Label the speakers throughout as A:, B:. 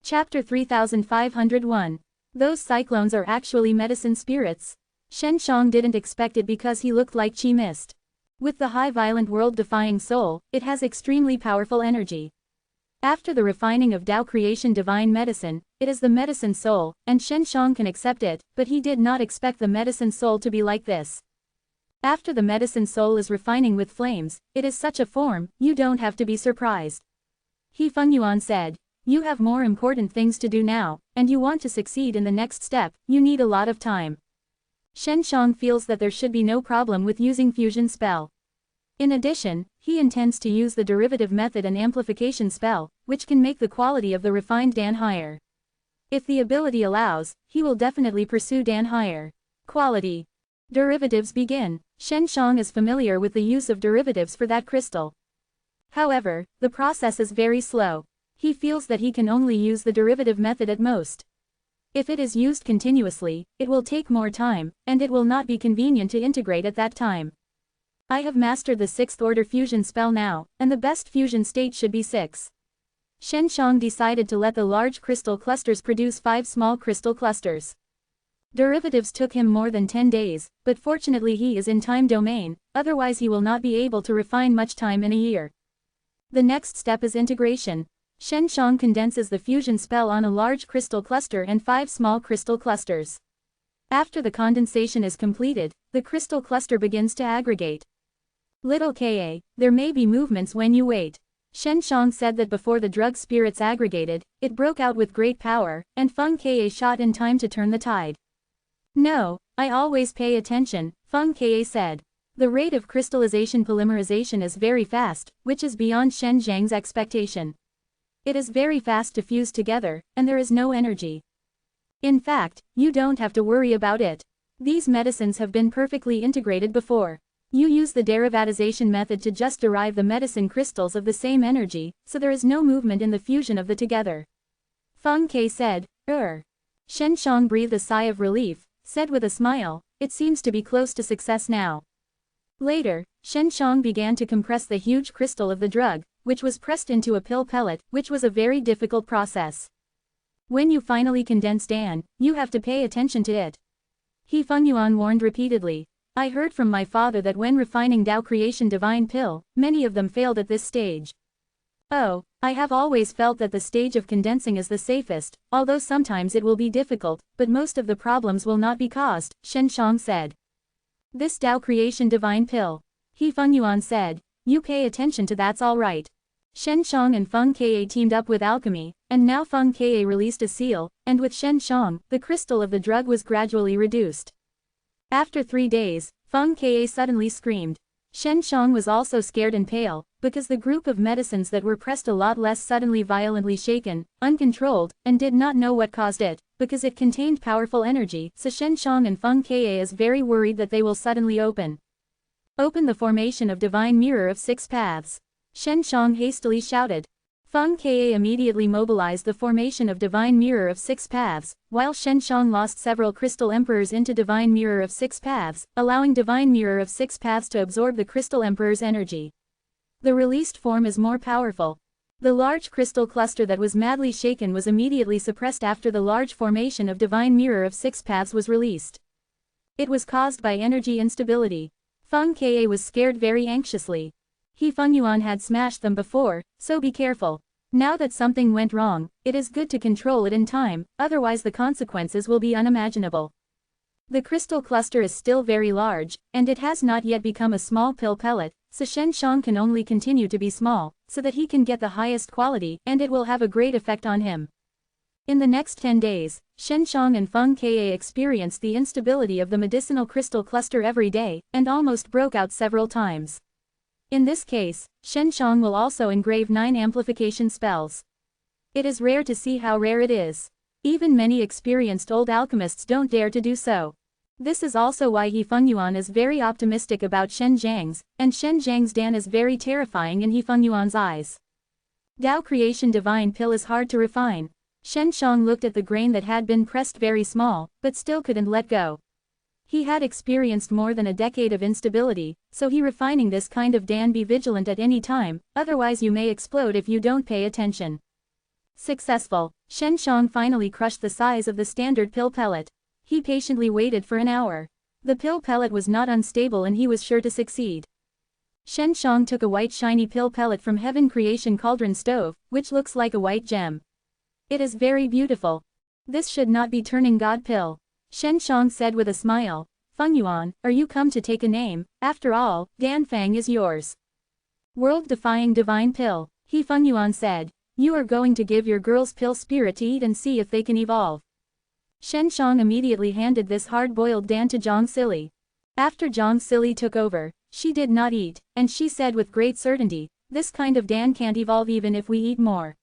A: Chapter 3501. Those cyclones are actually medicine spirits. Shen Shang didn't expect it because he looked like Chi Mist. With the high violent world-defying soul, it has extremely powerful energy. After the refining of Tao creation divine medicine, it is the medicine soul, and Shen Shang can accept it, but he did not expect the medicine soul to be like this. After the medicine soul is refining with flames, it is such a form, you don't have to be surprised. He Fengyuan said, you have more important things to do now, and you want to succeed in the next step, you need a lot of time. Shen Shang feels that there should be no problem with using fusion spell. In addition, he intends to use the derivative method and amplification spell, which can make the quality of the refined Dan higher. If the ability allows, he will definitely pursue Dan higher. Quality. Derivatives begin. Shen Shang is familiar with the use of derivatives for that crystal. However, the process is very slow. He feels that he can only use the derivative method at most. If it is used continuously, it will take more time, and it will not be convenient to integrate at that time. I have mastered the 6th order fusion spell now, and the best fusion state should be 6. Shen Shang decided to let the large crystal clusters produce 5 small crystal clusters. Derivatives took him more than 10 days, but fortunately he is in time domain, otherwise he will not be able to refine much time in a year. The next step is integration. Shen Shang condenses the fusion spell on a large crystal cluster and 5 small crystal clusters. After the condensation is completed, the crystal cluster begins to aggregate. Little Ka, there may be movements when you wait. Shen Shang said that before the drug spirits aggregated, it broke out with great power, and Feng Ka shot in time to turn the tide. No, I always pay attention, Feng Ka said. The rate of crystallization polymerization is very fast, which is beyond Shen Zhang's expectation. It is very fast to fuse together, and there is no energy. In fact, you don't have to worry about it. These medicines have been perfectly integrated before. You use the derivatization method to just derive the medicine crystals of the same energy, so there is no movement in the fusion of the together. Feng Ka said, Shen Shang breathed a sigh of relief, said with a smile, it seems to be close to success now. Later, Shen Shang began to compress the huge crystal of the drug, which was pressed into a pill pellet, which was a very difficult process. When you finally condense Dan, you have to pay attention to it. He Fengyuan warned repeatedly. I heard from my father that when refining Tao creation divine pill, many of them failed at this stage. Oh, I have always felt that the stage of condensing is the safest, although sometimes it will be difficult, but most of the problems will not be caused, Shen Shang said. This Tao creation divine pill. He Fengyuan said, you pay attention to that's alright. Shen Shang and Feng Ka teamed up with alchemy, and now Feng Ka released a seal, and with Shen Shang, the crystal of the drug was gradually reduced. After 3 days, Feng Ka suddenly screamed. Shen Shang was also scared and pale, because the group of medicines that were pressed a lot less suddenly violently shaken, uncontrolled, and did not know what caused it, because it contained powerful energy, so Shen Shang and Feng Ka is very worried that they will suddenly open. Open the formation of divine mirror of 6 paths. Shen Shang hastily shouted. Feng Ka immediately mobilized the formation of divine mirror of 6 paths, while Shen Shang lost several crystal emperors into divine mirror of 6 paths, allowing divine mirror of 6 paths to absorb the crystal emperor's energy. The released form is more powerful. The large crystal cluster that was madly shaken was immediately suppressed after the large formation of divine mirror of 6 paths was released. It was caused by energy instability. Feng Ka was scared very anxiously. He Fengyuan had smashed them before, so be careful. Now that something went wrong, it is good to control it in time, otherwise the consequences will be unimaginable. The crystal cluster is still very large, and it has not yet become a small pill pellet, so Shen Shang can only continue to be small, so that he can get the highest quality, and it will have a great effect on him. In the next 10 days, Shen Shang and Feng Ka experienced the instability of the medicinal crystal cluster every day, and almost broke out several times. In this case, Shen Shang will also engrave 9 amplification spells. It is rare to see how rare it is. Even many experienced old alchemists don't dare to do so. This is also why He Fengyuan is very optimistic about Shen Zhang's, and Shen Zhang's Dan is very terrifying in He Fengyuan's eyes. Tao creation divine pill is hard to refine. Shen Shang looked at the grain that had been pressed very small, but still couldn't let go. He had experienced more than a decade of instability, so he refining this kind of Dan be vigilant at any time, otherwise you may explode if you don't pay attention. Successful. Shen Shang finally crushed the size of the standard pill pellet. He patiently waited for an hour. The pill pellet was not unstable and he was sure to succeed. Shen Shang took a white shiny pill pellet from Heaven Creation Cauldron Stove, which looks like a white gem. It is very beautiful. This should not be turning God pill. Shen Shang said with a smile. Feng Yuan, are you come to take a name? After all, Dan Fang is yours. World-defying divine pill. He Feng Yuan said. You are going to give your girls pill spirit to eat and see if they can evolve. Shen Shang immediately handed this hard-boiled Dan to Zhang Sili. After Zhang Sili took over, she did not eat, and she said with great certainty, this kind of Dan can't evolve even if we eat more.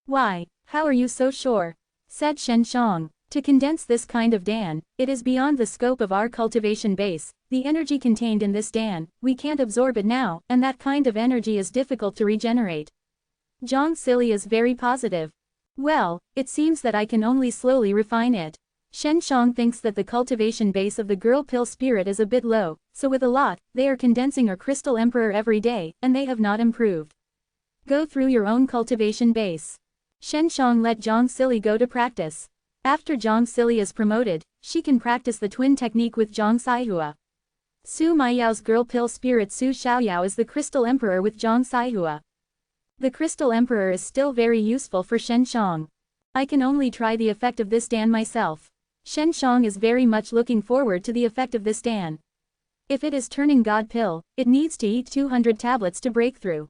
A: Why, how are you so sure? Said Shen Shang. To condense this kind of Dan, it is beyond the scope of our cultivation base. The energy contained in this Dan, we can't absorb it now, and that kind of energy is difficult to regenerate. Zhang Sili is very positive. Well, it seems that I can only slowly refine it. Shen Shang thinks that the cultivation base of the girl pill spirit is a bit low, so with a lot, they are condensing our crystal emperor every day, and they have not improved. Go through your own cultivation base. Shen Shang let Zhang Sili go to practice. After Zhang Sili is promoted, she can practice the twin technique with Zhang Saihua. Su Maiyao's girl pill spirit Su Xiaoyao is the crystal emperor with Zhang Saihua. The crystal emperor is still very useful for Shen Shang. I can only try the effect of this Dan myself. Shen Shang is very much looking forward to the effect of this Dan. If it is turning God pill, it needs to eat 200 tablets to break through.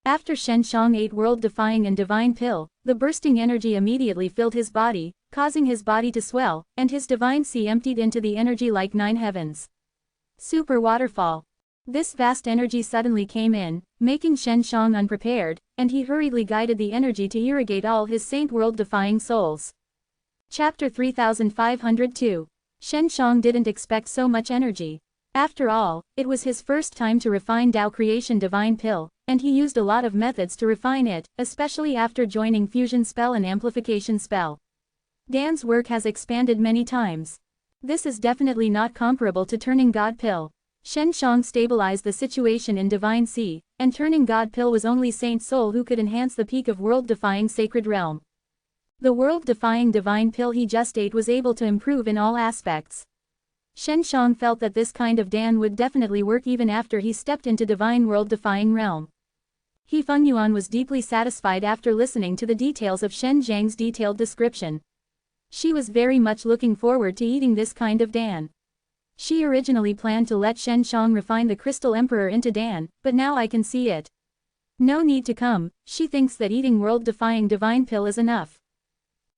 A: After Shen Shang ate world-defying and divine pill, the bursting energy immediately filled his body, causing his body to swell, and his divine sea emptied into the energy like 9 heavens. Super waterfall. This vast energy suddenly came in, making Shen Shang unprepared, and he hurriedly guided the energy to irrigate all his saint world-defying souls. Chapter 3502. Shen Shang didn't expect so much energy. After all, it was his first time to refine Tao Creation Divine Pill, and he used a lot of methods to refine it, especially after joining Fusion Spell and Amplification Spell. Dan's work has expanded many times. This is definitely not comparable to turning God Pill. Shen Shang stabilized the situation in Divine Sea, and turning God Pill was only Saint Soul who could enhance the peak of world-defying Sacred Realm. The world-defying Divine Pill he just ate was able to improve in all aspects. Shen Shang felt that this kind of Dan would definitely work even after he stepped into Divine World-defying Realm. He Feng Yuan was deeply satisfied after listening to the details of Shen Zhang's detailed description. She was very much looking forward to eating this kind of Dan. She originally planned to let Shen Shang refine the Crystal Emperor into Dan, but now I can see it. No need to come, she thinks that eating world-defying Divine Pill is enough.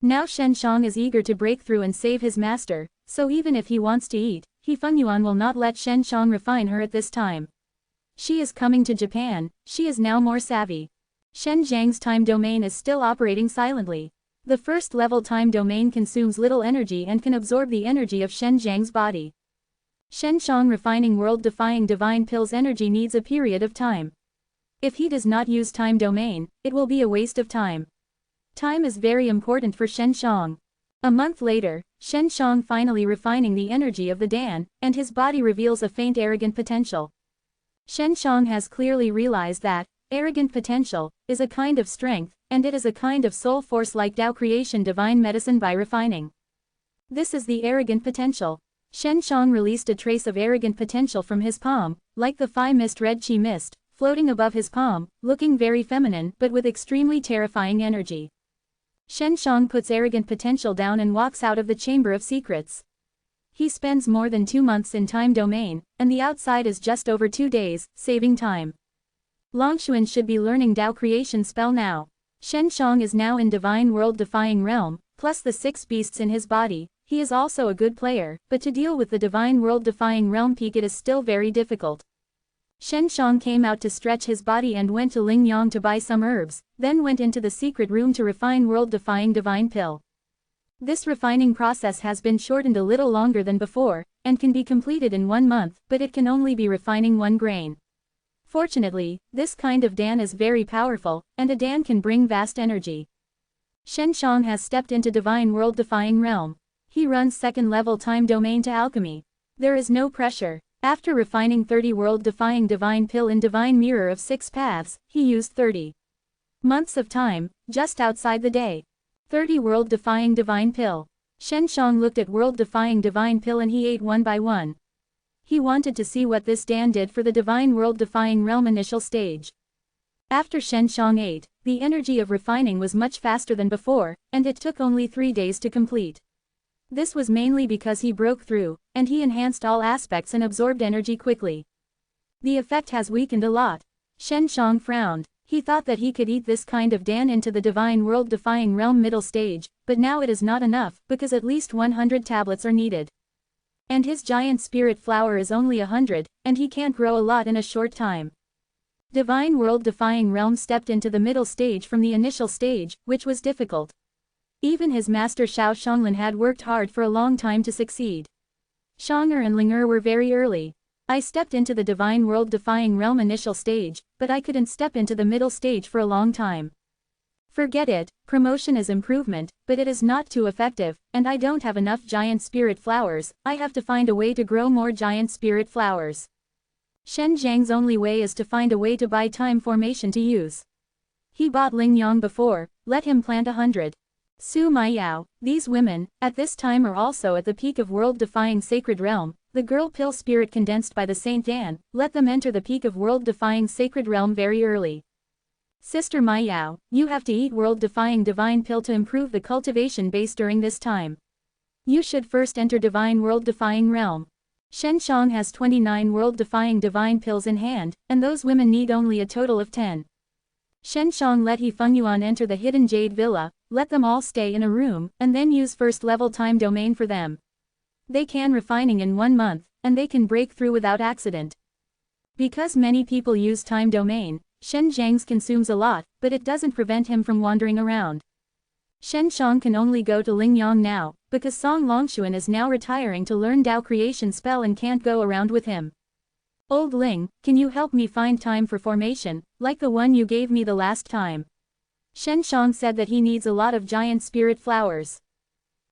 A: Now Shen Shang is eager to break through and save his master, so even if he wants to eat, he Feng Yuan will not let Shen Shang refine her at this time. She is coming to Japan, she is now more savvy. Shen Zhang's time domain is still operating silently. The first level time domain consumes little energy and can absorb the energy of Shen Zhang's body. Shen Shang refining world-defying Divine Pill's energy needs a period of time. If he does not use time domain, it will be a waste of time. Time is very important for Shen Shang. A month later, Shen Shang finally refining the energy of the Dan, and his body reveals a faint arrogant potential. Shen Shang has clearly realized that arrogant potential is a kind of strength, and it is a kind of soul force like Tao Creation Divine Medicine by refining. This is the arrogant potential. Shen Shang released a trace of arrogant potential from his palm, like the Phi Mist Red Chi Mist, floating above his palm, looking very feminine but with extremely terrifying energy. Shen Shang puts arrogant potential down and walks out of the Chamber of Secrets. He spends more than 2 months in time domain, and the outside is just over 2 days, saving time. Longshuan should be learning Tao Creation spell now. Shen Shang is now in Divine World-defying Realm, plus the 6 beasts in his body. He is also a good player, but to deal with the Divine World-defying Realm peak it is still very difficult. Shen Shang came out to stretch his body and went to Lingyang to buy some herbs, then went into the secret room to refine world-defying Divine Pill. This refining process has been shortened a little longer than before, and can be completed in 1 month, but it can only be refining 1 grain. Fortunately, this kind of Dan is very powerful, and a Dan can bring vast energy. Shen Shang has stepped into Divine World-defying Realm. He runs 2nd level time domain to alchemy. There is no pressure. After refining 30 world-defying Divine Pill in Divine Mirror of 6 paths, he used 30 months of time, just outside the day. 30 world-defying divine pill. Shen Shang looked at world-defying divine pill and he ate one by one. He wanted to see what this Dan did for the divine world-defying realm initial stage. After Shen Shang ate, the energy of refining was much faster than before, and it took only 3 days to complete. This was mainly because he broke through, and he enhanced all aspects and absorbed energy quickly. The effect has weakened a lot. Shen Shang frowned. He thought that he could eat this kind of Dan into the divine world-defying realm middle stage, but now it is not enough, because at least 100 tablets are needed. And his giant spirit flower is only 100, and he can't grow a lot in a short time. Divine world-defying realm stepped into the middle stage from the initial stage, which was difficult. Even his master Xiao Shanglin had worked hard for a long time to succeed. Shang'er and Ling'er were very early. I stepped into the divine world-defying realm initial stage, but I couldn't step into the middle stage for a long time. Forget it, promotion is improvement, but it is not too effective, and I don't have enough giant spirit flowers. I have to find a way to grow more giant spirit flowers. Shen Zhang's only way is to find a way to buy time formation to use. He bought Ling Yang before, let him plant 100. Su Maiyao, these women, at this time are also at the peak of world-defying sacred realm. The girl pill spirit condensed by the Saint Dan, let them enter the peak of world-defying sacred realm very early. Sister Maiyao, you have to eat world-defying divine pill to improve the cultivation base during this time. You should first enter divine world-defying realm. Shen Shang has 29 world-defying divine pills in hand, and those women need only a total of 10. Shen Shang let He Fengyuan enter the hidden jade villa, let them all stay in a room, and then use first-level time domain for them. They can refining in 1 month, and they can break through without accident. Because many people use time domain, Shen Zhang's consumes a lot, but it doesn't prevent him from wandering around. Shen Shang can only go to Ling Yang now, because Song Longshuan is now retiring to learn Dao creation spell and can't go around with him. Old Ling, can you help me find time for formation, like the one you gave me the last time? Shen Shang said that he needs a lot of giant spirit flowers.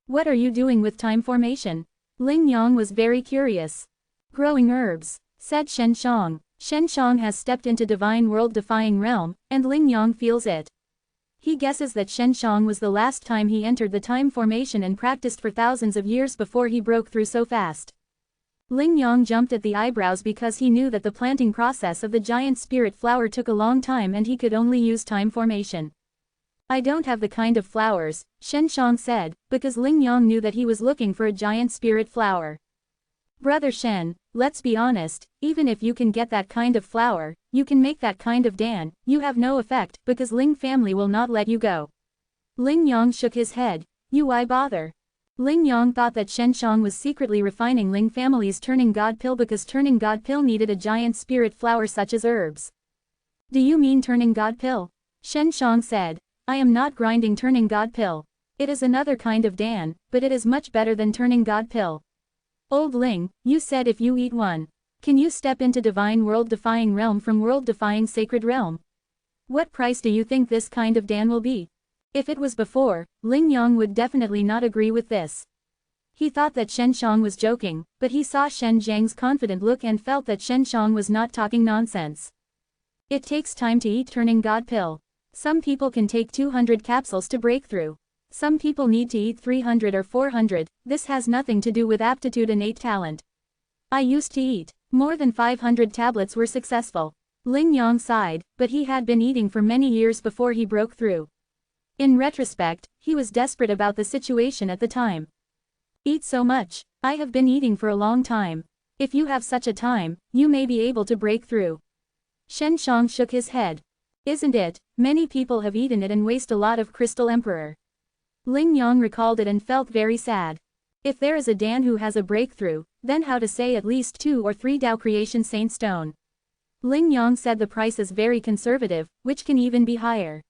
A: What are you doing with time formation? Ling Yang was very curious. Growing herbs, said Shen Shang. Shen Shang has stepped into divine world-defying realm, and Ling Yang feels it. He guesses that Shen Shang was the last time he entered the time formation and practiced for thousands of years before he broke through so fast. Ling Yang jumped at the eyebrows because he knew that the planting process of the giant spirit flower took a long time and he could only use time formation. I don't have the kind of flowers, Shen Shang said, because Ling Yang knew that he was looking for a giant spirit flower. Brother Shen, let's be honest, even if you can get that kind of flower, you can make that kind of Dan, you have no effect, because Ling family will not let you go. Ling Yang shook his head. Why bother? Ling Yang thought that Shen Shang was secretly refining Ling family's turning god pill because turning god pill needed a giant spirit flower such as herbs. Do you mean turning god pill? Shen Shang said. I am not grinding turning god pill. It is another kind of Dan, but it is much better than turning god pill. Old Ling, you said if you eat one, can you step into divine world-defying realm from world-defying sacred realm? What price do you think this kind of Dan will be? If it was before, Ling Yang would definitely not agree with this. He thought that Shen Shang was joking, but he saw Shen Zhang's confident look and felt that Shen Shang was not talking nonsense. It takes time to eat turning god pill. Some people can take 200 capsules to break through. Some people need to eat 300 or 400, this has nothing to do with aptitude and innate talent. I used to eat. More than 500 tablets were successful. Ling Yang sighed, but he had been eating for many years before he broke through. In retrospect, he was desperate about the situation at the time. Eat so much. I have been eating for a long time. If you have such a time, you may be able to break through. Shen Shang shook his head. Isn't it? Many people have eaten it and waste a lot of Crystal Emperor. Ling Yang recalled it and felt very sad. If there is a Dan who has a breakthrough, then how to say at least 2 or 3 Dao Creation Saint Stone. Ling Yang said the price is very conservative, which can even be higher.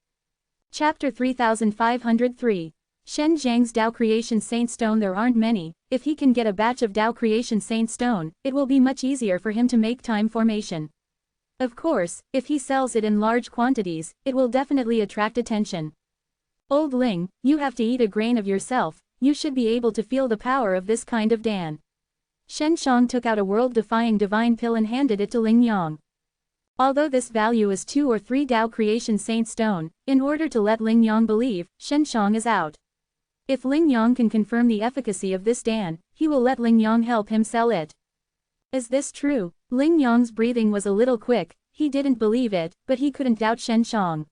A: Chapter 3503. Shen Zhang's Dao Creation Saint Stone. There aren't many. If he can get a batch of Dao Creation Saint Stone, it will be much easier for him to make time formation. Of course, if he sells it in large quantities, it will definitely attract attention. Old Ling, you have to eat a grain of yourself, you should be able to feel the power of this kind of Dan. Shen Shang took out a world-defying divine pill and handed it to Ling Yang. Although this value is 2 or 3 Tao Creation Saint Stone, in order to let Ling Yang believe, Shen Shang is out. If Ling Yang can confirm the efficacy of this Dan, he will let Ling Yang help him sell it. Is this true? Ling Yang's breathing was a little quick, he didn't believe it, but he couldn't doubt Shen Shang.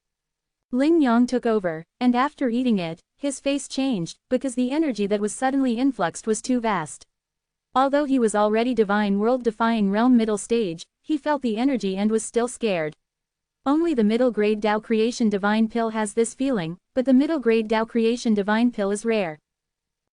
A: Ling Yang took over, and after eating it, his face changed, because the energy that was suddenly influxed was too vast. Although he was already divine world-defying realm middle stage, he felt the energy and was still scared. Only the middle-grade Tao Creation Divine Pill has this feeling, but the middle-grade Tao Creation Divine Pill is rare.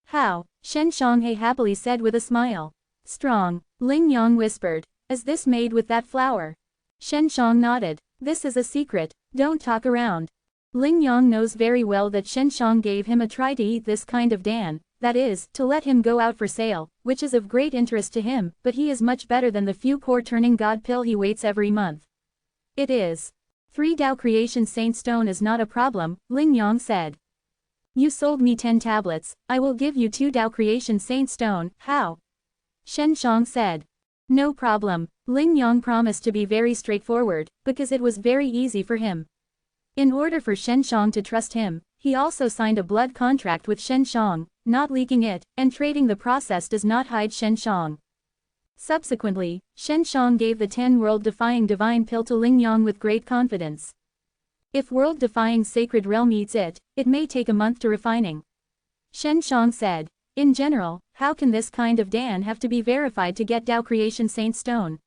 A: How? Shen Shanghe happily said with a smile. Strong, Ling Yang whispered. Is this made with that flour? Shen Shang nodded. This is a secret, don't talk around. Ling Yang knows very well that Shen Shang gave him a try to eat this kind of Dan, that is, to let him go out for sale, which is of great interest to him, but he is much better than the few poor turning God pill he waits every month. It is. 3 Tao Creation Saint Stone is not a problem, Ling Yang said. You sold me 10 tablets, I will give you 2 Tao Creation Saint Stone, how? Shen Shang said. No problem, Ling Yang promised to be very straightforward, because it was very easy for him. In order for Shen Shang to trust him, he also signed a blood contract with Shen Shang, not leaking it, and trading the process does not hide Shen Shang. Subsequently, Shen Shang gave the 10 world-defying divine pill to Ling Yang with great confidence. If world-defying sacred realm eats it, it may take a month to refining. Shen Shang said. In general, how can this kind of Dan have to be verified to get Tao Creation Saint Stone?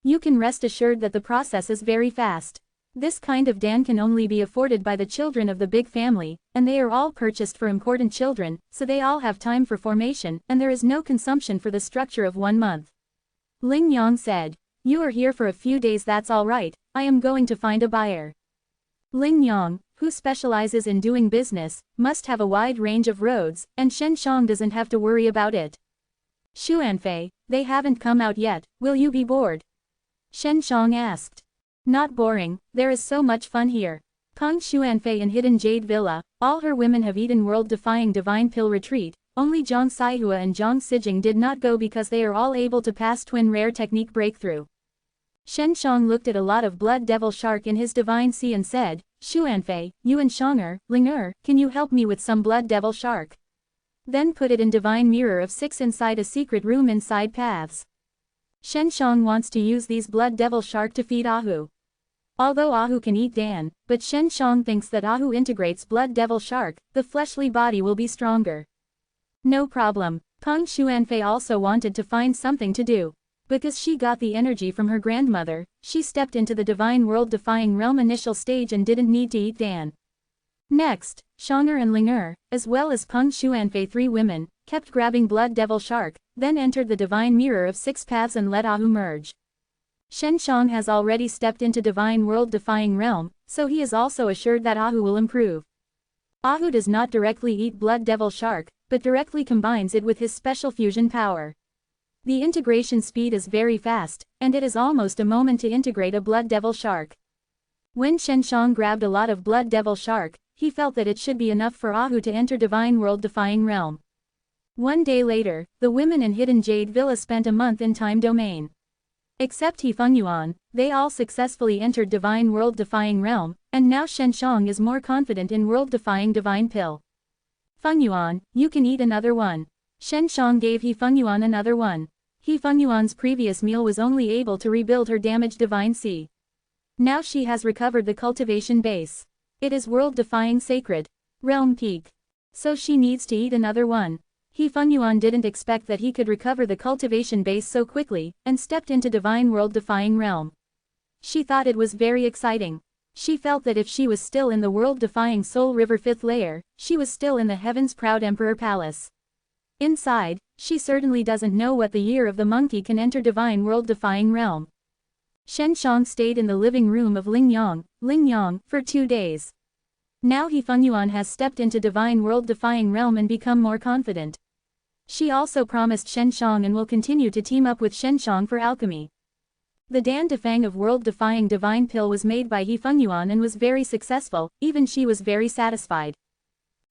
A: You can rest assured that the process is very fast. This kind of Dan can only be afforded by the children of the big family, and they are all purchased for important children, so they all have time for formation, and there is no consumption for the structure of 1 month. Ling Yang said. You are here for a few days, that's all right, I am going to find a buyer. Ling Yang, who specializes in doing business, must have a wide range of roads, and Shen Shang doesn't have to worry about it. Xuanfei, they haven't come out yet, will you be bored? Shen Shang asked. Not boring, there is so much fun here. Kang Xuanfei in Hidden Jade Villa, all her women have eaten world-defying divine pill retreat, only Zhang Saihua and Zhang Sijing did not go because they are all able to pass twin rare technique breakthrough. Shen Shang looked at a lot of blood devil shark in his divine sea and said, Xuanfei, you and Shang'er, Ling'er, can you help me with some blood devil shark? Then put it in divine mirror of 6 inside a secret room inside paths. Shen Shang wants to use these blood devil shark to feed Ahu. Although Ahu can eat Dan, but Shen Shang thinks that Ahu integrates blood devil shark, the fleshly body will be stronger. No problem, Kang Xuanfei also wanted to find something to do. Because she got the energy from her grandmother, she stepped into the divine world-defying realm initial stage and didn't need to eat Dan. Next, Shang'er and Ling'er, as well as Kang Xuanfei 3 women, kept grabbing blood devil shark, then entered the divine mirror of 6 paths and let Ahu merge. Shen Shang has already stepped into divine world-defying realm, so he is also assured that Ahu will improve. Ahu does not directly eat blood devil shark, but directly combines it with his special fusion power. The integration speed is very fast, and it is almost a moment to integrate a blood devil shark. When Shen Shang grabbed a lot of blood devil shark, he felt that it should be enough for Ahu to enter divine world-defying realm. 1 day later, the women in Hidden Jade Villa spent a month in Time Domain. Except He Fengyuan, they all successfully entered divine world-defying realm, and now Shen Shang is more confident in world-defying divine pill. Fengyuan, you can eat another one. Shen Shang gave He Fengyuan another one. He Fengyuan's previous meal was only able to rebuild her damaged divine sea. Now she has recovered the cultivation base. It is world-defying sacred realm peak. So she needs to eat another one. He Fengyuan didn't expect that he could recover the cultivation base so quickly, and stepped into divine world-defying realm. She thought it was very exciting. She felt that if she was still in the world-defying Soul River 5th layer, she was still in the Heaven's Proud Emperor Palace. Inside, she certainly doesn't know what the year of the monkey can enter divine world-defying realm. Shen Shang stayed in the living room of Ling Yang, for 2 days. Now He Fengyuan has stepped into divine world-defying realm and become more confident. She also promised Shen Shang and will continue to team up with Shen Shang for alchemy. The Dan Defying of world-defying divine pill was made by He Fengyuan and was very successful, even she was very satisfied.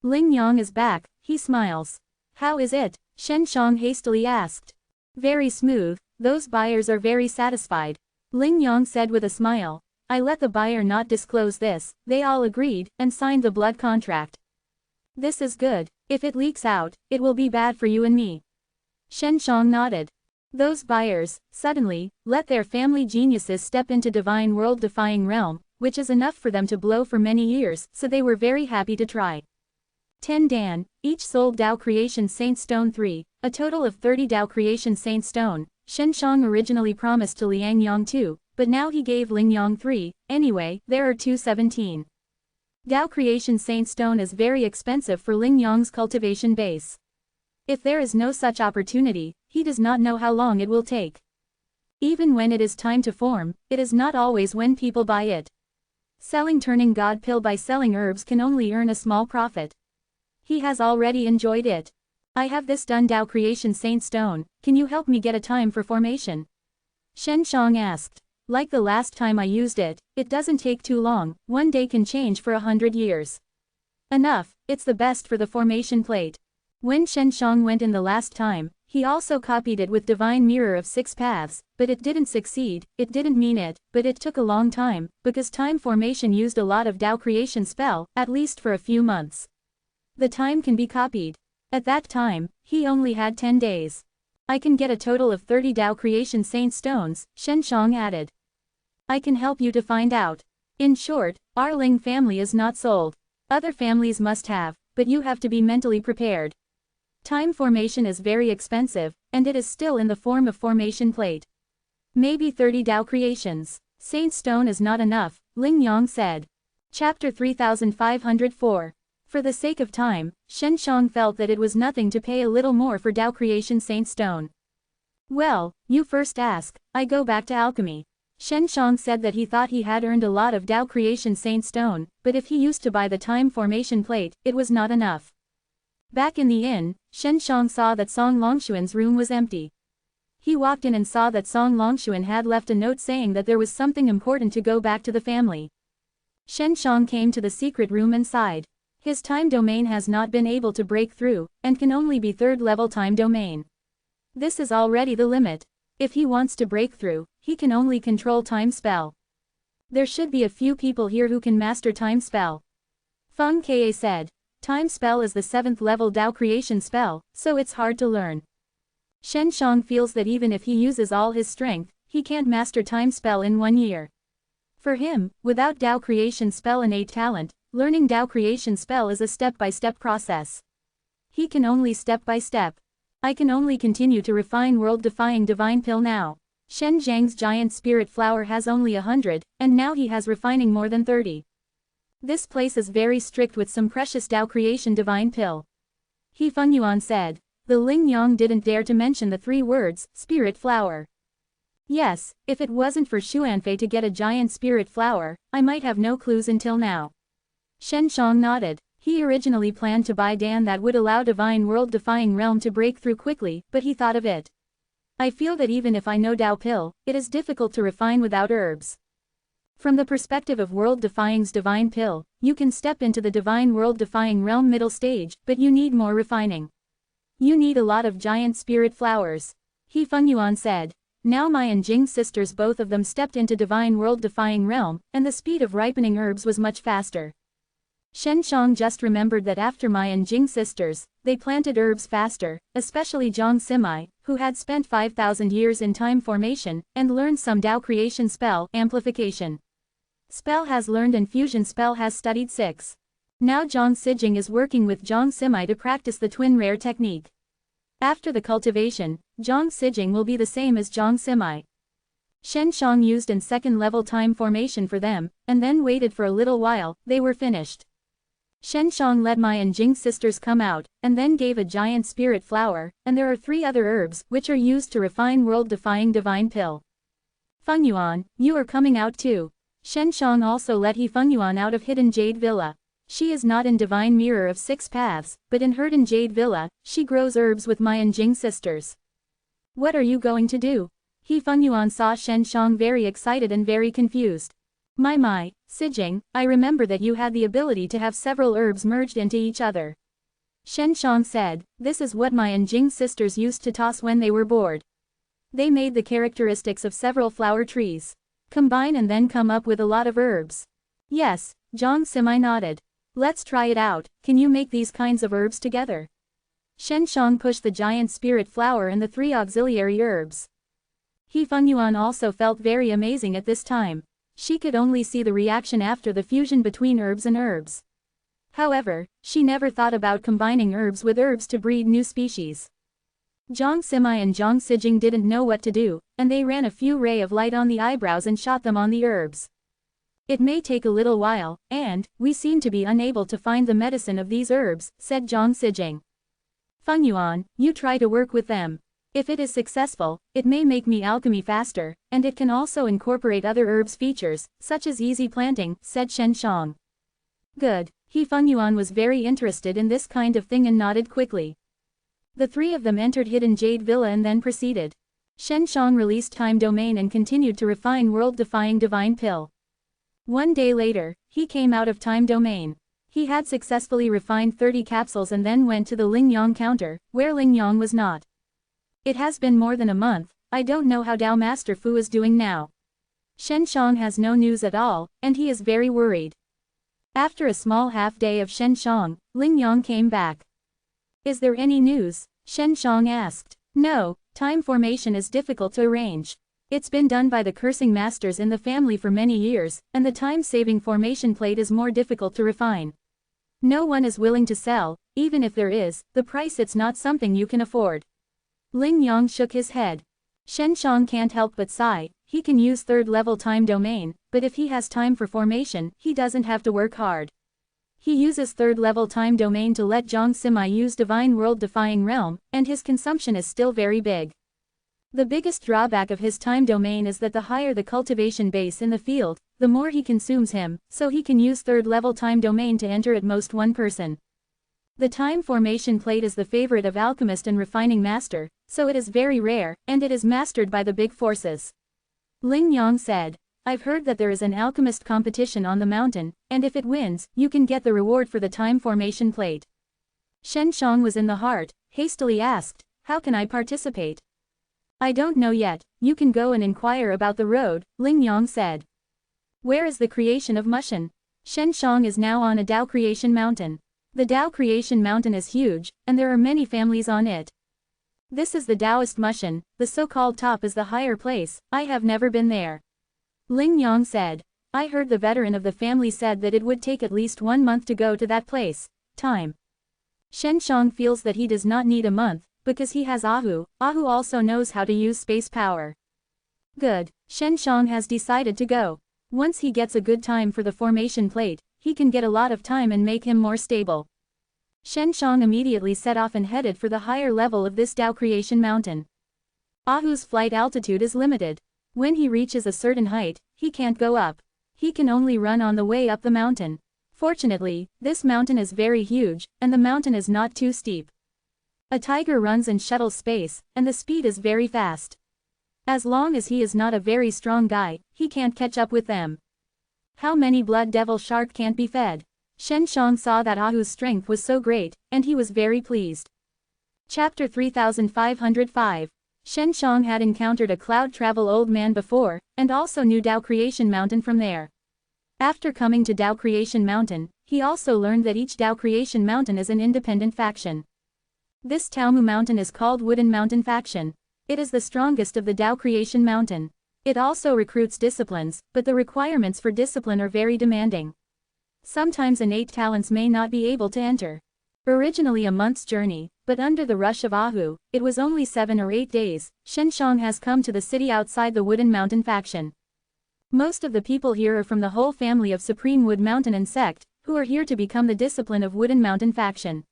A: Ling Yang is back, he smiles. How is it? Shen Shang hastily asked. Very smooth, those buyers are very satisfied. Ling Yang said with a smile. I let the buyer not disclose this, they all agreed, and signed the blood contract. This is good. If it leaks out, it will be bad for you and me. Shen Shang nodded. Those buyers, suddenly, let their family geniuses step into divine world-defying realm, which is enough for them to blow for many years, so they were very happy to try. 10 Dan, each sold Dao Creation Saint Stone 3, a total of 30 Dao Creation Saint Stone. Shen Shang originally promised to Liang Yang 2, but now he gave Ling Yang 3, anyway, there are 217. Dao Creation Saint Stone is very expensive for Ling Yang's cultivation base. If there is no such opportunity, he does not know how long it will take. Even when it is time to form, it is not always when people buy it. Selling Turning God Pill by selling herbs can only earn a small profit. He has already enjoyed it. I have this done Dao Creation Saint Stone, can you help me get a time for formation? Shen Shang asked. Like the last time I used it, it doesn't take too long, 1 day can change for 100 years. Enough, it's the best for the formation plate. When Shen Shang went in the last time, he also copied it with Divine Mirror of 6 Paths, but it didn't succeed, it didn't mean it, but it took a long time, because time formation used a lot of Dao creation spell, at least for a few months. The time can be copied. At that time, he only had 10 days. I can get a total of 30 Dao Creation Saint Stones, Shen Shang added. I can help you to find out. In short, our Ling family is not sold. Other families must have, but you have to be mentally prepared. Time formation is very expensive, and it is still in the form of formation plate. Maybe 30 Dao Creations. Saint Stone is not enough, Ling Yang said. Chapter 3504. For the sake of time, Shen Shang felt that it was nothing to pay a little more for Dao Creation Saint Stone. Well, you first ask, I go back to alchemy. Shen Shang said that he thought he had earned a lot of Dao Creation Saint Stone, but if he used to buy the time formation plate, it was not enough. Back in the inn, Shen Shang saw that Song Longshuan's room was empty. He walked in and saw that Song Longshuan had left a note saying that there was something important to go back to the family. Shen Shang came to the secret room and sighed. His time domain has not been able to break through, and can only be 3rd level time domain. This is already the limit. If he wants to break through, he can only control time spell. There should be a few people here who can master time spell. Feng Ka said. Time spell is the 7th level Dao creation spell, so it's hard to learn. Shen Shang feels that even if he uses all his strength, he can't master time spell in 1 year. For him, without Dao creation spell innate talent, learning Dao creation spell is a step-by-step process. He can only step by step. I can only continue to refine world-defying divine pill now. Shen Zhang's giant spirit flower has only 100, and now he has refining more than 30. This place is very strict with some precious Dao creation divine pill. He Fengyuan said. The Ling Yang didn't dare to mention the 3 words, spirit flower. Yes, if it wasn't for Xuanfei to get a giant spirit flower, I might have no clues until now. Shen Shang nodded. He originally planned to buy Dan that would allow divine world-defying realm to break through quickly, but he thought of it. I feel that even if I know Dao pill, it is difficult to refine without herbs. From the perspective of world-defying's divine pill, you can step into the divine world-defying realm middle stage, but you need more refining. You need a lot of giant spirit flowers. He Fengyuan said. Now Mai and Jing sisters, both of them stepped into divine world-defying realm, and the speed of ripening herbs was much faster. Shen Shang just remembered that after Mai and Jing sisters, they planted herbs faster, especially Zhang Simai, who had spent 5,000 years in time formation, and learned some Dao creation spell, amplification. Spell has learned and fusion spell has studied 6. Now Zhang Sijing is working with Zhang Simai to practice the twin rare technique. After the cultivation, Zhang Sijing will be the same as Zhang Simai. Shen Shang used in 2nd level time formation for them, and then waited for a little while, they were finished. Shen Shang let Mai and Jing sisters come out, and then gave a giant spirit flower, and there are 3 other herbs, which are used to refine world-defying divine pill. Fengyuan, you are coming out too. Shen Shang also let He Fengyuan out of Hidden Jade Villa. She is not in Divine Mirror of 6 Paths, but in Hidden Jade Villa, she grows herbs with Mai and Jing sisters. What are you going to do? He Fengyuan saw Shen Shang very excited and very confused. Mai, Sijing, I remember that you had the ability to have several herbs merged into each other. Shen Shang said, this is what Mai and Jing sisters used to toss when they were bored. They made the characteristics of several flower trees. Combine and then come up with a lot of herbs. Yes, Jiang Simai nodded. Let's try it out. Can you make these kinds of herbs together? Shen Shang pushed the giant spirit flower and the 3 auxiliary herbs. He Fengyuan also felt very amazing at this time. She could only see the reaction after the fusion between herbs and herbs. However, she never thought about combining herbs with herbs to breed new species. Jiang Simai and Jiang Sijing didn't know what to do, and they ran a few rays of light on the eyebrows and shot them on the herbs. It may take a little while, and we seem to be unable to find the medicine of these herbs, said Jiang Sijing. Fengyuan, you try to work with them. If it is successful, it may make me alchemy faster, and it can also incorporate other herbs features, such as easy planting, said Shen Shang. Good. Fengyuan was very interested in this kind of thing and nodded quickly. The 3 of them entered Hidden Jade Villa and then proceeded. Shen Shang released Time Domain and continued to refine world-defying Divine Pill. One day later, he came out of Time Domain. He had successfully refined 30 capsules and then went to the Lingyang counter, where Lingyang was not. It has been more than a month, I don't know how Dao Master Fu is doing now. Shen Shang has no news at all, and he is very worried. After a small half-day of Shen Shang, Lingyang came back. Is there any news? Shen Shang asked. No, time formation is difficult to arrange. It's been done by the cursing masters in the family for many years, and the time-saving formation plate is more difficult to refine. No one is willing to sell, even if there is, the price it's not something you can afford. Lingyang shook his head. Shen Shang can't help but sigh. He can use 3rd-level time domain, but if he has time for formation, he doesn't have to work hard. He uses 3rd-level time domain to let Jiang Simai use divine world-defying realm, and his consumption is still very big. The biggest drawback of his time domain is that the higher the cultivation base in the field, the more he consumes him, so he can use 3rd-level time domain to enter at most 1 person. The time formation plate is the favorite of alchemist and refining master, so it is very rare, and it is mastered by the big forces. Lingyang said, I've heard that there is an alchemist competition on the mountain, and if it wins, you can get the reward for the time formation plate. Shen Shang was in the heart, hastily asked, how can I participate? I don't know yet, you can go and inquire about the road, Lingyang said. Where is the creation of Mushan? Shen Shang is now on a Dao creation mountain. The Dao creation mountain is huge, and there are many families on it. This is the Taoist Mushan, the so-called top is the higher place, I have never been there. Lingyang said, I heard the veteran of the family said that it would take at least 1 month to go to that place. Time. Shen Shang feels that he does not need a month, because he has Ahu. Ahu also knows how to use space power. Good, Shen Shang has decided to go. Once he gets a good time for the formation plate, he can get a lot of time and make him more stable. Shen Shang immediately set off and headed for the higher level of this Dao creation mountain. Ahu's flight altitude is limited. When he reaches a certain height, he can't go up. He can only run on the way up the mountain. Fortunately, this mountain is very huge, and the mountain is not too steep. A tiger runs and shuttles space, and the speed is very fast. As long as he is not a very strong guy, he can't catch up with them. How many blood devil shark can't be fed? Shen Shang saw that Ahu's strength was so great, and he was very pleased. Chapter 3505. Shen Shang had encountered a cloud travel old man before, and also knew Dao Creation Mountain from there. After coming to Dao Creation Mountain, he also learned that each Dao Creation Mountain is an independent faction. This Taomu Mountain is called Wooden Mountain Faction. It is the strongest of the Dao Creation Mountain. It also recruits disciplines, but the requirements for discipline are very demanding. Sometimes innate talents may not be able to enter. Originally a month's journey, but under the rush of Ahu, it was only 7 or 8 days, Shen Shang has come to the city outside the Wooden Mountain Faction. Most of the people here are from the whole family of Supreme Wood Mountain and Sect, who are here to become the discipline of Wooden Mountain Faction.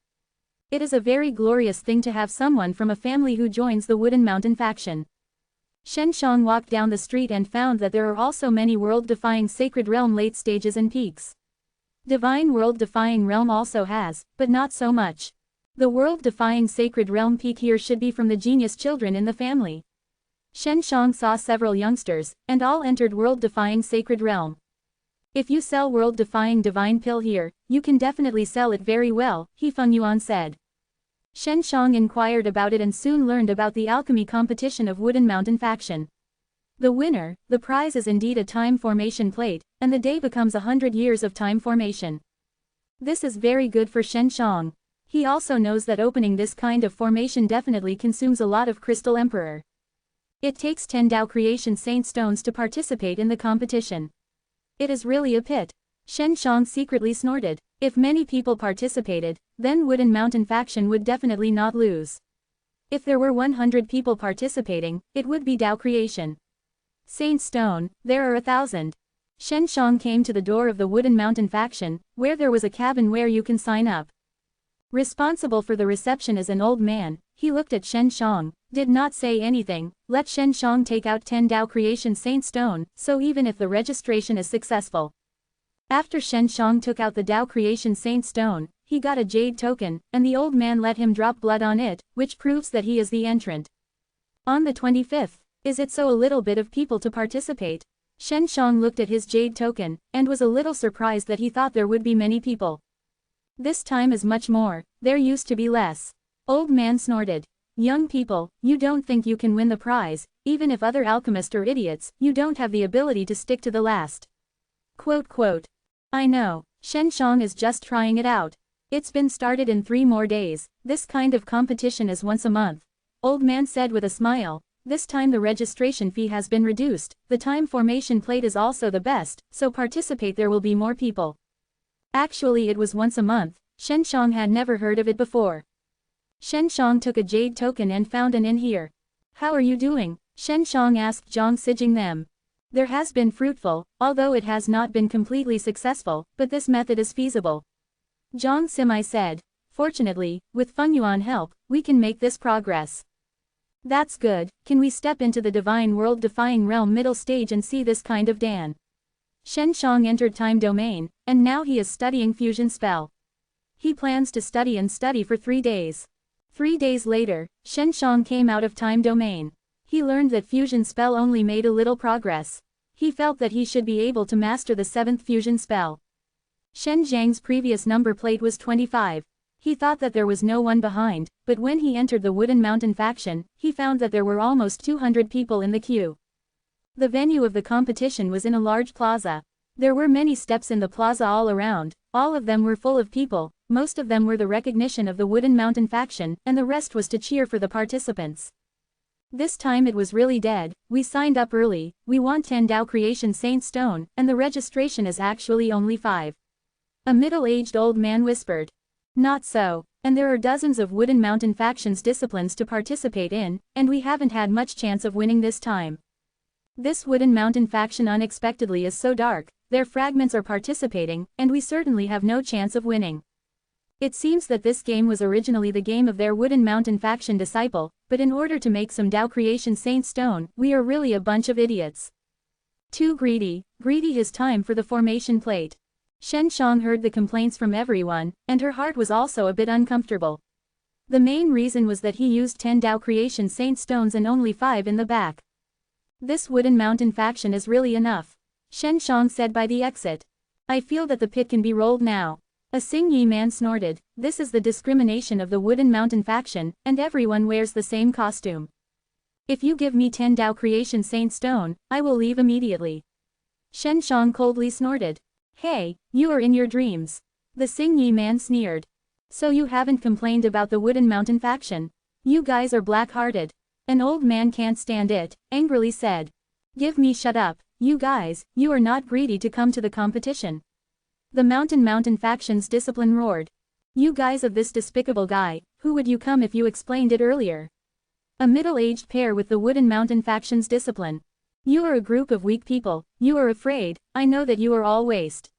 A: It is a very glorious thing to have someone from a family who joins the Wooden Mountain Faction. Shen Shang walked down the street and found that there are also many world-defying sacred realm late stages and peaks. Divine world-defying realm also has, but not so much. The world-defying sacred realm peak here should be from the genius children in the family. Shen Shang saw several youngsters, and all entered world-defying sacred realm. If you sell world-defying divine pill here, you can definitely sell it very well, Fengyuan said. Shen Shang inquired about it and soon learned about the alchemy competition of Wooden Mountain Faction. The winner, the prize is indeed a time formation plate, and the day becomes 100 years of time formation. This is very good for Shen Shang. He also knows that opening this kind of formation definitely consumes a lot of Crystal Emperor. It takes 10 Dao Creation Saint Stones to participate in the competition. It is really a pit. Shen Shang secretly snorted. If many people participated, then Wooden Mountain faction would definitely not lose. If there were 100 people participating, it would be Dao Creation Saint Stone, there are 1,000. Shen Shang came to the door of the Wooden Mountain faction, where there was a cabin where you can sign up. Responsible for the reception is an old man. He looked at Shen Shang, did not say anything, let Shen Shang take out 10 Dao Creation Saint Stone, so even if the registration is successful. After Shen Shang took out the Dao Creation Saint Stone, he got a jade token, and the old man let him drop blood on it, which proves that he is the entrant. On the 25th, is it so a little bit of people to participate? Shen Shang looked at his jade token, and was a little surprised that he thought there would be many people. This time is much more, there used to be less. Old man snorted. Young people, you don't think you can win the prize, even if other alchemists are idiots, you don't have the ability to stick to the last. Quote. I know, Shen Shang is just trying it out. It's been started in 3 more days, this kind of competition is once a month. Old man said with a smile, this time the registration fee has been reduced, the time formation plate is also the best, so participate, there will be more people. Actually it was once a month, Shen Shang had never heard of it before. Shen Shang took a jade token and found an inn here. How are you doing? Shen Shang asked Zhang Sijing them. There has been fruitful, although it has not been completely successful, but this method is feasible. Zhang Simai said, fortunately, with Feng Yuan help, we can make this progress. That's good, can we step into the divine world defying realm middle stage and see this kind of Dan? Shen Shang entered time domain, and now he is studying fusion spell. He plans to study and study for 3 days. 3 days later, Shen Shang came out of time domain. He learned that fusion spell only made a little progress. He felt that he should be able to master the 7th fusion spell. Shen Zhang's previous number plate was 25. He thought that there was no one behind, but when he entered the Wooden Mountain faction, he found that there were almost 200 people in the queue. The venue of the competition was in a large plaza. There were many steps in the plaza all around, all of them were full of people, most of them were the recognition of the Wooden Mountain faction, and the rest was to cheer for the participants. This time it was really dead, we signed up early, we want 10 Dao Creation Saint Stone, and the registration is actually only 5. A middle-aged old man whispered. Not so, and there are dozens of Wooden Mountain factions disciplines to participate in, and we haven't had much chance of winning this time. This Wooden Mountain faction unexpectedly is so dark, their fragments are participating, and we certainly have no chance of winning. It seems that this game was originally the game of their Wooden Mountain faction disciple, but in order to make some Dao Creation Saint Stone, we are really a bunch of idiots. Too greedy his time for the formation plate. Shen Shang heard the complaints from everyone, and her heart was also a bit uncomfortable. The main reason was that he used 10 Dao Creation Saint Stones and only 5 in the back. This Wooden Mountain faction is really enough. Shen Shang said by the exit. I feel that the pit can be rolled now. A Xing Yi man snorted, this is the discrimination of the Wooden Mountain faction, and everyone wears the same costume. If you give me 10 Dao Creation Saint Stone, I will leave immediately. Shen Shang coldly snorted. Hey, you are in your dreams. The Xing Yi man sneered. So you haven't complained about the Wooden Mountain faction? You guys are black-hearted. An old man can't stand it, angrily said. Give me shut up, you guys, you are not greedy to come to the competition. The Mountain faction's discipline roared. You guys of this despicable guy, who would you come if you explained it earlier? A middle-aged pair with the Wooden Mountain faction's discipline. You are a group of weak people, you are afraid, I know that you are all waste.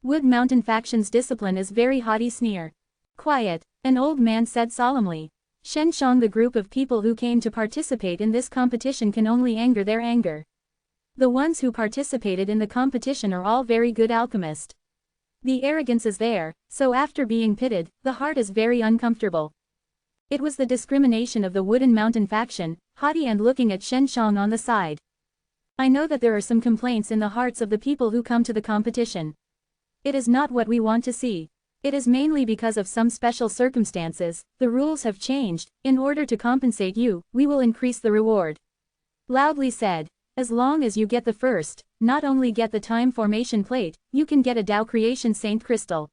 A: Wood Mountain faction's discipline is very haughty sneer. Quiet, an old man said solemnly. Shen Shang, the group of people who came to participate in this competition can only anger their anger. The ones who participated in the competition are all very good alchemists. The arrogance is there, so after being pitted, the heart is very uncomfortable. It was the discrimination of the Wooden Mountain faction, haughty and looking at Shen Shang on the side. I know that there are some complaints in the hearts of the people who come to the competition. It is not what we want to see. It is mainly because of some special circumstances, the rules have changed, in order to compensate you, we will increase the reward. Loudly said. As long as you get the first, not only get the time formation plate, you can get a Tao Creation Saint Crystal.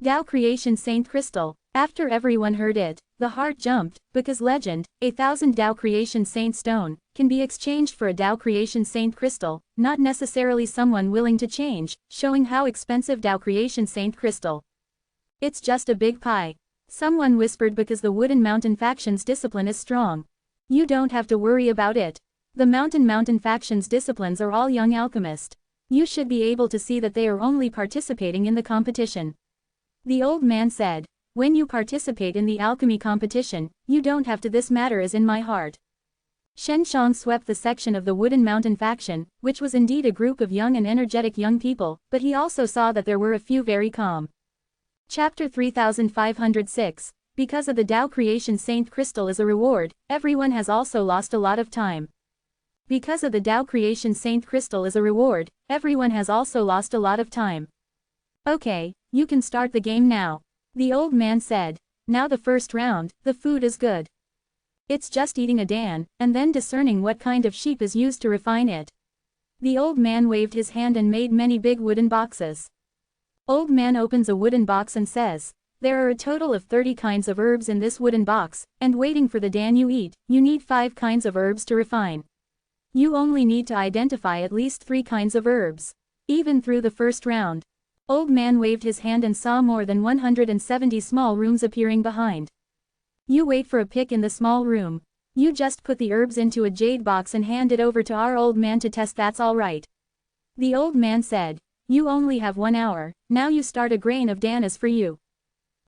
A: Tao Creation Saint Crystal. After everyone heard it, the heart jumped, because legend, 1,000 Tao Creation Saint Stone, can be exchanged for a Tao Creation Saint Crystal, not necessarily someone willing to change, showing how expensive Tao Creation Saint Crystal. It's just a big pie. Someone whispered because the Wooden Mountain faction's discipline is strong. You don't have to worry about it. The Mountain faction's disciplines are all young alchemists. You should be able to see that they are only participating in the competition. The old man said, when you participate in the alchemy competition, you don't have to. This matter is in my heart. Shen Shang swept the section of the Wooden Mountain faction, which was indeed a group of young and energetic young people, but he also saw that there were a few very calm. Chapter 3506. Because of the Tao Creation Saint Crystal as a reward, everyone has also lost a lot of time. Because of the Tao Creation Saint Crystal as a reward, everyone has also lost a lot of time. Okay, you can start the game now. The old man said. Now the first round, the food is good. It's just eating a dan, and then discerning what kind of sheep is used to refine it. The old man waved his hand and made many big wooden boxes. Old man opens a wooden box and says, there are a total of 30 kinds of herbs in this wooden box, and waiting for the dan you eat, you need 5 kinds of herbs to refine. You only need to identify at least 3 kinds of herbs. Even through the first round. Old man waved his hand and saw more than 170 small rooms appearing behind. You wait for a pick in the small room. You just put the herbs into a jade box and hand it over to our old man to test. That's all right. The old man said, you only have 1 hour, now you start. A grain of dan is for you.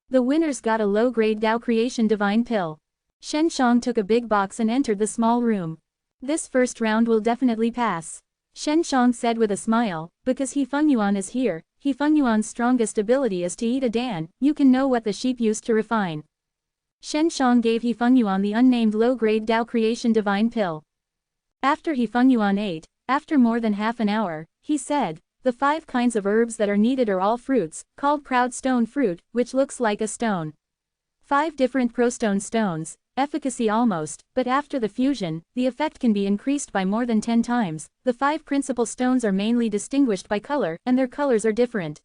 A: The winners got a low-grade Tao Creation Divine Pill. Shen Shang took a big box and entered the small room. This first round will definitely pass. Shen Shang said with a smile, because He Feng Yuan is here. He Feng Yuan's strongest ability is to eat a dan. You can know what the sheep used to refine. Shen Shang gave He Feng Yuan the unnamed low-grade Tao Creation Divine Pill. After He Feng Yuan ate, after more than half an hour, he said, the 5 kinds of herbs that are needed are all fruits, called proud stone fruit, which looks like a stone. 5 different prostone stones, efficacy almost, but after the fusion, the effect can be increased by more than 10 times. The 5 principal stones are mainly distinguished by color, and their colors are different.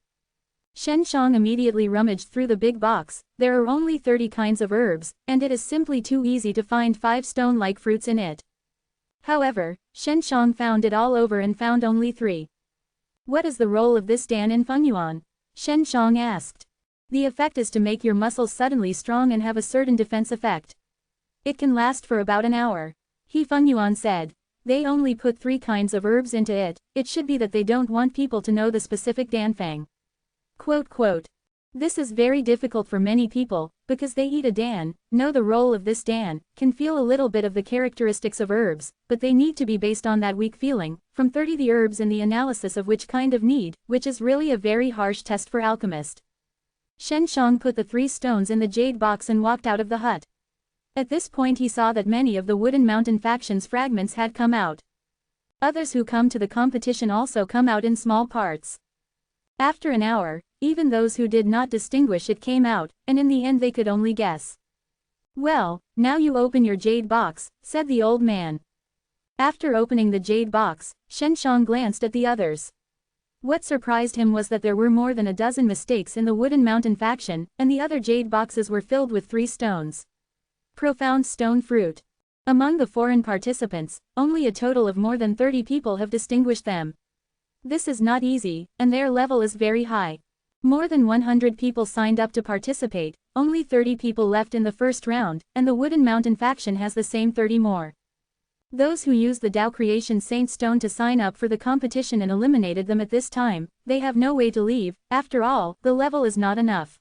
A: Shen Shang immediately rummaged through the big box. There are only 30 kinds of herbs, and it is simply too easy to find 5 stone-like fruits in it. However, Shen Shang found it all over and found only 3. What is the role of this dan in Feng Yuan? Shen Shang asked. The effect is to make your muscles suddenly strong and have a certain defense effect. It can last for about an hour. He Feng Yuan said. They only put 3 kinds of herbs into it. It should be that they don't want people to know the specific danfang. Quote. This is very difficult for many people, because they eat a dan, know the role of this dan, can feel a little bit of the characteristics of herbs, but they need to be based on that weak feeling, from 30 the herbs in the analysis of which kind of need, which is really a very harsh test for alchemist. Shen Shang put the 3 stones in the jade box and walked out of the hut. At this point he saw that many of the Wooden Mountain faction's fragments had come out. Others who come to the competition also come out in small parts. After an hour, even those who did not distinguish it came out, and in the end they could only guess. Well, now you open your jade box, said the old man. After opening the jade box, Shen Shang glanced at the others. What surprised him was that there were more than a dozen mistakes in the Wooden Mountain faction, and the other jade boxes were filled with 3 stones. Profound stone fruit. Among the foreign participants, only a total of more than 30 people have distinguished them. This is not easy, and their level is very high. More than 100 people signed up to participate, only 30 people left in the first round, and the Wooden Mountain faction has the same 30 more. Those who used the Tao Creation Saint Stone to sign up for the competition and eliminated them at this time, they have no way to leave. After all, the level is not enough.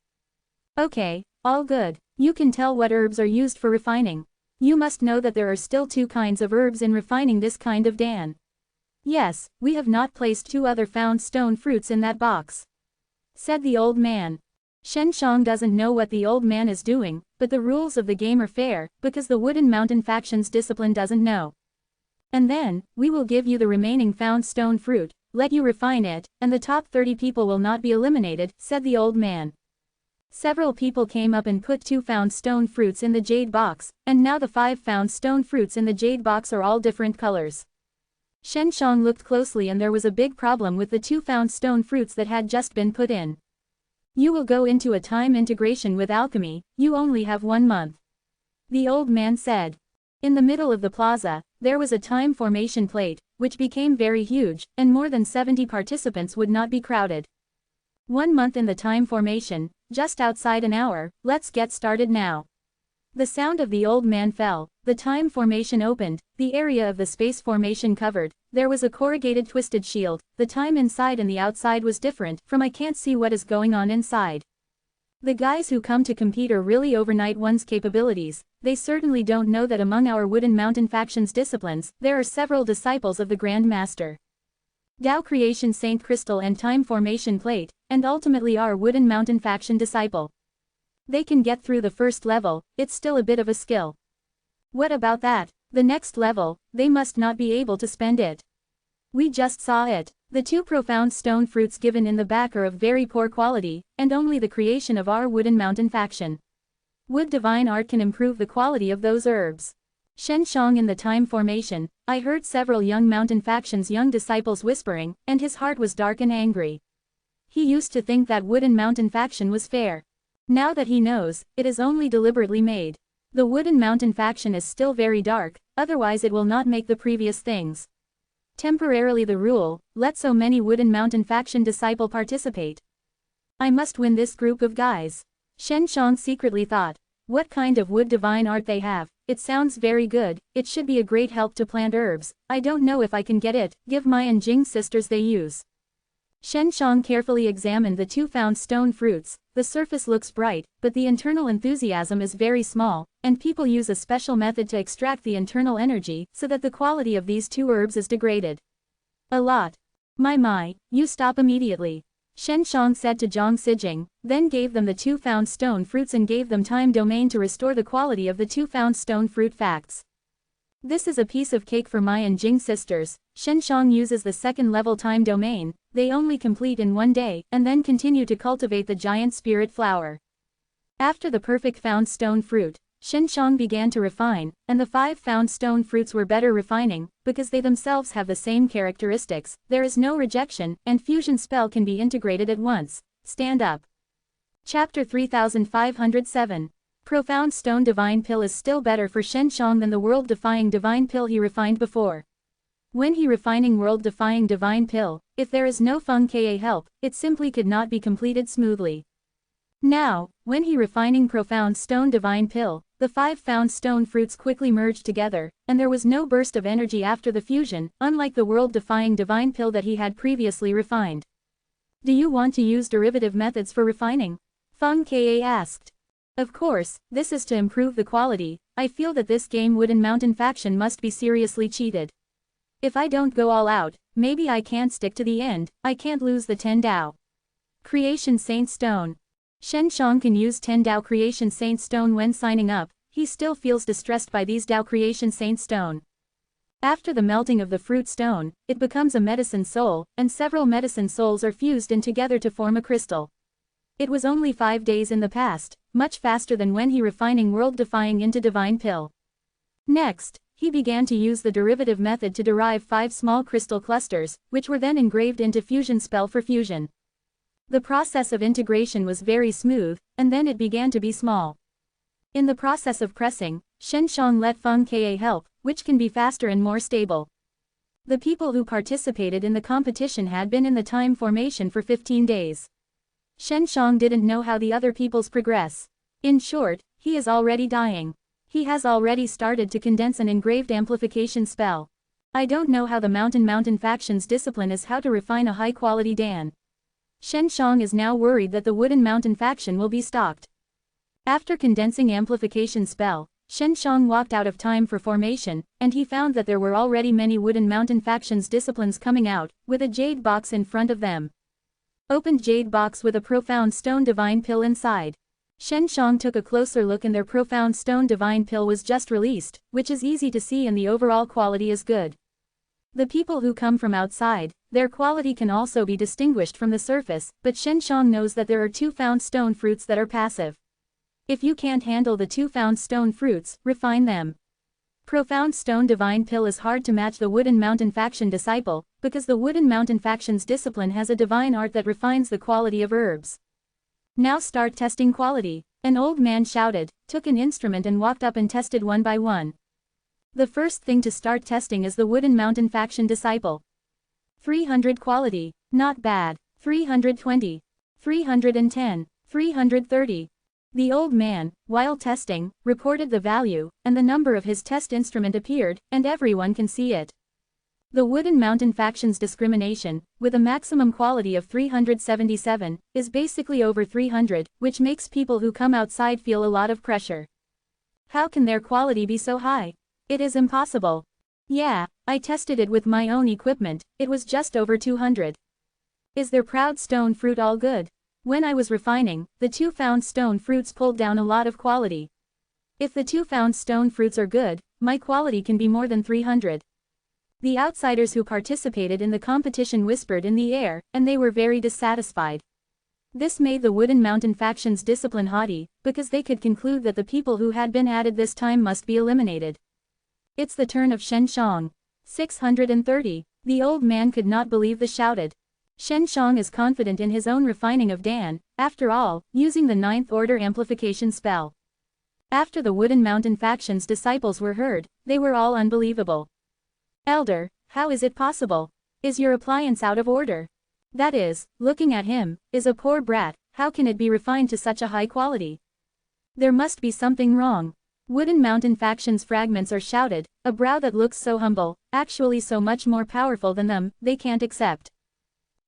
A: Okay, all good. You can tell what herbs are used for refining. You must know that there are still 2 kinds of herbs in refining this kind of dan. Yes, we have not placed 2 other found stone fruits in that box, said the old man. Shen Shang doesn't know what the old man is doing, but the rules of the game are fair, because the Wooden Mountain faction's discipline doesn't know. And then, we will give you the remaining found stone fruit, let you refine it, and the top 30 people will not be eliminated, said the old man. Several people came up and put 2 found stone fruits in the jade box, and now the 5 found stone fruits in the jade box are all different colors. Shen Shang looked closely and there was a big problem with the 2 found stone fruits that had just been put in. You will go into a time integration with alchemy, you only have 1 month. The old man said. In the middle of the plaza, there was a time formation plate, which became very huge, and more than 70 participants would not be crowded. 1 month in the time formation, just outside an hour, let's get started now. The sound of the old man fell, the time formation opened, the area of the space formation covered, there was a corrugated twisted shield, the time inside and the outside was different from I can't see what is going on inside. The guys who come to compete are really overnight one's capabilities, they certainly don't know that among our Wooden Mountain faction's disciplines, there are several disciples of the Grand Master. Tao Creation Saint Crystal and Time Formation Plate, and ultimately our Wooden Mountain faction disciple. They can get through the first level, it's still a bit of a skill. What about that? The next level, they must not be able to spend it. We just saw it. The 2 profound stone fruits given in the back are of very poor quality, and only the creation of our Wooden Mountain faction. Wood divine art can improve the quality of those herbs. Shen Shang in the time formation, I heard several young mountain faction's young disciples whispering, and his heart was dark and angry. He used to think that Wooden Mountain faction was fair. Now that he knows, it is only deliberately made. The Wooden Mountain faction is still very dark, otherwise it will not make the previous things. Temporarily the rule, let so many Wooden Mountain faction disciple participate. I must win this group of guys. Shen Shang secretly thought. What kind of wood divine art they have, it sounds very good, it should be a great help to plant herbs, I don't know if I can get it, give my and Jing sisters they use. Shen Shang carefully examined the 2 found stone fruits, the surface looks bright, but the internal enthusiasm is very small, and people use a special method to extract the internal energy so that the quality of these 2 herbs is degraded. A lot. My, you stop immediately. Shen Shang said to Zhang Sijing, then gave them the 2 found stone fruits and gave them time domain to restore the quality of the 2 found stone fruit facts. This is a piece of cake for my and Jing sisters. Shen Shang uses the 2nd level time domain, they only complete in 1 day, and then continue to cultivate the giant spirit flower. After the perfect found stone fruit, Shen Shang began to refine, and the 5 found stone fruits were better refining, because they themselves have the same characteristics, there is no rejection, and fusion spell can be integrated at once. Stand up. Chapter 3507. Profound Stone Divine Pill is still better for Shen Shang than the world-defying divine pill he refined before. When he refining world-defying divine pill, if there is no Feng Ka help, it simply could not be completed smoothly. Now, when he refining profound stone divine pill, the 5 found stone fruits quickly merged together, and there was no burst of energy after the fusion, unlike the world-defying divine pill that he had previously refined. Do you want to use derivative methods for refining? Feng Ka asked. Of course, this is to improve the quality, I feel that this game Wooden Mountain faction must be seriously cheated. If I don't go all out, maybe I can't stick to the end, I can't lose the 10 Dao. Creation Saint Stone. Shen Shang can use 10 Dao Creation Saint Stone when signing up, he still feels distressed by these Dao Creation Saint Stone. After the melting of the fruit stone, it becomes a medicine soul, and several medicine souls are fused in together to form a crystal. It was only 5 days in the past, much faster than when he refining world-defying into divine pill. Next, he began to use the derivative method to derive 5 small crystal clusters, which were then engraved into fusion spell for fusion. The process of integration was very smooth, and then it began to be small. In the process of pressing, Shen Shang let Feng Ka help, which can be faster and more stable. The people who participated in the competition had been in the time formation for 15 days. Shen Shang didn't know how the other peoples progress. In short, he is already dying. He has already started to condense an engraved amplification spell. I don't know how the Mountain faction's discipline is how to refine a high-quality Dan. Shen Shang is now worried that the Wooden Mountain faction will be stalked. After condensing amplification spell, Shen Shang walked out of time for formation, and he found that there were already many Wooden Mountain faction's disciplines coming out, with a jade box in front of them. Opened jade box with a profound stone divine pill inside. Shen Shang took a closer look and their profound stone divine pill was just released, which is easy to see and the overall quality is good. The people who come from outside, their quality can also be distinguished from the surface, but Shen Shang knows that there are 2 found stone fruits that are passive. If you can't handle the 2 found stone fruits, refine them. Profound Stone Divine Pill is hard to match the Wooden Mountain Faction Disciple, because the Wooden Mountain Faction's discipline has a divine art that refines the quality of herbs. Now start testing quality. An old man shouted, took an instrument and walked up and tested one by one. The first thing to start testing is the Wooden Mountain Faction Disciple. 300 quality. Not bad. 320. 310. 330. The old man, while testing, reported the value, and the number of his test instrument appeared, and everyone can see it. The Wooden Mountain Faction's discrimination, with a maximum quality of 377, is basically over 300, which makes people who come outside feel a lot of pressure. How can their quality be so high? It is impossible. Yeah, I tested it with my own equipment, it was just over 200. Is their proud stone fruit all good? When I was refining, the 2 found stone fruits pulled down a lot of quality. If the 2 found stone fruits are good, my quality can be more than 300. The outsiders who participated in the competition whispered in the air, and they were very dissatisfied. This made the Wooden Mountain Faction's discipline haughty, because they could conclude that the people who had been added this time must be eliminated. It's the turn of Shen Shang. 630. The old man could not believe the shouted. Shen Shang is confident in his own refining of Dan, after all, using the 9th order amplification spell. After the Wooden Mountain Faction's disciples were heard, they were all unbelievable. Elder, how is it possible? Is your appliance out of order? That is, looking at him, is a poor brat, how can it be refined to such a high quality? There must be something wrong. Wooden Mountain Faction's fragments are shouted, a brow that looks so humble, actually so much more powerful than them, they can't accept.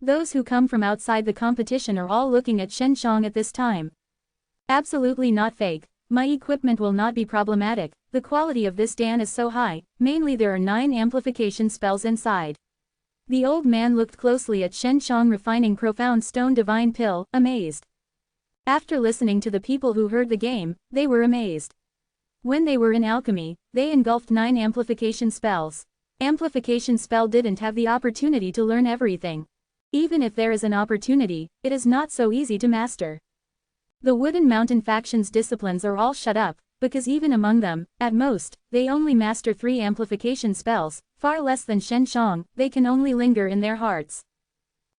A: Those who come from outside the competition are all looking at Shen Shang at this time. Absolutely not fake. My equipment will not be problematic, the quality of this Dan is so high, mainly there are 9 amplification spells inside. The old man looked closely at Shen Shang refining Profound Stone Divine Pill, amazed. After listening to the people who heard the game, they were amazed. When they were in alchemy, they engulfed 9 amplification spells. Amplification spell didn't have the opportunity to learn everything. Even if there is an opportunity, it is not so easy to master. The Wooden Mountain Faction's disciplines are all shut up, because even among them, at most, they only master 3 amplification spells, far less than Shen Shang, they can only linger in their hearts.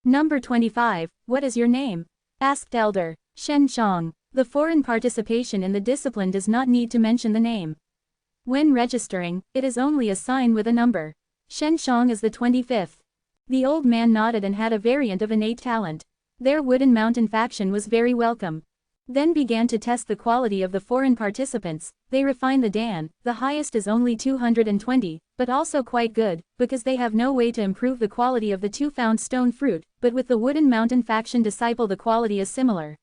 A: Number 25, what is your name? Asked Elder. Shen Shang. The foreign participation in the discipline does not need to mention the name. When registering, it is only a sign with a number. Shen Shang is the 25th. The old man nodded and had a variant of innate talent. Their Wooden Mountain Faction was very welcome. Then began to test the quality of the foreign participants. They refine the Dan, the highest is only 220, but also quite good, because they have no way to improve the quality of the 2 found stone fruit, but with the Wooden Mountain Faction disciple the quality is similar.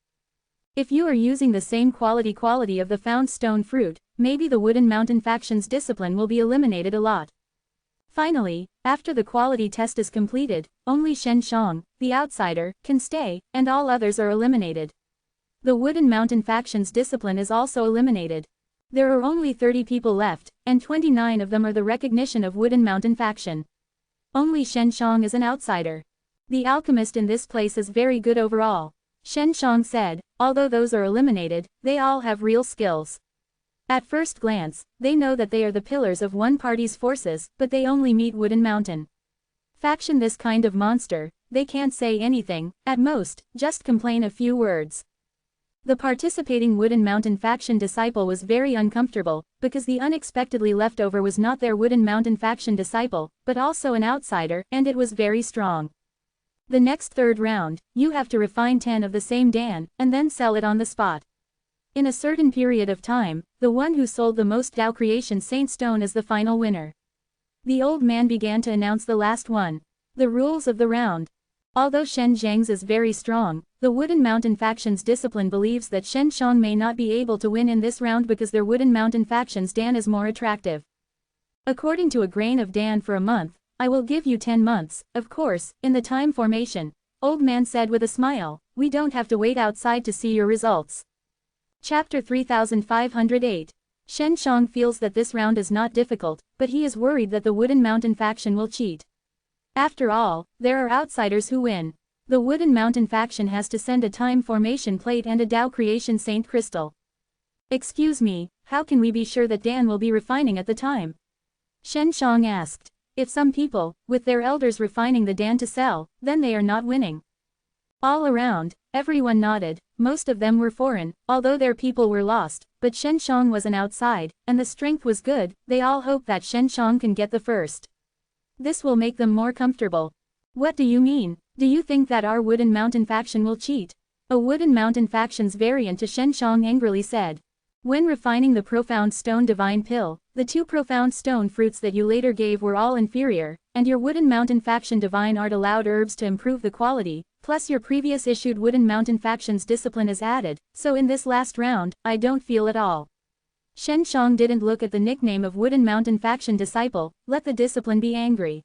A: If you are using the same quality of the found stone fruit, maybe the Wooden Mountain Faction's discipline will be eliminated a lot. Finally, after the quality test is completed, only Shen Shang, the outsider, can stay, and all others are eliminated. The Wooden Mountain Faction's discipline is also eliminated. There are only 30 people left, and 29 of them are the recognition of Wooden Mountain Faction. Only Shen Shang is an outsider. The alchemist in this place is very good overall. Shen Shang said, although those are eliminated, they all have real skills. At first glance, they know that they are the pillars of one party's forces, but they only meet Wooden Mountain Faction this kind of monster, they can't say anything, at most, just complain a few words. The participating Wooden Mountain Faction disciple was very uncomfortable, because the unexpectedly leftover was not their Wooden Mountain Faction disciple, but also an outsider, and it was very strong. The next 3rd round, you have to refine 10 of the same Dan, and then sell it on the spot. In a certain period of time, the one who sold the most Tao Creation Saint Stone is the final winner. The old man began to announce the last one. The rules of the round. Although Shen Zhang's is very strong, the Wooden Mountain Faction's discipline believes that Shen Shang may not be able to win in this round because their Wooden Mountain Faction's Dan is more attractive. According to a grain of Dan for a month, I will give you 10 months, of course, in the time formation. Old man said with a smile, we don't have to wait outside to see your results. Chapter 3508. Shen Shang feels that this round is not difficult, but he is worried that the Wooden Mountain Faction will cheat. After all, there are outsiders who win. The Wooden Mountain Faction has to send a time formation plate and a Tao Creation Saint crystal. Excuse me, how can we be sure that Dan will be refining at the time? Shen Shang asked. If some people, with their elders refining the Dan to sell, then they are not winning. All around, everyone nodded. Most of them were foreign, although their people were lost, but Shen Shang was an outside, and the strength was good. They all hope that Shen Shang can get the first. This will make them more comfortable. What do you mean? Do you think that our Wooden Mountain faction will cheat? A Wooden Mountain faction's variant to Shen Shang angrily said. When refining the Profound Stone Divine Pill, the 2 Profound Stone fruits that you later gave were all inferior, and your Wooden Mountain faction Divine Art allowed herbs to improve the quality, plus your previous issued Wooden Mountain faction's discipline is added, so in this last round, I don't feel at all. Shen Shang didn't look at the nickname of Wooden Mountain faction disciple, let the discipline be angry.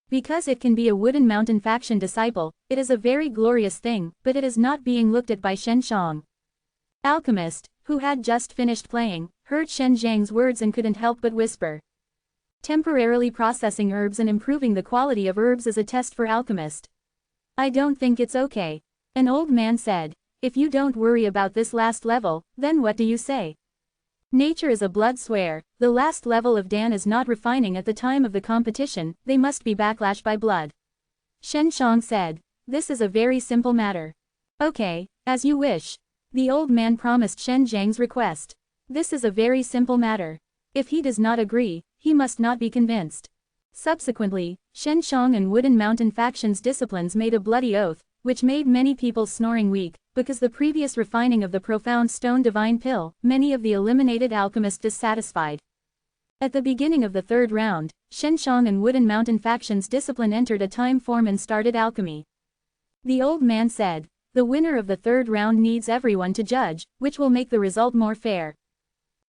A: Because it can be a Wooden Mountain faction disciple, it is a very glorious thing, but it is not being looked at by Shen Shang. Alchemist, who had just finished playing, heard Shen Zhang's words and couldn't help but whisper. Temporarily processing herbs and improving the quality of herbs is a test for alchemist. I don't think it's okay. An old man said. If you don't worry about this last level, then what do you say? Nature is a blood swear, the last level of Dan is not refining at the time of the competition, they must be backlash by blood. Shen Shang said. This is a very simple matter. Okay, as you wish. The old man promised Shen Zhang's request. This is a very simple matter. If he does not agree, he must not be convinced. Subsequently, Shen Shang and Wooden Mountain faction's disciplines made a bloody oath, which made many people snoring weak, because the previous refining of the Profound Stone Divine Pill, many of the eliminated alchemists dissatisfied. At the beginning of the 3rd round, Shen Shang and Wooden Mountain faction's discipline entered a time form and started alchemy. The old man said. The winner of the 3rd round needs everyone to judge, which will make the result more fair.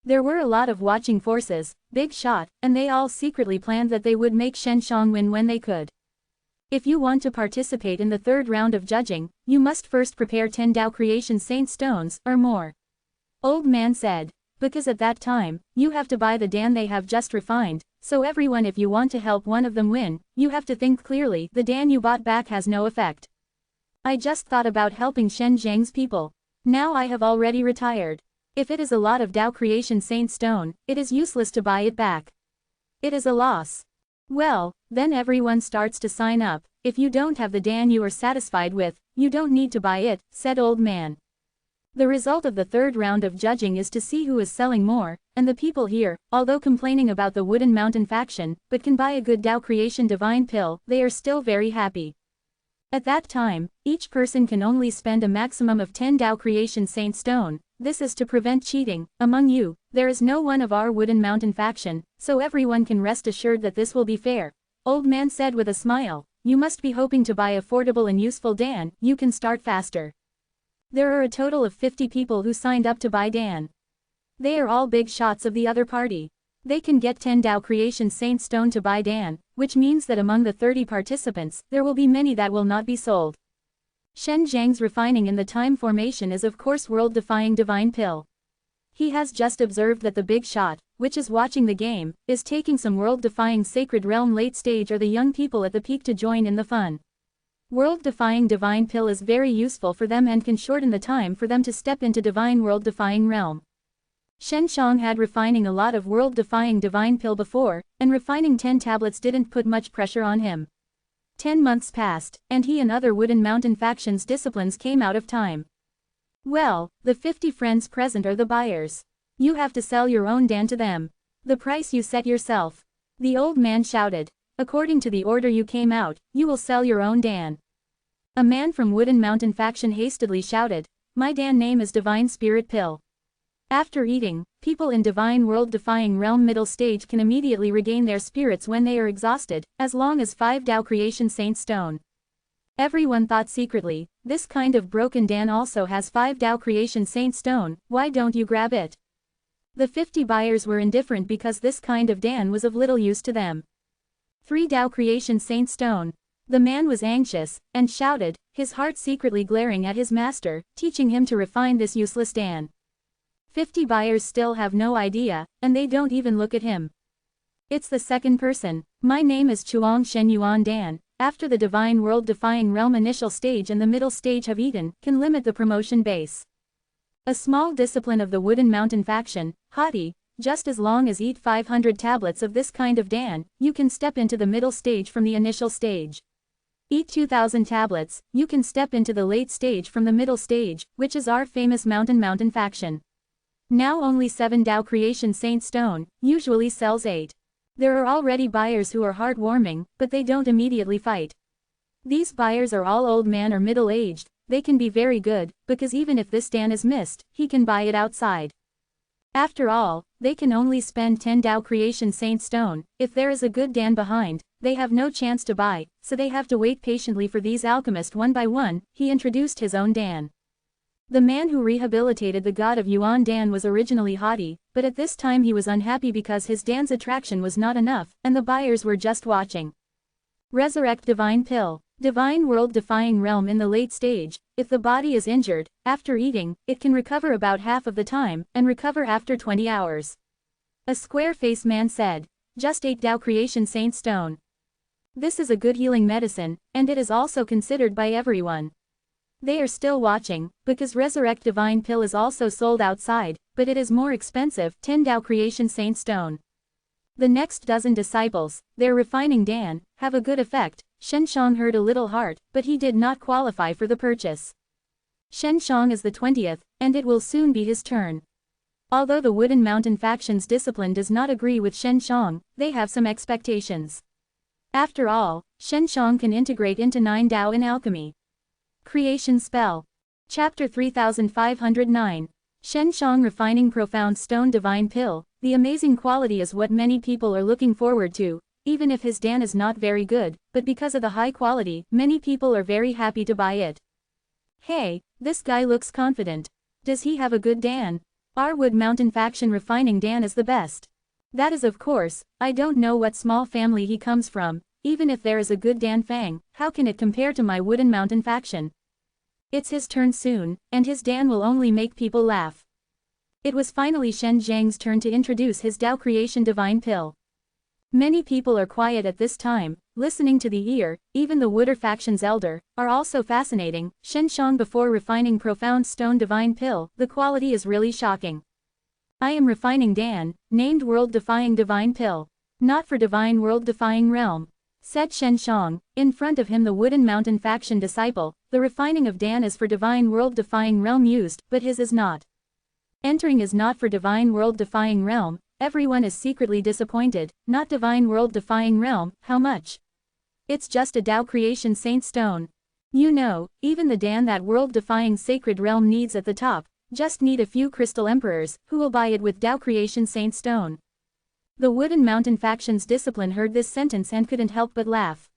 A: There were a lot of watching forces, big shot, and they all secretly planned that they would make Shen Shang win when they could. If you want to participate in the 3rd round of judging, you must first prepare 10 Tao Creation Saint Stones, or more. Old man said. Because at that time, you have to buy the Dan they have just refined, so everyone if you want to help one of them win, you have to think clearly, the Dan you bought back has no effect. I just thought about helping Shen Zhang's people. Now I have already retired. If it is a lot of Tao Creation Saint Stone, it is useless to buy it back. It is a loss. Well, then everyone starts to sign up. If you don't have the Dan you are satisfied with, you don't need to buy it, said old man. The result of the 3rd round of judging is to see who is selling more, and the people here, although complaining about the Wooden Mountain faction, but can buy a good Tao Creation Divine Pill, they are still very happy. At that time, each person can only spend a maximum of 10 Tao Creation Saint Stone. This is to prevent cheating. Among you, there is no one of our Wooden Mountain faction, so everyone can rest assured that this will be fair. Old man said with a smile. You must be hoping to buy affordable and useful Dan, you can start faster. There are a total of 50 people who signed up to buy Dan. They are all big shots of the other party. They can get 10 Tao Creation Saint Stone to buy Dan, which means that among the 30 participants, there will be many that will not be sold. Shen Zhang's refining in the time formation is of course world-defying Divine Pill. He has just observed that the big shot, which is watching the game, is taking some world-defying Sacred Realm late stage or the young people at the peak to join in the fun. World-defying Divine Pill is very useful for them and can shorten the time for them to step into Divine World-defying Realm. Shen Shang had refining a lot of world-defying Divine Pill before, and refining 10 tablets didn't put much pressure on him. 10 months passed, and he and other Wooden Mountain factions' disciplines came out of time. Well, the 50 friends present are the buyers. You have to sell your own Dan to them. The price you set yourself. The old man shouted. According to the order you came out, you will sell your own Dan. A man from Wooden Mountain faction hastily shouted. My Dan name is Divine Spirit Pill. After eating, people in Divine World-defying Realm middle stage can immediately regain their spirits when they are exhausted, as long as 5 Tao Creation Saint Stone. Everyone thought secretly, this kind of broken Dan also has 5 Tao Creation Saint Stone, why don't you grab it? The 50 buyers were indifferent because this kind of Dan was of little use to them. 3 Tao Creation Saint Stone. The man was anxious, and shouted, his heart secretly glaring at his master, teaching him to refine this useless Dan. 50 buyers still have no idea, and they don't even look at him. It's the second person. My name is Chuang Shen Yuan Dan. After the Divine World-defying Realm initial stage and the middle stage have eaten, can limit the promotion base. A small discipline of the Wooden Mountain faction, haughty, just as long as eat 500 tablets of this kind of Dan, you can step into the middle stage from the initial stage. Eat 2000 tablets, you can step into the late stage from the middle stage, which is our famous mountain faction. Now only 7 Tao Creation Saint Stone, usually sells 8. There are already buyers who are heartwarming, but they don't immediately fight. These buyers are all old man or middle-aged. They can be very good, because even if this Dan is missed, he can buy it outside. After all, they can only spend 10 Tao Creation Saint Stone. If there is a good Dan behind, they have no chance to buy, so they have to wait patiently for these alchemists one by one. He introduced his own Dan. The man who rehabilitated the god of Yuan Dan was originally haughty, but at this time he was unhappy because his Dan's attraction was not enough, and the buyers were just watching. Resurrect Divine Pill. Divine World Defying Realm in the late stage. If the body is injured, after eating, it can recover about half of the time, and recover after 20 hours. A square-faced man said, just 8 Tao Creation Saint Stone. This is a good healing medicine, and it is also considered by everyone. They are still watching, because Resurrect Divine Pill is also sold outside, but it is more expensive, 10 Tao Creation Saint Stone. The next dozen disciples, their refining Dan, have a good effect. Shen Shang heard a little heart, but he did not qualify for the purchase. Shen Shang is the 20th, and it will soon be his turn. Although the Wooden Mountain faction's discipline does not agree with Shen Shang, they have some expectations. After all, Shen Shang can integrate into 9 Tao in alchemy. Creation Spell. Chapter 3509. Shen Shang Refining Profound Stone Divine Pill. The amazing quality is what many people are looking forward to, even if his Dan is not very good, but because of the high quality, many people are very happy to buy it. Hey, this guy looks confident. Does he have a good Dan? Our Wood Mountain faction refining Dan is the best. That is of course, I don't know what small family he comes from. Even if there is a good Dan Fang, how can it compare to my Wooden Mountain faction? It's his turn soon, and his Dan will only make people laugh. It was finally Shen Zhang's turn to introduce his Tao Creation Divine Pill. Many people are quiet at this time, listening to the ear. Even the Wooder faction's elder, are also fascinating. Shen Shang before refining Profound Stone Divine Pill, the quality is really shocking. I am refining Dan, named World Defying Divine Pill. Not for Divine World Defying Realm. Said Shen Shang, in front of him the Wooden Mountain faction disciple. The refining of Dan is for Divine World Defying Realm used, but his is not. Entering is not for Divine World Defying Realm. Everyone is secretly disappointed. Not Divine World Defying Realm. How much? It's just a Tao Creation Saint Stone. You know, even the Dan that World Defying Sacred Realm needs at the top, just need a few Crystal Emperors, who will buy it with Tao Creation Saint Stone. The Wooden Mountain faction's discipline heard this sentence and couldn't help but laugh.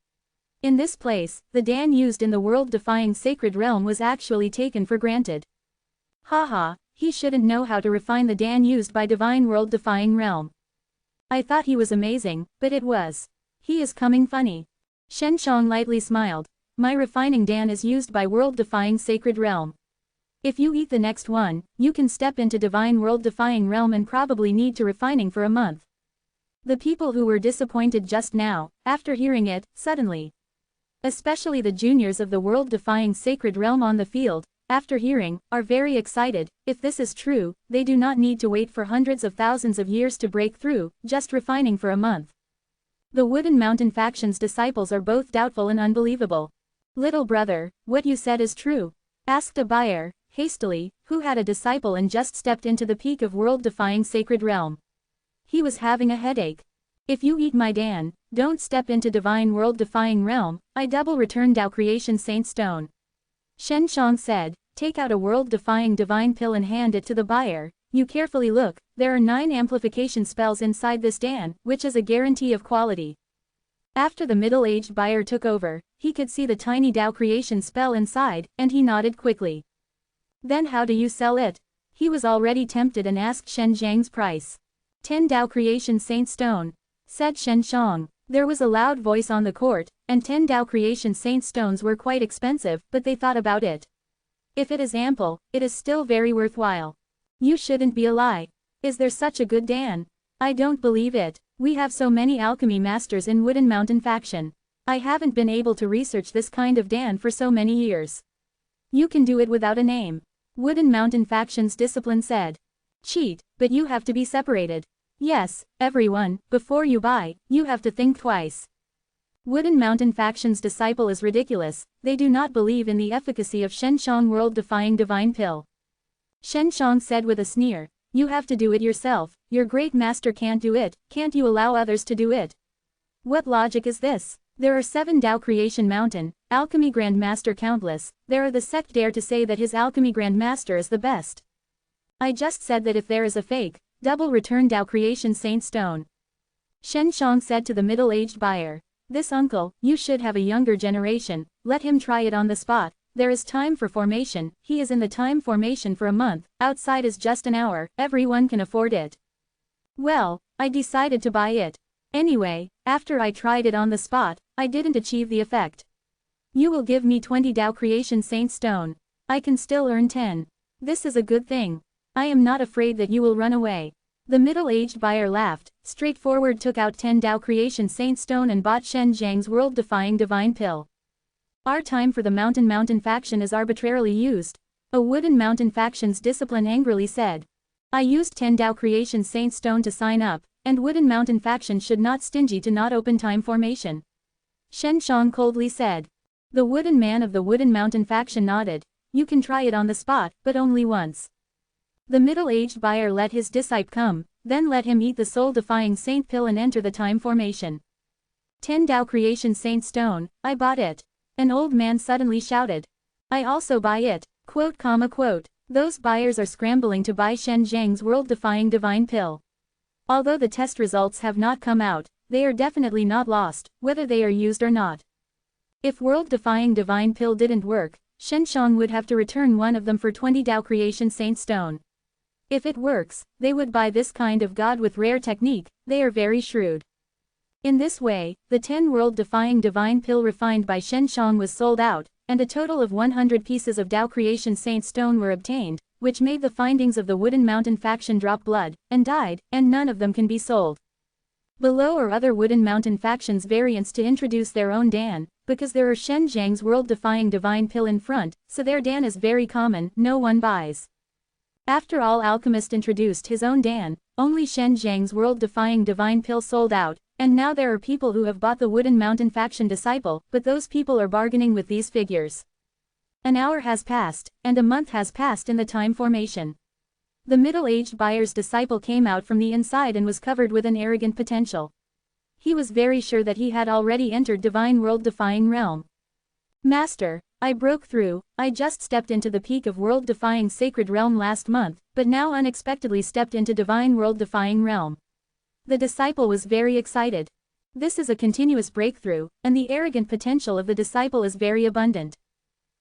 A: In this place, the Dan used in the world-defying sacred realm was actually taken for granted. Haha, he shouldn't know how to refine the Dan used by Divine World-defying realm. I thought he was amazing, but it was. He is coming funny. Shen Shang lightly smiled. My refining Dan is used by world-defying sacred realm. If you eat the next one, you can step into Divine World-defying realm and probably need to refining for a month. The people who were disappointed just now, after hearing it, suddenly. Especially the juniors of the world-defying sacred realm on the field, after hearing, are very excited. If this is true, they do not need to wait for hundreds of thousands of years to break through, just refining for a month. The Wooden Mountain faction's disciples are both doubtful and unbelievable. Little brother, what you said is true? Asked a buyer, hastily, who had a disciple and just stepped into the peak of world-defying sacred realm. He was having a headache. If you eat my Dan, don't step into Divine World-defying realm. I double return Tao Creation Saint Stone. Shen Shang said, take out a world-defying divine pill and hand it to the buyer. You carefully look, there are 9 amplification spells inside this Dan, which is a guarantee of quality. After the middle-aged buyer took over, he could see the tiny Tao Creation spell inside, and he nodded quickly. Then how do you sell it? He was already tempted and asked Shen Zhang's price. 10 Tao Creation Saint Stone. Said Shen Shang. There was a loud voice on the court, and 10 Tao Creation Saint Stones were quite expensive, but they thought about it. If it is ample, it is still very worthwhile. You shouldn't be a lie. Is there such a good Dan? I don't believe it. We have so many alchemy masters in Wooden Mountain faction. I haven't been able to research this kind of Dan for so many years. You can do it without a name. Wooden Mountain faction's discipline said. Cheat, but you have to be separated. Yes, everyone, before you buy, you have to think twice. Wooden Mountain Faction's disciple is ridiculous, they do not believe in the efficacy of Shenshong world-defying divine pill. Shenshong said with a sneer, you have to do it yourself, your great master can't do it, can't you allow others to do it? What logic is this? There are 7 Tao Creation Mountain, Alchemy Grand Master countless, there are the sect dare to say that his Alchemy Grand Master is the best. I just said that if there is a fake, double return Tao Creation Saint Stone. Shenshong said to the middle-aged buyer, this uncle, you should have a younger generation, let him try it on the spot, there is time for formation, he is in the time formation for a month, outside is just an hour, everyone can afford it. Well, I decided to buy it. Anyway, after I tried it on the spot, I didn't achieve the effect. You will give me 20 Tao Creation Saint Stone. I can still earn 10. This is a good thing. I am not afraid that you will run away. The middle-aged buyer laughed, straightforward took out 10 Tao Creation Saint Stone and bought Shen Zhang's world-defying divine pill. Our time for the Mountain faction is arbitrarily used. A Wooden Mountain faction's discipline angrily said. I used 10 Tao Creation Saint Stone to sign up, and Wooden Mountain faction should not stingy to not open time formation. Shenshong coldly said. The Wooden Man of the Wooden Mountain faction nodded. You can try it on the spot, but only once. The middle-aged buyer let his disciple come, then let him eat the soul-defying saint pill and enter the time formation. 10 Tao Creation Saint Stone, I bought it. An old man suddenly shouted. I also buy it, quote. Those buyers are scrambling to buy Shen Zhang's world-defying divine pill. Although the test results have not come out, they are definitely not lost, whether they are used or not. If world-defying divine pill didn't work, Shenshong would have to return one of them for 20 Tao Creation Saint Stone. If it works, they would buy this kind of god with rare technique, they are very shrewd. In this way, the 10 world-defying divine pill refined by Shenshong was sold out, and a total of 100 pieces of Tao Creation Saint Stone were obtained, which made the findings of the Wooden Mountain faction drop blood, and died, and none of them can be sold. Below are other Wooden Mountain factions variants to introduce their own Dan, because there are Shen Zhang's world-defying divine pill in front, so their Dan is very common, no one buys. After all, Alchemist introduced his own Dan, only Shen Zhang's world-defying divine pill sold out, and now there are people who have bought the Wooden Mountain faction disciple, but those people are bargaining with these figures. An hour has passed, and a month has passed in the time formation. The middle-aged buyer's disciple came out from the inside and was covered with an arrogant potential. He was very sure that he had already entered divine world-defying realm. Master, I broke through, I just stepped into the peak of world-defying sacred realm last month, but now unexpectedly stepped into divine world-defying realm. The disciple was very excited. This is a continuous breakthrough, and the arrogant potential of the disciple is very abundant.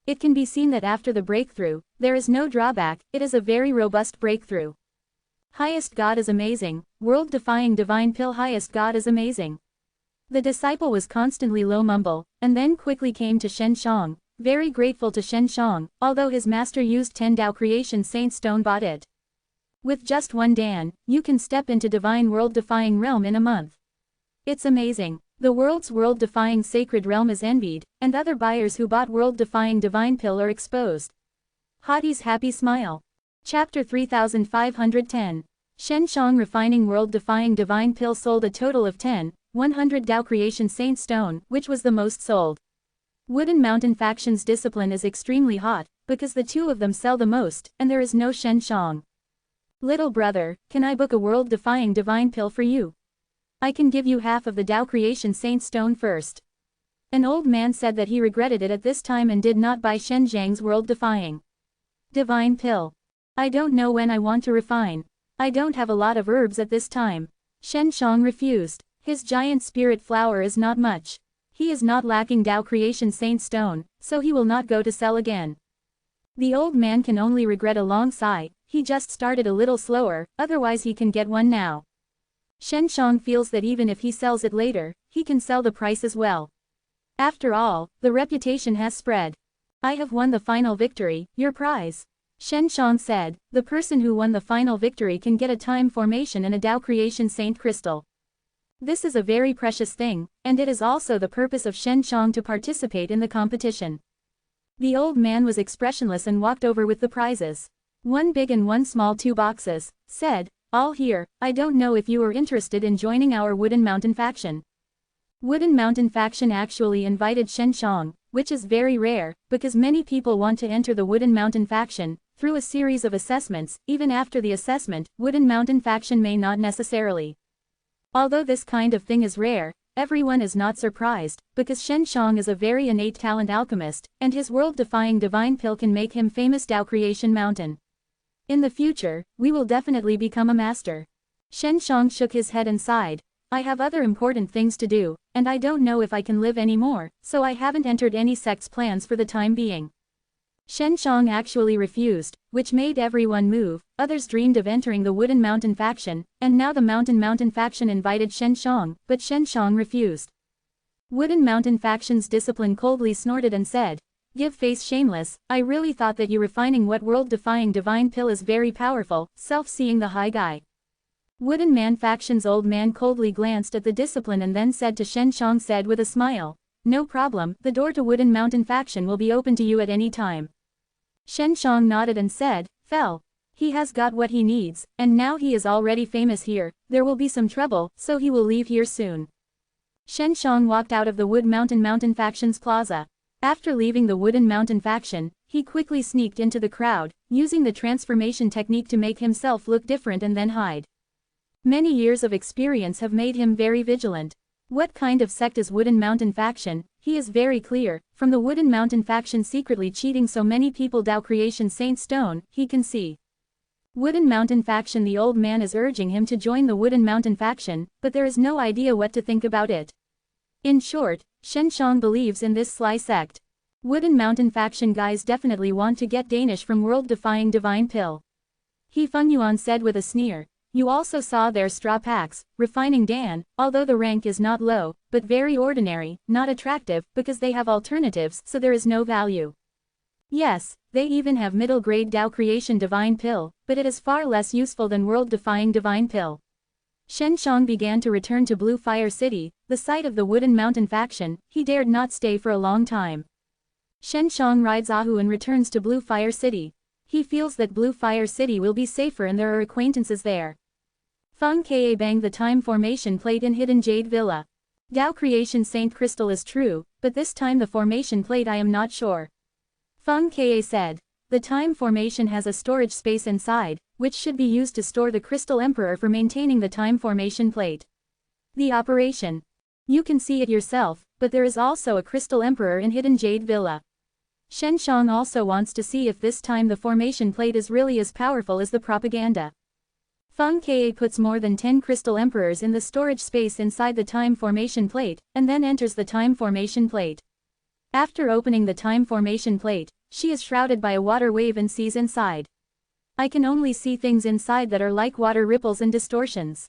A: It can be seen that after the breakthrough, there is no drawback, it is a very robust breakthrough. Highest God is amazing, world-defying divine pill. Highest God is amazing. The disciple was constantly low mumble, and then quickly came to Shenshong, very grateful to Shenshong, although his master used 10 Tao Creation Saint Stone bought it. With just one Dan, you can step into divine world-defying realm in a month. It's amazing. The world's world-defying sacred realm is envied, and other buyers who bought world-defying divine pill are exposed. Hati's happy smile. Chapter 3510. Shenshong refining world-defying divine pill sold a total of 100 Tao Creation Saint Stone, which was the most sold. Wooden Mountain faction's discipline is extremely hot, because the two of them sell the most, and there is no Shenshong. Little brother, can I book a world-defying divine pill for you? I can give you half of the Tao Creation Saint Stone first. An old man said that he regretted it at this time and did not buy Shen Zhang's world-defying divine pill. I don't know when I want to refine. I don't have a lot of herbs at this time. Shenshong refused. His giant spirit flower is not much. He is not lacking Tao Creation Saint Stone, so he will not go to sell again. The old man can only regret a long sigh, he just started a little slower, otherwise he can get one now. Shenshong feels that even if he sells it later, he can sell the price as well. After all, the reputation has spread. I have won the final victory, your prize. Shenshong said, the person who won the final victory can get a time formation and a Tao Creation Saint Crystal. This is a very precious thing, and it is also the purpose of Shenshong to participate in the competition. The old man was expressionless and walked over with the prizes. One big and one small, 2 boxes, said, all here. I don't know if you are interested in joining our Wooden Mountain faction. Wooden Mountain faction actually invited Shen Shang, which is very rare, because many people want to enter the Wooden Mountain faction, through a series of assessments. Even after the assessment, Wooden Mountain faction may not necessarily. Although this kind of thing is rare, everyone is not surprised, because Shen Shang is a very innate talent alchemist, and his world-defying divine pill can make him famous Tao Creation Mountain. In the future, we will definitely become a master. Shen Shang shook his head and sighed. I have other important things to do, and I don't know if I can live anymore, so I haven't entered any sect's plans for the time being. Shen Shang actually refused, which made everyone move. Others dreamed of entering the Wooden Mountain faction, and now the Mountain faction invited Shen Shang, but Shen Shang refused. Wooden Mountain faction's discipline coldly snorted and said, give face shameless, I really thought that you refining what world-defying divine pill is very powerful, self-seeing the high guy. Wooden Man faction's old man coldly glanced at the discipline and then said to Shen Shang said with a smile, no problem, the door to Wooden Mountain faction will be open to you at any time. Shen Shang nodded and said, fell. He has got what he needs, and now he is already famous here, there will be some trouble, so he will leave here soon. Shen Shang walked out of the Wood Mountain faction's plaza. After leaving the Wooden Mountain faction, he quickly sneaked into the crowd, using the transformation technique to make himself look different and then hide. Many years of experience have made him very vigilant. What kind of sect is Wooden Mountain faction? He is very clear, from the Wooden Mountain faction secretly cheating so many people Tao Creation Saint Stone, he can see. Wooden Mountain faction, the old man is urging him to join the Wooden Mountain faction, but there is no idea what to think about it. In short, Shen Shang believes in this sly sect. Wooden Mountain faction guys definitely want to get Danish from world-defying divine pill. He Feng Yuan said with a sneer. You also saw their straw packs, refining Dan, although the rank is not low, but very ordinary, not attractive, because they have alternatives, so there is no value. Yes, they even have middle-grade Tao Creation divine pill, but it is far less useful than world-defying divine pill. Shen Shang began to return to Blue Fire City, the site of the Wooden Mountain faction. He dared not stay for a long time. Shen Shang rides Ahu and returns to Blue Fire City. He feels that Blue Fire City will be safer and there are acquaintances there. Feng Ka banged the time formation plate in Hidden Jade Villa. Tao Creation Saint Crystal is true, but this time the formation plate I am not sure. Feng Ka said. The time formation has a storage space inside, which should be used to store the Crystal Emperor for maintaining the time formation plate. The operation. You can see it yourself, but there is also a Crystal Emperor in Hidden Jade Villa. Shen Shang also wants to see if this time the formation plate is really as powerful as the propaganda. Feng Ka puts more than 10 Crystal Emperors in the storage space inside the time formation plate, and then enters the time formation plate. After opening the time formation plate, she is shrouded by a water wave and sees inside. I can only see things inside that are like water ripples and distortions.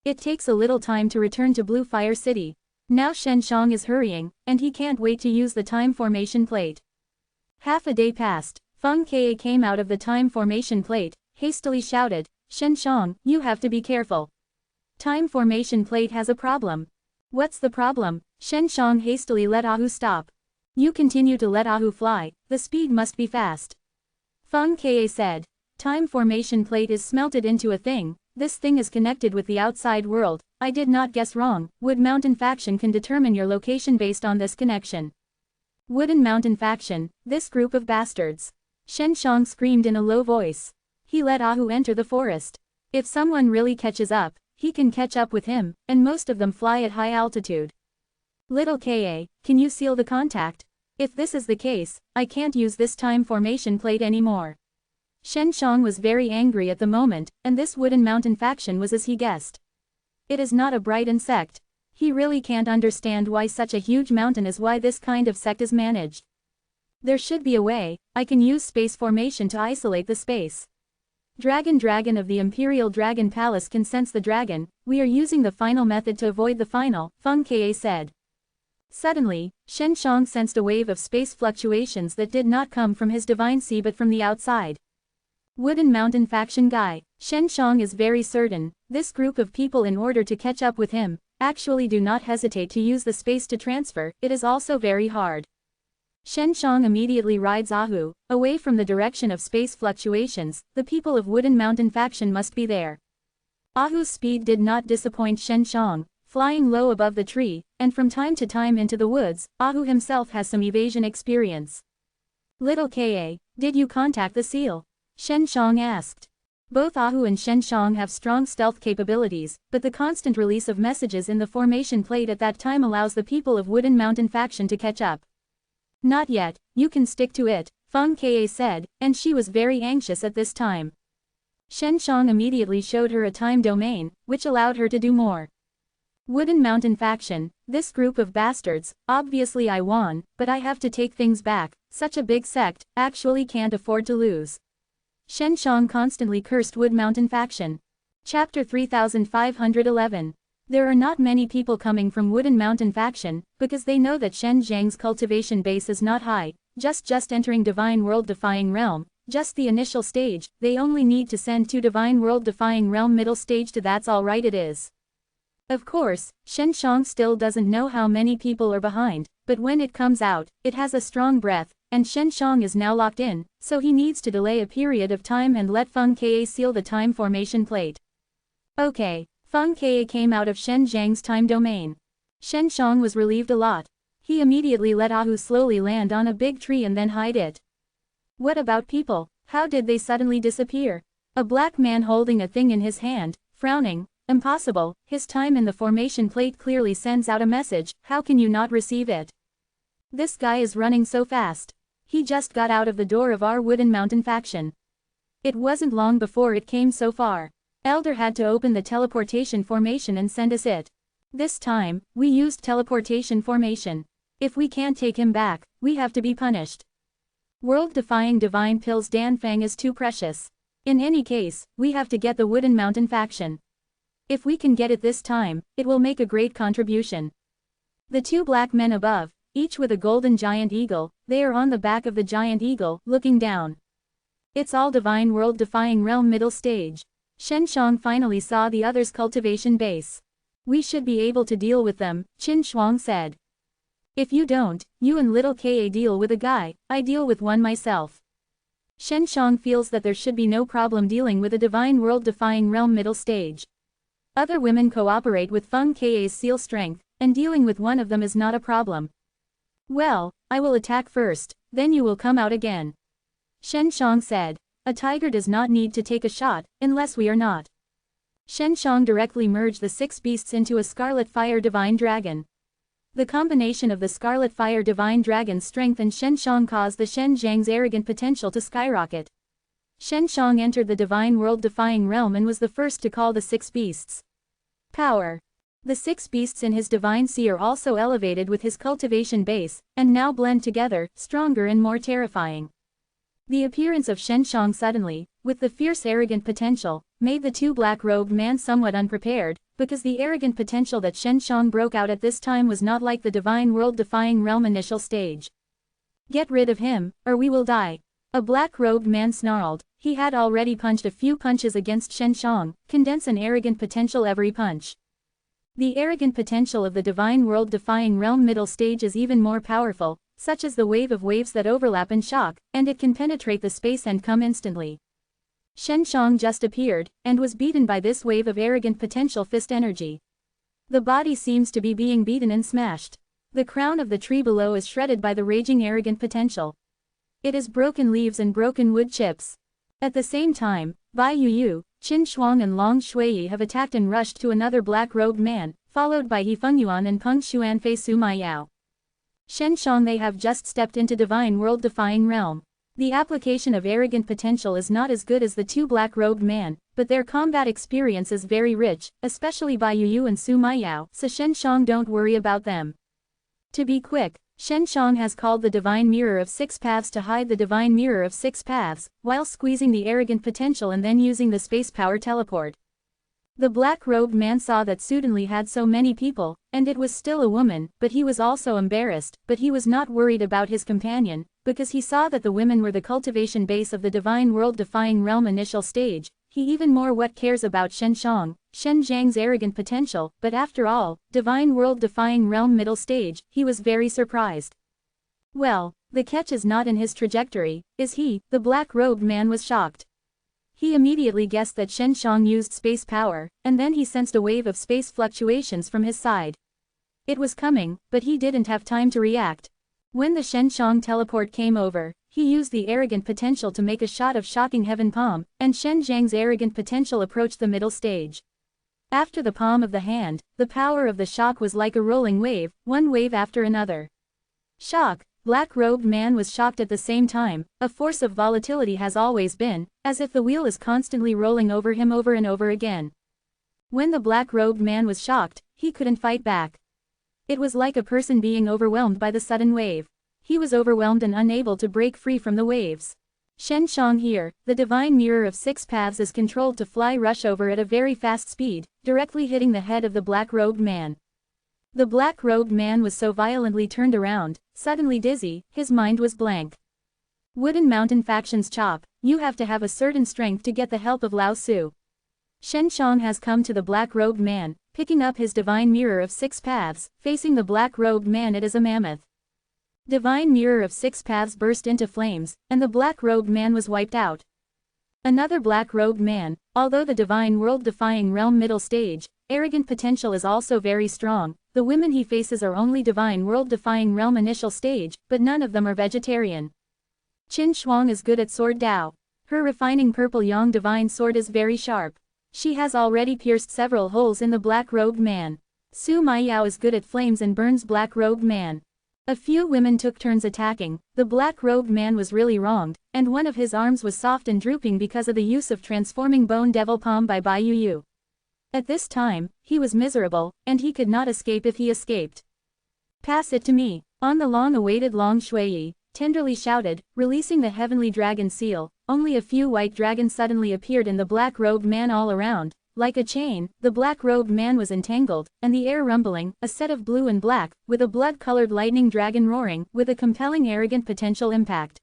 A: It takes a little time to return to Blue Fire City. Now Shen Shang is hurrying, and he can't wait to use the time formation plate. Half a day passed. Feng Ka came out of the time formation plate, hastily shouted, Shen Shang, you have to be careful. Time formation plate has a problem. What's the problem? Shen Shang hastily let Ahu stop. You continue to let Ahu fly, the speed must be fast. Feng Ka said. Time formation plate is smelted into a thing, this thing is connected with the outside world. I did not guess wrong. Wood Mountain faction can determine your location based on this connection. Wooden Mountain faction, this group of bastards. Shen Shang screamed in a low voice. He let Ahu enter the forest. If someone really catches up, he can catch up with him, and most of them fly at high altitude. Little Ka, can you seal the contact? If this is the case, I can't use this time formation plate anymore. Shen Shang was very angry at the moment, and this Wooden Mountain faction was as he guessed. It is not a bright sect. He really can't understand why such a huge mountain is why this kind of sect is managed. There should be a way. I can use space formation to isolate the space. Dragon of the Imperial Dragon Palace can sense the dragon. We are using the final method to avoid the final, Feng Ka said. Suddenly, Shen Shang sensed a wave of space fluctuations that did not come from his divine sea but from the outside. Wooden Mountain faction guy. Shen Shang is very certain, this group of people in order to catch up with him, actually do not hesitate to use the space to transfer, it is also very hard. Shen Shang immediately rides Ahu, away from the direction of space fluctuations. The people of Wooden Mountain faction must be there. Ahu's speed did not disappoint Shen Shang, flying low above the tree, and from time to time into the woods. Ahu himself has some evasion experience. Little Ka, did you contact the seal? Shen Shang asked. Both Ahu and Shen Shang have strong stealth capabilities, but the constant release of messages in the formation plate at that time allows the people of Wooden Mountain faction to catch up. Not yet, you can stick to it, Feng Ka said, and she was very anxious at this time. Shen Shang immediately showed her a time domain, which allowed her to do more. Wooden Mountain faction, this group of bastards, obviously I won, but I have to take things back, such a big sect, actually can't afford to lose. Shen Shang constantly cursed Wood Mountain faction. Chapter 3511. There are not many people coming from Wooden Mountain faction, because they know that Shen Zhang's cultivation base is not high, just entering Divine World Defying Realm, just the initial stage. They only need to send 2 Divine World Defying Realm middle stage to that's alright it is. Of course, Shen Shang still doesn't know how many people are behind, but when it comes out, it has a strong breath, and Shen Shang is now locked in, so he needs to delay a period of time and let Feng Ka seal the time formation plate. Okay. Feng Ka came out of Shen Zhang's time domain. Shen Shang was relieved a lot. He immediately let Ahu slowly land on a big tree and then hide it. What about people? How did they suddenly disappear? A black man holding a thing in his hand, frowning. Impossible, his time in the formation plate clearly sends out a message. How can you not receive it? This guy is running so fast. He just got out of the door of our Wooden Mountain faction. It wasn't long before it came so far. Elder had to open the teleportation formation and send us it. This time, we used teleportation formation. If we can't take him back, we have to be punished. World-defying divine pills Danfang is too precious. In any case, we have to get the Wooden Mountain faction. If we can get it this time, it will make a great contribution. The 2 black men above, each with a golden giant eagle, they are on the back of the giant eagle, looking down. It's all Divine World Defying Realm middle stage. Shen Shang finally saw the other's cultivation base. We should be able to deal with them, Qin Shuang said. If you don't, you and little Ka deal with a guy, I deal with one myself. Shen Shang feels that there should be no problem dealing with a Divine World Defying Realm middle stage. Other women cooperate with Feng Ka's seal strength, and dealing with one of them is not a problem. Well, I will attack first, then you will come out again. Shen Shang said. A tiger does not need to take a shot, unless we are not. Shen Shang directly merged the 6 beasts into a Scarlet Fire Divine Dragon. The combination of the Scarlet Fire Divine Dragon's strength and Shen Shang caused the Shen Zhang's arrogant potential to skyrocket. Shen Shang entered the Divine World Defying Realm and was the first to call the 6 beasts. Power. The 6 beasts in his Divine Sea are also elevated with his cultivation base, and now blend together, stronger and more terrifying. The appearance of Shen Shang suddenly, with the fierce arrogant potential, made the 2 black-robed men somewhat unprepared, because the arrogant potential that Shen Shang broke out at this time was not like the Divine World Defying Realm initial stage. Get rid of him, or we will die. A black-robed man snarled. He had already punched a few punches against Shen Shang. Condense an arrogant potential every punch. The arrogant potential of the Divine World Defying Realm middle stage is even more powerful, such as the wave of waves that overlap and shock, and it can penetrate the space and come instantly. Shen Shang just appeared, and was beaten by this wave of arrogant potential fist energy. The body seems to be being beaten and smashed. The crown of the tree below is shredded by the raging arrogant potential. It is broken leaves and broken wood chips. At the same time, Bai Yuyu, Qin Shuang and Long Shuiyi have attacked and rushed to another black-robed man, followed by He Fengyuan and Peng Xuanfei Su Maiyao. Shen Shang they have just stepped into Divine World Defying Realm. The application of arrogant potential is not as good as the 2 black-robed men, but their combat experience is very rich, especially by Yu and Su Maiyao, so Shen Shang don't worry about them. To be quick, Shen Shang has called the Divine Mirror of 6 Paths to hide the Divine Mirror of 6 Paths, while squeezing the arrogant potential and then using the space power teleport. The black-robed man saw that Sudanli had so many people, and it was still a woman, but he was also embarrassed, but he was not worried about his companion, because he saw that the women were the cultivation base of the Divine World Defying Realm initial stage. He even more what cares about Shen Shang, Shen Zhang's arrogant potential, but after all, Divine World Defying Realm middle stage, he was very surprised. Well, The catch is not in his trajectory, is he? The black-robed man was shocked. He immediately guessed that Shen Shang used space power, and then he sensed a wave of space fluctuations from his side. It was coming, but he didn't have time to react. When the Shen Shang teleport came over, he used the arrogant potential to make a shot of shocking heaven palm, and Shen Zhang's arrogant potential approached the middle stage. After the palm of the hand, the power of the shock was like a rolling wave, one wave after another. Shock. Black-robed man was shocked at the same time. A force of volatility has always been, as if the wheel is constantly rolling over him over and over again. When the black-robed man was shocked, he couldn't fight back. It was like a person being overwhelmed by the sudden wave. He was overwhelmed and unable to break free from the waves. Shen Shang here, the divine mirror of 6 paths is controlled to fly rush over at a very fast speed, directly hitting the head of the black-robed man. The black-robed man was so violently turned around, suddenly dizzy, his mind was blank. Wooden Mountain Faction's chop, you have to have a certain strength to get the help of Lao Su. Shen Shang has come to the black-robed man, picking up his divine mirror of 6 paths, facing the black-robed man it is a mammoth. Divine mirror of 6 paths burst into flames, and the black-robed man was wiped out. Another black-robed man, although the divine world-defying realm middle stage, arrogant potential is also very strong. The women he faces are only divine world-defying realm initial stage, but none of them are vegetarian. Qin Shuang is good at sword Dao. Her refining purple yang divine sword is very sharp. She has already pierced several holes in the black-robed man. Su Maiyao is good at flames and burns black-robed man. A few women took turns attacking. The black-robed man was really wronged, and one of his arms was soft and drooping because of the use of transforming bone devil palm by Bai Yu. At this time, he was miserable, and he could not escape if he escaped. Pass it to me. On the long-awaited Long Shui tenderly shouted, releasing the heavenly dragon seal. Only a few white dragons suddenly appeared in the black-robed man all around. Like a chain, the black-robed man was entangled, and the air rumbling, a set of blue and black, with a blood-colored lightning dragon roaring, with a compelling arrogant potential impact.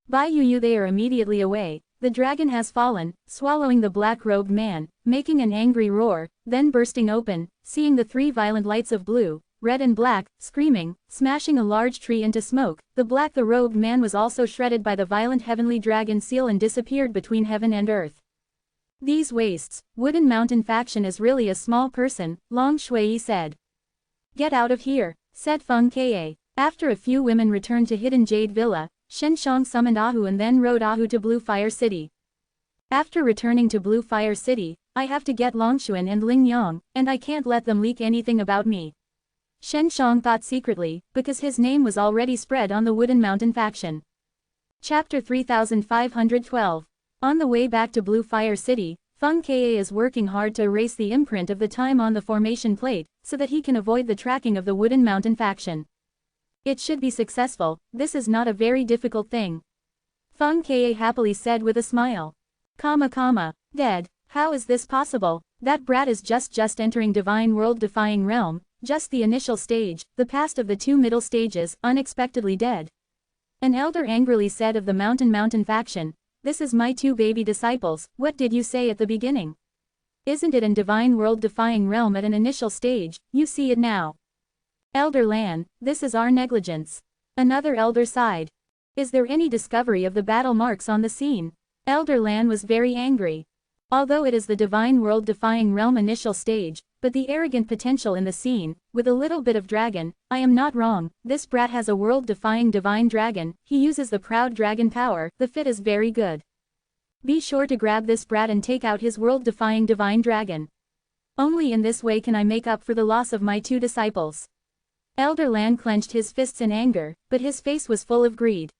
A: Bai Yu they are immediately away. The dragon has fallen, swallowing the black-robed man, making an angry roar, then bursting open, seeing the 3 violent lights of blue, red and black, screaming, smashing a large tree into smoke. The robed man was also shredded by the violent heavenly dragon seal and disappeared between heaven and earth. These wastes, Wooden Mountain Faction is really a small person, Long Shui said. Get out of here, said Feng Ka. After a few women returned to Hidden Jade Villa, Shen Shang summoned Ahu and then rode Ahu to Blue Fire City. After returning to Blue Fire City, I have to get Longshuan and Ling Yang, and I can't let them leak anything about me. Shen Shang thought secretly, because his name was already spread on the Wooden Mountain Faction. Chapter 3512. On the way back to Blue Fire City, Feng Ka is working hard to erase the imprint of the time on the formation plate, so that he can avoid the tracking of the Wooden Mountain Faction. It should be successful. This is not a very difficult thing. Feng Ka happily said with a smile. Dead. How is this possible? That brat is just entering divine world-defying realm, just the initial stage, the past of the 2 middle stages, unexpectedly dead. An elder angrily said of the Mountain Faction, this is my 2 baby disciples, what did you say at the beginning? Isn't it in divine world-defying realm at an initial stage? You see it now. Elder Lan, this is our negligence. Another elder sighed. Is there any discovery of the battle marks on the scene? Elder Lan was very angry. Although it is the divine world-defying realm initial stage, but the arrogant potential in the scene, with a little bit of dragon, I am not wrong, this brat has a world-defying divine dragon, he uses the proud dragon power, the fit is very good. Be sure to grab this brat and take out his world-defying divine dragon. Only in this way can I make up for the loss of my 2 disciples. Elder Lan clenched his fists in anger, but his face was full of greed.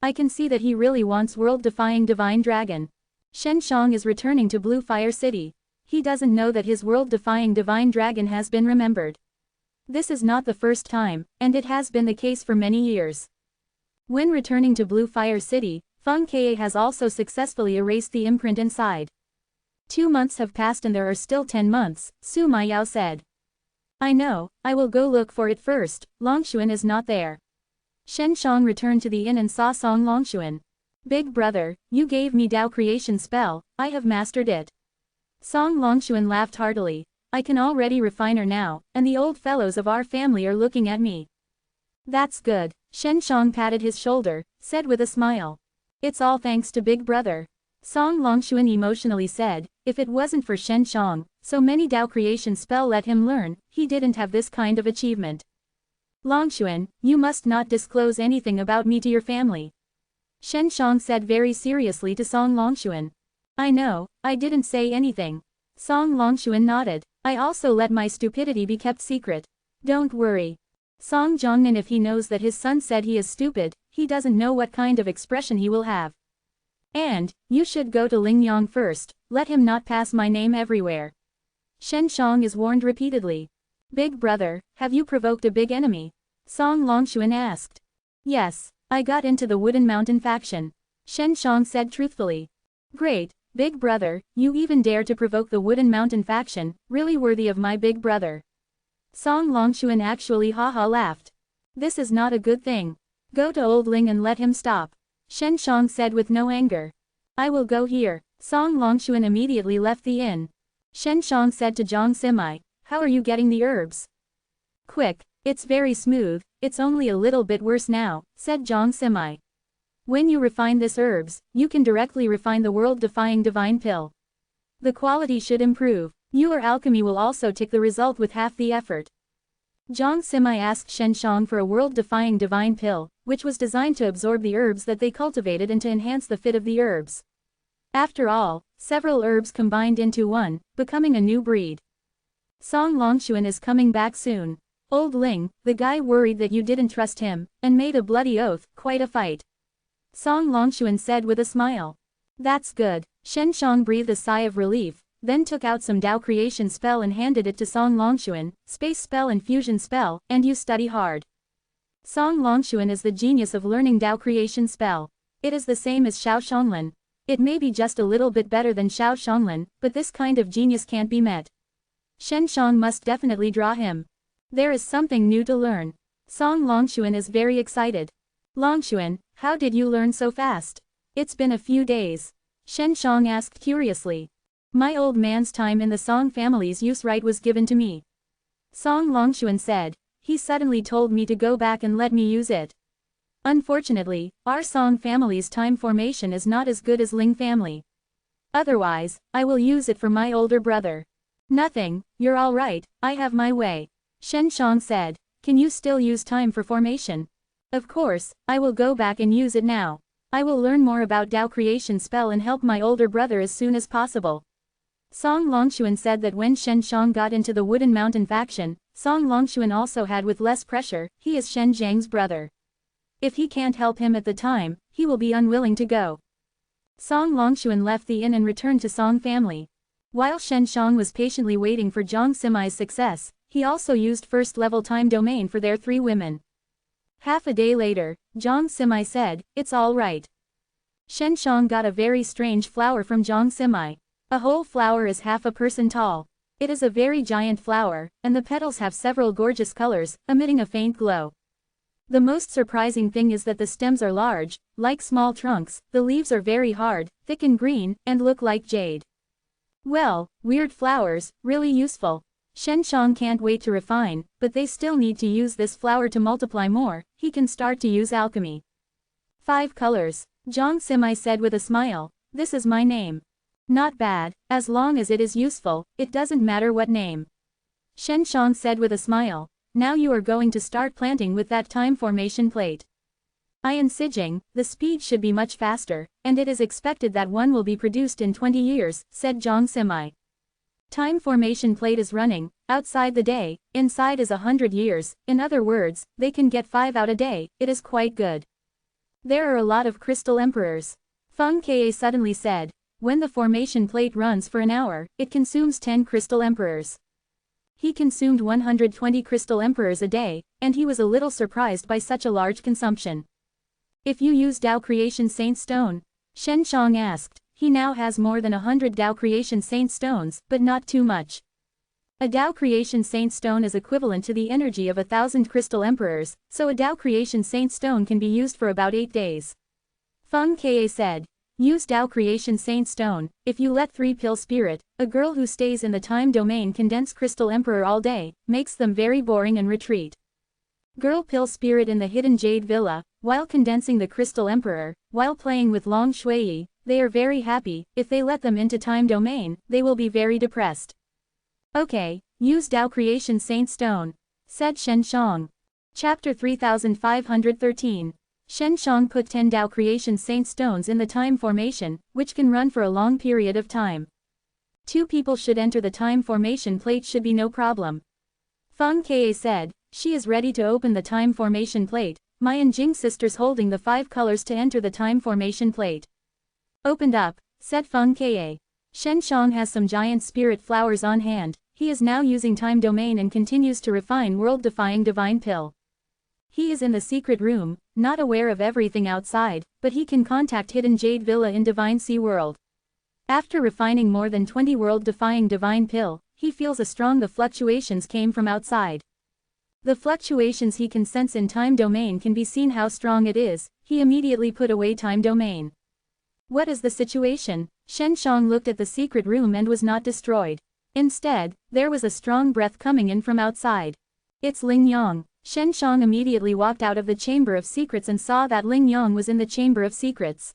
A: I can see that he really wants world-defying divine dragon. Shen Shang is returning to Blue Fire City. He doesn't know that his world-defying divine dragon has been remembered. This is not the first time, and it has been the case for many years. When returning to Blue Fire City, Feng Ka has also successfully erased the imprint inside. 2 months have passed and there are still 10 months, Su Maiyao said. I know, I will go look for it first. Longshuan is not there. Shen Shang returned to the inn and saw Song Longshuan. Big brother, you gave me Dao creation spell, I have mastered it. Song Longshuan laughed heartily. I can already refine her now, and the old fellows of our family are looking at me. That's good, Shen Shang patted his shoulder, said with a smile. It's all thanks to Big Brother. Song Longxuan emotionally said, if it wasn't for Shen Shang, so many Dao creation spell let him learn, he didn't have this kind of achievement. Longxuan, you must not disclose anything about me to your family. Shen Shang said very seriously to Song Longxuan. I know, I didn't say anything. Song Longxuan nodded. I also let my stupidity be kept secret. Don't worry. Song Zhongnan, if he knows that his son said he is stupid, he doesn't know what kind of expression he will have. And, you should go to Lingyang first, let him not pass my name everywhere. Shen Shang is warned repeatedly. Big brother, have you provoked a big enemy? Song Longxuan asked. Yes, I got into the Wooden Mountain faction. Shen Shang said truthfully. Great, big brother, you even dare to provoke the Wooden Mountain faction, really worthy of my big brother. Song Longxuan actually haha laughed. This is not a good thing. Go to Old Ling and let him stop. Shen Shang said with no anger. I will go here. Song Longxuan immediately left the inn. Shen Shang said to Zhang Simai, how are you getting the herbs? Quick, it's very smooth, it's only a little bit worse now, said Zhang Simai. When you refine this herbs, you can directly refine the world-defying divine pill. The quality should improve. Your alchemy will also take the result with half the effort. Zhang Simai asked Shen Shang for a world-defying divine pill, which was designed to absorb the herbs that they cultivated and to enhance the fit of the herbs. After all, several herbs combined into one, becoming a new breed. Song Longxuan is coming back soon. Old Ling, the guy worried that you didn't trust him, and made a bloody oath, quite a fight. Song Longxuan said with a smile. That's good. Shen Shang breathed a sigh of relief, then took out some Dao creation spell and handed it to Song Longxuan, space spell and fusion spell, and you study hard. Song Longxuan is the genius of learning Dao creation spell. It is the same as Xiao Shanglan. It may be just a little bit better than Xiao Shanglan, but this kind of genius can't be met. Shen Shang must definitely draw him. There is something new to learn. Song Longxuan is very excited. Longxuan, how did you learn so fast? It's been a few days. Shen Shang asked curiously. My old man's time in the Song family's use right was given to me. Song Longxuan said. He suddenly told me to go back and let me use it. Unfortunately, our Song family's time formation is not as good as Ling family. Otherwise, I will use it for my older brother. Nothing, you're all right, I have my way. Shen Shang said. Can you still use time for formation? Of course, I will go back and use it now. I will learn more about Dao creation spell and help my older brother as soon as possible. Song Longxuan said that when Shen Shang got into the Wooden Mountain faction, Song Longxuan also had with less pressure, he is Shen Zhang's brother. If he can't help him at the time, he will be unwilling to go. Song Longxuan left the inn and returned to Song family. While Shen Shang was patiently waiting for Zhang Simai's success, he also used first-level time domain for their 3 women. Half a day later, Zhang Simai said, it's all right. Shen Shang got a very strange flower from Zhang Simai. A whole flower is half a person tall. It is a very giant flower, and the petals have several gorgeous colors, emitting a faint glow. The most surprising thing is that the stems are large, like small trunks, the leaves are very hard, thick and green, and look like jade. Well, weird flowers, really useful. Shen Shang can't wait to refine, but they still need to use this flower to multiply more, he can start to use alchemy. 5 colors. Zhang Simai said with a smile, this is my name. Not bad, as long as it is useful, it doesn't matter what name. Shen Shang said with a smile, now you are going to start planting with that time formation plate. In Sijing, the speed should be much faster, and it is expected that one will be produced in 20 years, said Zhang Simai. Time formation plate is running, outside the day, inside is 100 years, in other words, they can get 5 out a day, it is quite good. There are a lot of crystal emperors. Feng Ka suddenly said. When the formation plate runs for an hour, it consumes 10 crystal emperors. He consumed 120 crystal emperors a day, and he was a little surprised by such a large consumption. If you use Dao Creation Saint Stone? Shen Shang asked. He now has more than 100 Dao Creation Saint Stones, but not too much. A Dao Creation Saint Stone is equivalent to the energy of 1,000 crystal emperors, so a Dao Creation Saint Stone can be used for about 8 days. Feng Ka said. Use Dao Creation Saint Stone. If you let 3-pill spirit, a girl who stays in the time domain condense crystal emperor all day, makes them very boring and retreat. Girl Pill Spirit in the Hidden Jade Villa, while condensing the Crystal Emperor, while playing with Long Shui, they are very happy. If they let them into Time Domain, they will be very depressed. Okay, use Tao Creation Saint Stone, said Shen Shang. Chapter 3513. Shen Shang put 10 Tao Creation Saint Stones in the Time Formation, which can run for a long period of time. 2 people should enter the Time Formation plate should be no problem. Feng Ke said, she is ready to open the Time Formation plate, Mai and Jing sisters holding the 5 colors to enter the Time Formation plate. Opened up, said Feng Ke. Shen Shang has some giant spirit flowers on hand, he is now using Time Domain and continues to refine world-defying divine pill. He is in the secret room, not aware of everything outside, but he can contact Hidden Jade Villa in Divine Sea World. After refining more than 20 world-defying divine pill, he feels the fluctuations came from outside. The fluctuations he can sense in Time Domain can be seen how strong it is. He immediately put away Time Domain. What is the situation? Shen Shang looked at the secret room and was not destroyed. Instead, there was a strong breath coming in from outside. It's Ling Yang. Shen Shang immediately walked out of the Chamber of Secrets and saw that Ling Yang was in the Chamber of Secrets.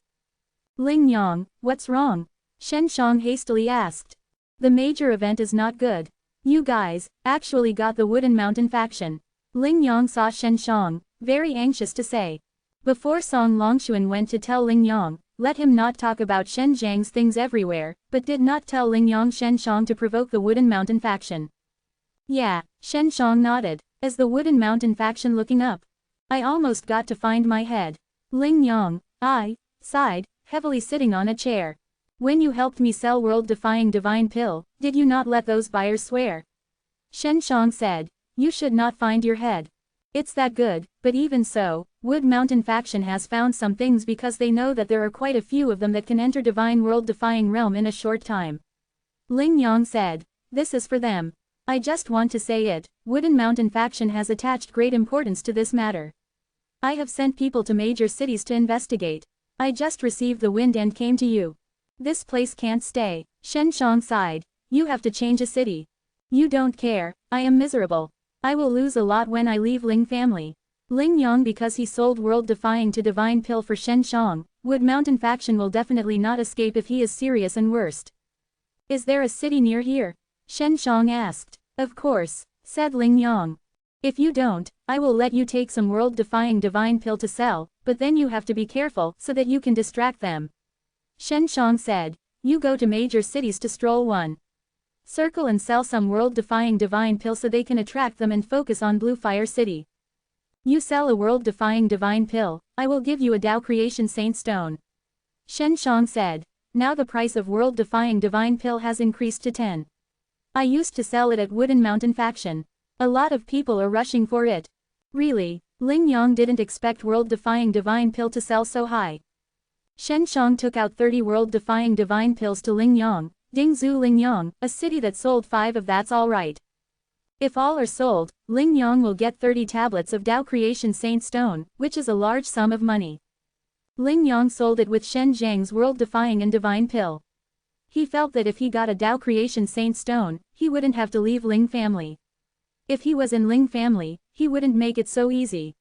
A: Ling Yang, what's wrong? Shen Shang hastily asked. The major event is not good. You guys actually got the Wooden Mountain faction. Ling Yang saw Shen Shang, very anxious to say. Before Song Longshuan went to tell Ling Yang, let him not talk about Shen Zhang's things everywhere, but did not tell Ling Yang Shen Shang to provoke the Wooden Mountain faction. Yeah, Shen Shang nodded. As the Wooden Mountain faction looking up. I almost got to find my head. Ling Yang, I sighed, heavily sitting on a chair. When you helped me sell world-defying divine pill, did you not let those buyers swear? Shen Shang said, you should not find your head. It's that good, but even so, Wood Mountain faction has found some things because they know that there are quite a few of them that can enter divine world-defying realm in a short time. Ling Yang said, this is for them. I just want to say it, Wooden Mountain faction has attached great importance to this matter. I have sent people to major cities to investigate. I just received the wind and came to you. This place can't stay. Shen Shang sighed. You have to change a city. You don't care, I am miserable. I will lose a lot when I leave Ling family. Ling Yang because he sold world-defying to divine pill for Shen Shang, Wood Mountain faction will definitely not escape if he is serious and worst. Is there a city near here? Shen Shang asked. Of course, said Ling Yang. If you don't, I will let you take some world-defying divine pill to sell, but then you have to be careful so that you can distract them. Shen Shang said, you go to major cities to stroll one circle and sell some world-defying divine pill so they can attract them and focus on Blue Fire City. You sell a world-defying divine pill, I will give you a Tao Creation Saint Stone. Shen Shang said, now the price of world-defying divine pill has increased to 10. I used to sell it at Wooden Mountain faction. A lot of people are rushing for it. Really, Ling Yang didn't expect world-defying divine pill to sell so high. Shen Shang took out 30 world-defying divine pills to Ling Yang. Dingzhu Ling Yang, a city that sold 5 of that's alright. If all are sold, Ling Yang will get 30 tablets of Tao Creation Saint Stone, which is a large sum of money. Ling Yang sold it with Shen Zhang's world-defying and divine pill. He felt that if he got a Tao Creation Saint Stone, he wouldn't have to leave Ling family. If he was in Ling family, he wouldn't make it so easy.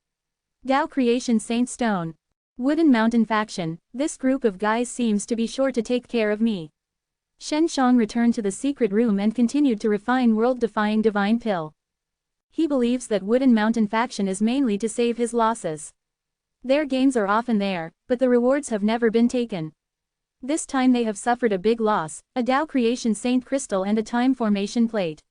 A: Tao Creation Saint Stone. Wooden Mountain faction, this group of guys seems to be sure to take care of me. Shen Shang returned to the secret room and continued to refine world-defying divine pill. He believes that Wooden Mountain faction is mainly to save his losses. Their gains are often there, but the rewards have never been taken. This time they have suffered a big loss, a Tao Creation Saint Crystal and a Time Formation Plate.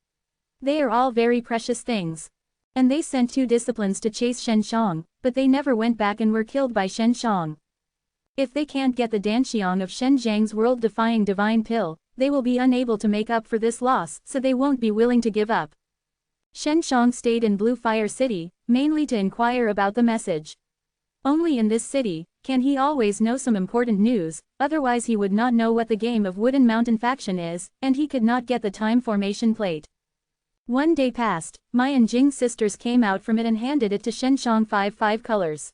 A: They are all very precious things. And they sent 2 disciplines to chase Shen Shang, but they never went back and were killed by Shen Shang. If they can't get the Danxiang of Shen Zhang's world-defying divine pill, they will be unable to make up for this loss, so they won't be willing to give up. Shen Shang stayed in Blue Fire City, mainly to inquire about the message. Only in this city can he always know some important news, otherwise he would not know what the game of Wooden Mountain faction is, and he could not get the Time Formation Plate. One day passed, Mai and Jing's sisters came out from it and handed it to Shen Shang 5 colors.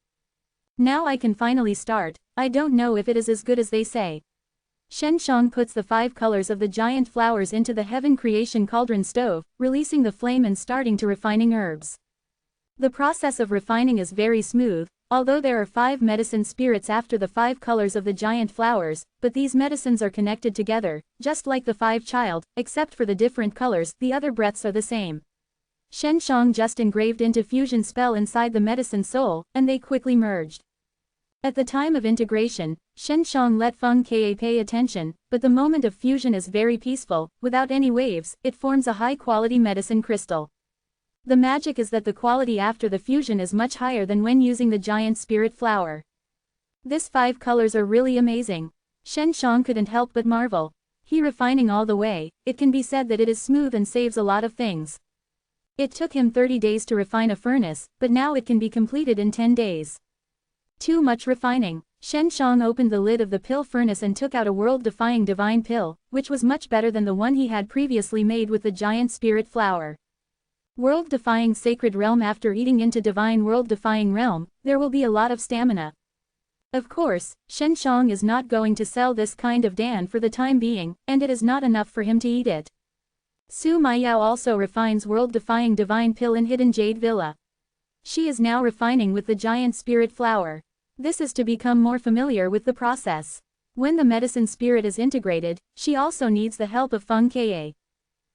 A: Now I can finally start, I don't know if it is as good as they say. Shen Shang puts the 5 colors of the giant flowers into the Heaven Creation Cauldron stove, releasing the flame and starting to refining herbs. The process of refining is very smooth, although there are 5 medicine spirits after the 5 colors of the giant flowers, but these medicines are connected together, just like the 5 child, except for the different colors, the other breaths are the same. Shen Shang just engraved into fusion spell inside the medicine soul, and they quickly merged. At the time of integration, Shen Shang let Feng Ka pay attention, but the moment of fusion is very peaceful, without any waves, it forms a high-quality medicine crystal. The magic is that the quality after the fusion is much higher than when using the giant spirit flower. This 5 colors are really amazing. Shen Shang couldn't help but marvel. He refining all the way, it can be said that it is smooth and saves a lot of things. It took him 30 days to refine a furnace, but now it can be completed in 10 days. Too much refining. Shen Shang opened the lid of the pill furnace and took out a world-defying divine pill, which was much better than the one he had previously made with the giant spirit flower. World-defying sacred realm. After eating into divine world-defying realm, there will be a lot of stamina. Of course, Shen Shang is not going to sell this kind of dan for the time being, and it is not enough for him to eat it. Su Maiyao also refines world-defying divine pill in Hidden Jade Villa. She is now refining with the giant spirit flower. This is to become more familiar with the process. When the medicine spirit is integrated, she also needs the help of Feng Ka.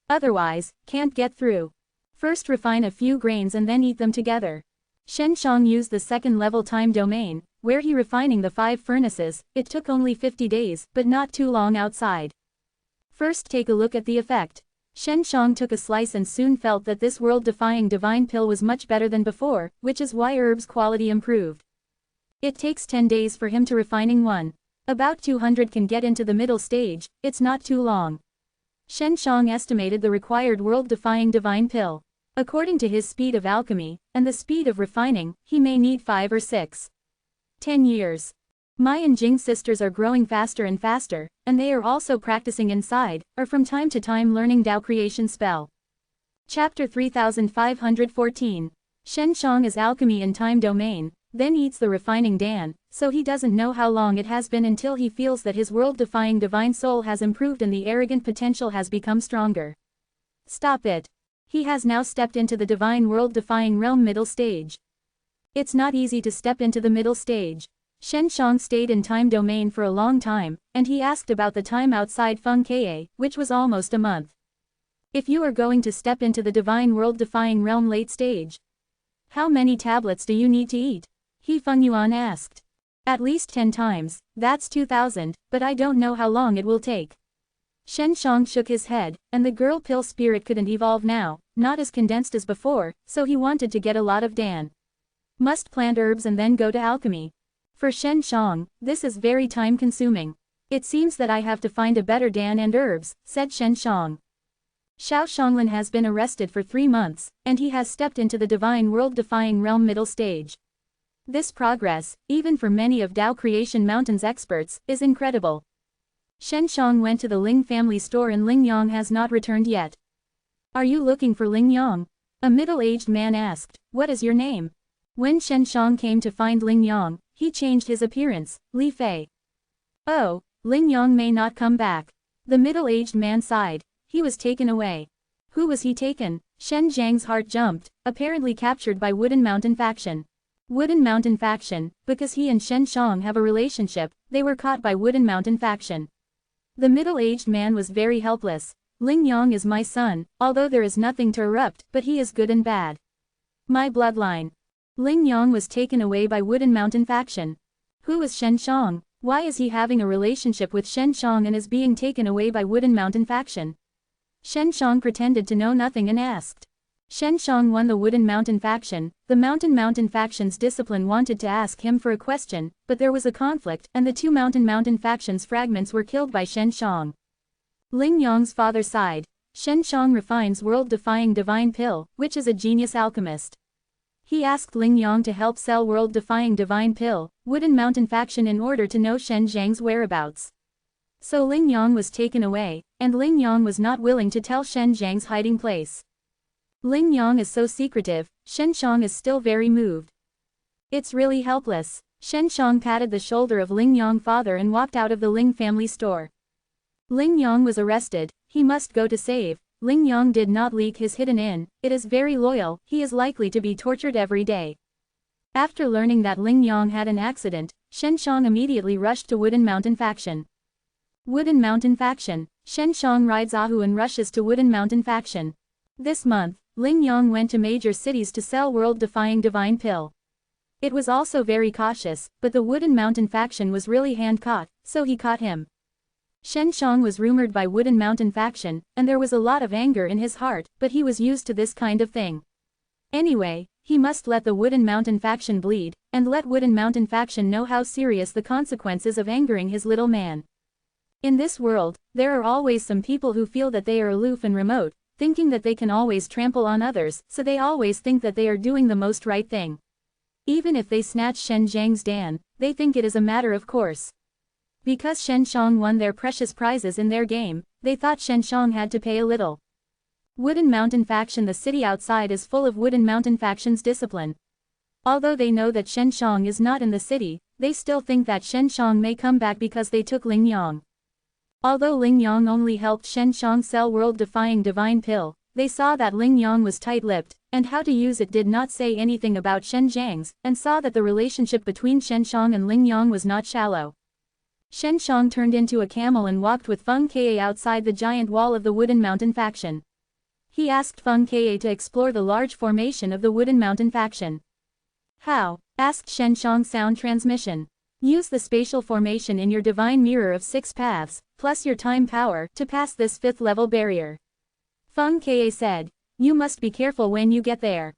A: Otherwise, can't get through. First refine a few grains and then eat them together. Shen Shang used the second-level time domain, where he refining the 5 furnaces. It took only 50 days, but not too long outside. First take a look at the effect. Shen Shang took a slice and soon felt that this world-defying divine pill was much better than before, which is why herbs quality improved. It takes 10 days for him to refining one. About 200 can get into the middle stage, it's not too long. Shen Shang estimated the required world-defying divine pill. According to his speed of alchemy, and the speed of refining, he may need 5 or 6. 10 years. Mai and Jing sisters are growing faster and faster, and they are also practicing inside, or from time to time learning Dao creation spell. Chapter 3514. Shen Shang is alchemy in time domain, then eats the refining dan, so he doesn't know how long it has been until he feels that his world-defying divine soul has improved and the arrogant potential has become stronger. Stop it. He has now stepped into the divine world-defying realm middle stage. It's not easy to step into the middle stage. Shen Shang stayed in time domain for a long time, and he asked about the time outside Feng Ka, which was almost a month. If you are going to step into the divine world-defying realm late stage, how many tablets do you need to eat? He Feng Yuan asked. At least 10 times, that's 2,000, but I don't know how long it will take. Shen Shang shook his head, and the girl pill spirit couldn't evolve now, not as condensed as before, so he wanted to get a lot of dan. Must plant herbs and then go to alchemy. For Shen Shang, this is very time-consuming. It seems that I have to find a better dan and herbs, said Shen Shang. Xiao Shanglin has been arrested for 3 months, and he has stepped into the divine world-defying realm middle stage. This progress, even for many of Dao Creation Mountain's experts, is incredible. Shen Shang went to the Ling family store and Ling Yang has not returned yet. Are you looking for Ling Yang? A middle-aged man asked. What is your name? When Shen Shang came to find Ling Yang, he changed his appearance, Li Fei. Oh, Ling Yang may not come back. The middle-aged man sighed. He was taken away. Who was he taken? Shen Zhang's heart jumped, apparently captured by Wooden Mountain faction. Wooden Mountain faction, because he and Shen Shang have a relationship, they were caught by Wooden Mountain faction. The middle-aged man was very helpless. Ling Yang is my son, although there is nothing to erupt, but he is good and bad. My bloodline. Ling Yang was taken away by Wooden Mountain faction. Who is Shen Shang? Why is he having a relationship with Shen Shang and is being taken away by Wooden Mountain faction? Shen Shang pretended to know nothing and asked. Shen Shang won the Wooden Mountain faction. The Mountain faction's discipline wanted to ask him for a question, but there was a conflict, and the 2 Mountain faction's fragments were killed by Shen Shang. Ling Yang's father sighed. Shen Shang refines world-defying divine pill, which is a genius alchemist. He asked Ling Yang to help sell world-defying divine pill, Wooden Mountain faction in order to know Shen Zhang's whereabouts. So Ling Yang was taken away, and Ling Yang was not willing to tell Shen Zhang's hiding place. Ling Yang is so secretive, Shen Shang is still very moved. It's really helpless. Shen Shang patted the shoulder of Ling Yang father and walked out of the Ling family store. Ling Yang was arrested, he must go to save. Ling Yang did not leak his hidden in, it is very loyal, he is likely to be tortured every day. After learning that Ling Yang had an accident, Shen Shang immediately rushed to Wooden Mountain faction. Wooden Mountain faction. Shen Shang rides Ahu and rushes to Wooden Mountain faction. This month, Ling Yang went to major cities to sell world-defying divine pill. It was also very cautious, but the Wooden Mountain faction was really hand-caught, so he caught him. Shen Shang was rumored by Wooden Mountain faction, and there was a lot of anger in his heart, but he was used to this kind of thing. Anyway, he must let the Wooden Mountain faction bleed, and let Wooden Mountain faction know how serious the consequences of angering his little man. In this world, there are always some people who feel that they are aloof and remote, thinking that they can always trample on others, so they always think that they are doing the most right thing. Even if they snatch Shen Zhang's Dan, they think it is a matter of course. Because Shen Shang won their precious prizes in their game, they thought Shen Shang had to pay a little. Wooden Mountain faction. The city outside is full of Wooden Mountain faction's discipline. Although they know that Shen Shang is not in the city, they still think that Shen Shang may come back because they took Ling Yang. Although Ling Yang only helped Shen Shang sell world-defying divine pill, they saw that Ling Yang was tight-lipped, and how to use it did not say anything about Shen Zhang's, and saw that the relationship between Shen Shang and Ling Yang was not shallow. Shen Shang turned into a camel and walked with Feng Ke outside the giant wall of the Wooden Mountain faction. He asked Feng Ke to explore the large formation of the Wooden Mountain faction. How? Asked Shen Shang. Sound transmission. Use the spatial formation in your divine mirror of 6 paths, plus your time power, to pass this 5th level barrier. Feng Ke said. You must be careful when you get there.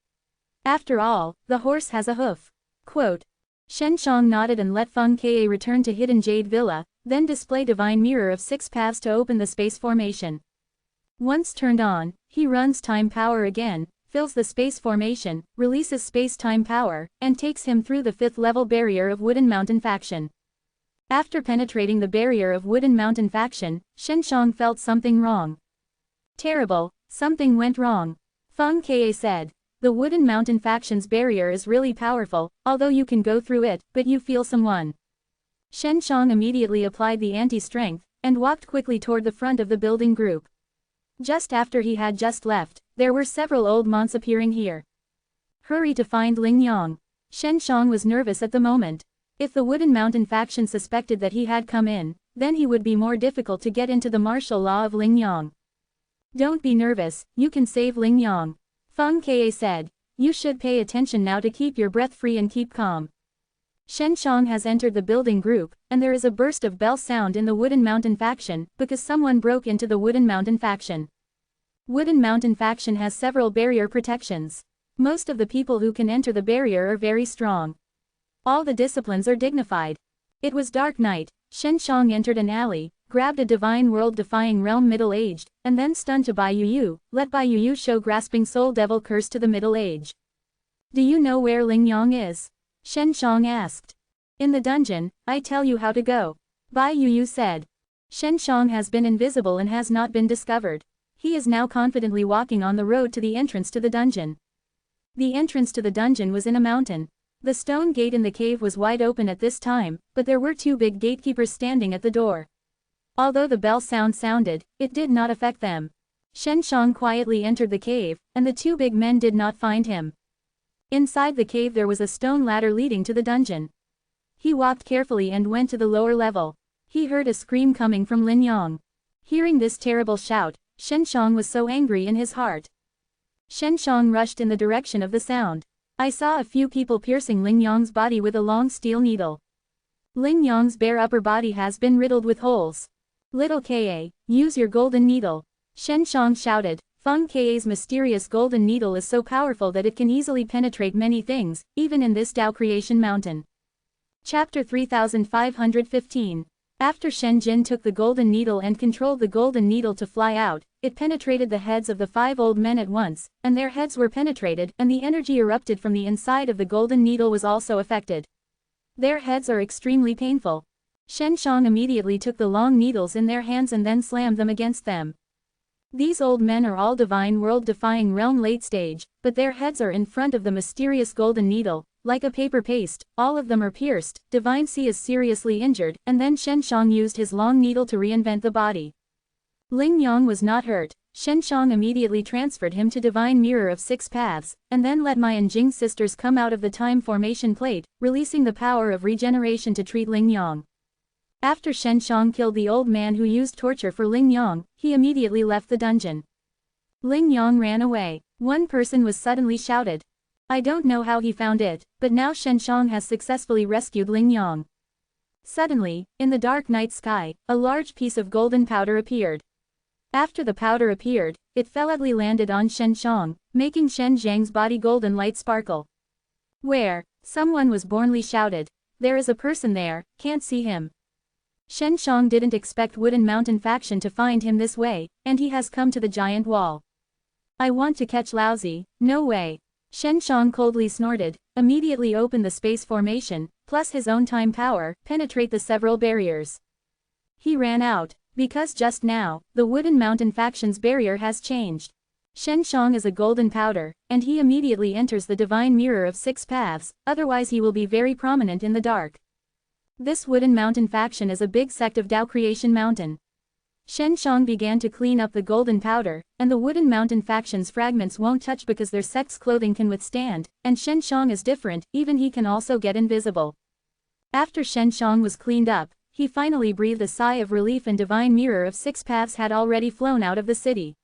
A: After all, the horse has a hoof. Quote. Shen Shang nodded and let Feng Ke return to Hidden Jade Villa, then display divine mirror of 6 paths to open the space formation. Once turned on, he runs time power again, fills the space formation, releases space-time power, and takes him through the 5th level barrier of Wooden Mountain faction. After penetrating the barrier of Wooden Mountain faction, Shen Shang felt something wrong. Terrible, something went wrong. Feng Ke said. The Wooden Mountain faction's barrier is really powerful, although you can go through it, but you feel someone. Shen Shang immediately applied the anti-strength, and walked quickly toward the front of the building group. Just after he had just left, there were several old monks appearing here. Hurry to find Ling Yang. Shen Shang was nervous at the moment. If the Wooden Mountain faction suspected that he had come in, then he would be more difficult to get into the martial law of Ling Yang. Don't be nervous, you can save Ling Yang. Feng Ke said. You should pay attention now to keep your breath free and keep calm. Shen Shang has entered the building group, and there is a burst of bell sound in the Wooden Mountain faction, because someone broke into the Wooden Mountain faction. Wooden Mountain faction has several barrier protections. Most of the people who can enter the barrier are very strong. All the disciplines are dignified. It was dark night. Shen Shang entered an alley, grabbed a divine world-defying realm middle-aged, and then stunned to Bai Yu, let Bai Yu show grasping soul devil curse to the middle age. Do you know where Ling Yang is? Shen Shang asked. In the dungeon, I tell you how to go. Bai Yu said. Shen Shang has been invisible and has not been discovered. He is now confidently walking on the road to the entrance to the dungeon. The entrance to the dungeon was in a mountain. The stone gate in the cave was wide open at this time, but there were 2 big gatekeepers standing at the door. Although the bell sounded, it did not affect them. Shen Shang quietly entered the cave, and the 2 big men did not find him. Inside the cave there was a stone ladder leading to the dungeon. He walked carefully and went to the lower level. He heard a scream coming from Lin Yang. Hearing this terrible shout, Shen Shang was so angry in his heart. Shen Shang rushed in the direction of the sound. I saw a few people piercing Ling Yang's body with a long steel needle. Ling Yang's bare upper body has been riddled with holes. Little Ka, use your golden needle. Shen Shang shouted. Feng Ka's mysterious golden needle is so powerful that it can easily penetrate many things, even in this Tao Creation Mountain. Chapter 3515. After Shen Jin took the golden needle and controlled the golden needle to fly out, it penetrated the heads of the 5 old men at once, and their heads were penetrated, and the energy erupted from the inside of the golden needle was also affected. Their heads are extremely painful. Shen Shang immediately took the long needles in their hands and then slammed them against them. These old men are all divine world-defying realm late stage, but their heads are in front of the mysterious golden needle, like a paper paste, all of them are pierced, Divine C is seriously injured, and then Shen Shang used his long needle to reinvent the body. Ling Yang was not hurt. Shen Shang immediately transferred him to Divine Mirror of Six Paths, and then let Mai and Jing sisters come out of the time formation plate, releasing the power of regeneration to treat Ling Yang. After Shen Shang killed the old man who used torture for Ling Yang, he immediately left the dungeon. Ling Yang ran away. One person was suddenly shouted. I don't know how he found it, but now Shen Shang has successfully rescued Ling Yang. Suddenly, in the dark night sky, a large piece of golden powder appeared. After the powder appeared, it fellowly landed on Shen Shang, making Shen Zhang's body golden light sparkle. Where? Someone was bornly shouted. There is a person there, can't see him. Shen Shang didn't expect Wooden Mountain faction to find him this way, and he has come to the giant wall. I want to catch Lousy, no way. Shen Shang coldly snorted, immediately opened the space formation, plus his own time power, penetrate the several barriers. He ran out, because just now, the Wooden Mountain faction's barrier has changed. Shen Shang is a golden powder, and he immediately enters the Divine Mirror of Six Paths, otherwise he will be very prominent in the dark. This Wooden Mountain faction is a big sect of Tao Creation Mountain. Shen Shang began to clean up the golden powder, and the Wooden Mountain faction's fragments won't touch because their sect's clothing can withstand, and Shen Shang is different, even he can also get invisible. After Shen Shang was cleaned up, he finally breathed a sigh of relief and Divine Mirror of Six Paths had already flown out of the city.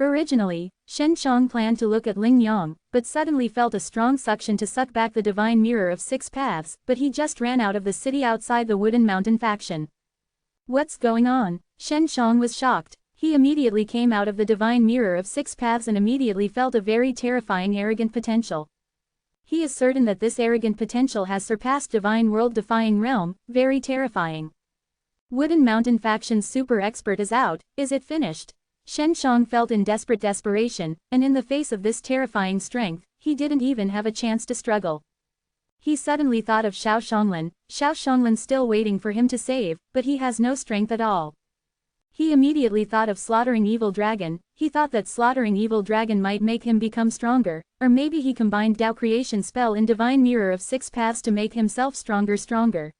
A: Originally, Shen Shang planned to look at Ling Yang, but suddenly felt a strong suction to suck back the Divine Mirror of Six Paths, but he just ran out of the city outside the Wooden Mountain faction. What's going on? Shen Shang was shocked. He immediately came out of the Divine Mirror of Six Paths and immediately felt a very terrifying arrogant potential. He is certain that this arrogant potential has surpassed Divine World Defying Realm, very terrifying. Wooden Mountain faction's super expert is out, is it finished? Shen Shang felt in desperate desperation, and in the face of this terrifying strength, he didn't even have a chance to struggle. He suddenly thought of Xiao Shanglan still waiting for him to save, but he has no strength at all. He immediately thought of slaughtering Evil Dragon. He thought that slaughtering Evil Dragon might make him become stronger, or maybe he combined Tao Creation spell in Divine Mirror of Six Paths to make himself stronger.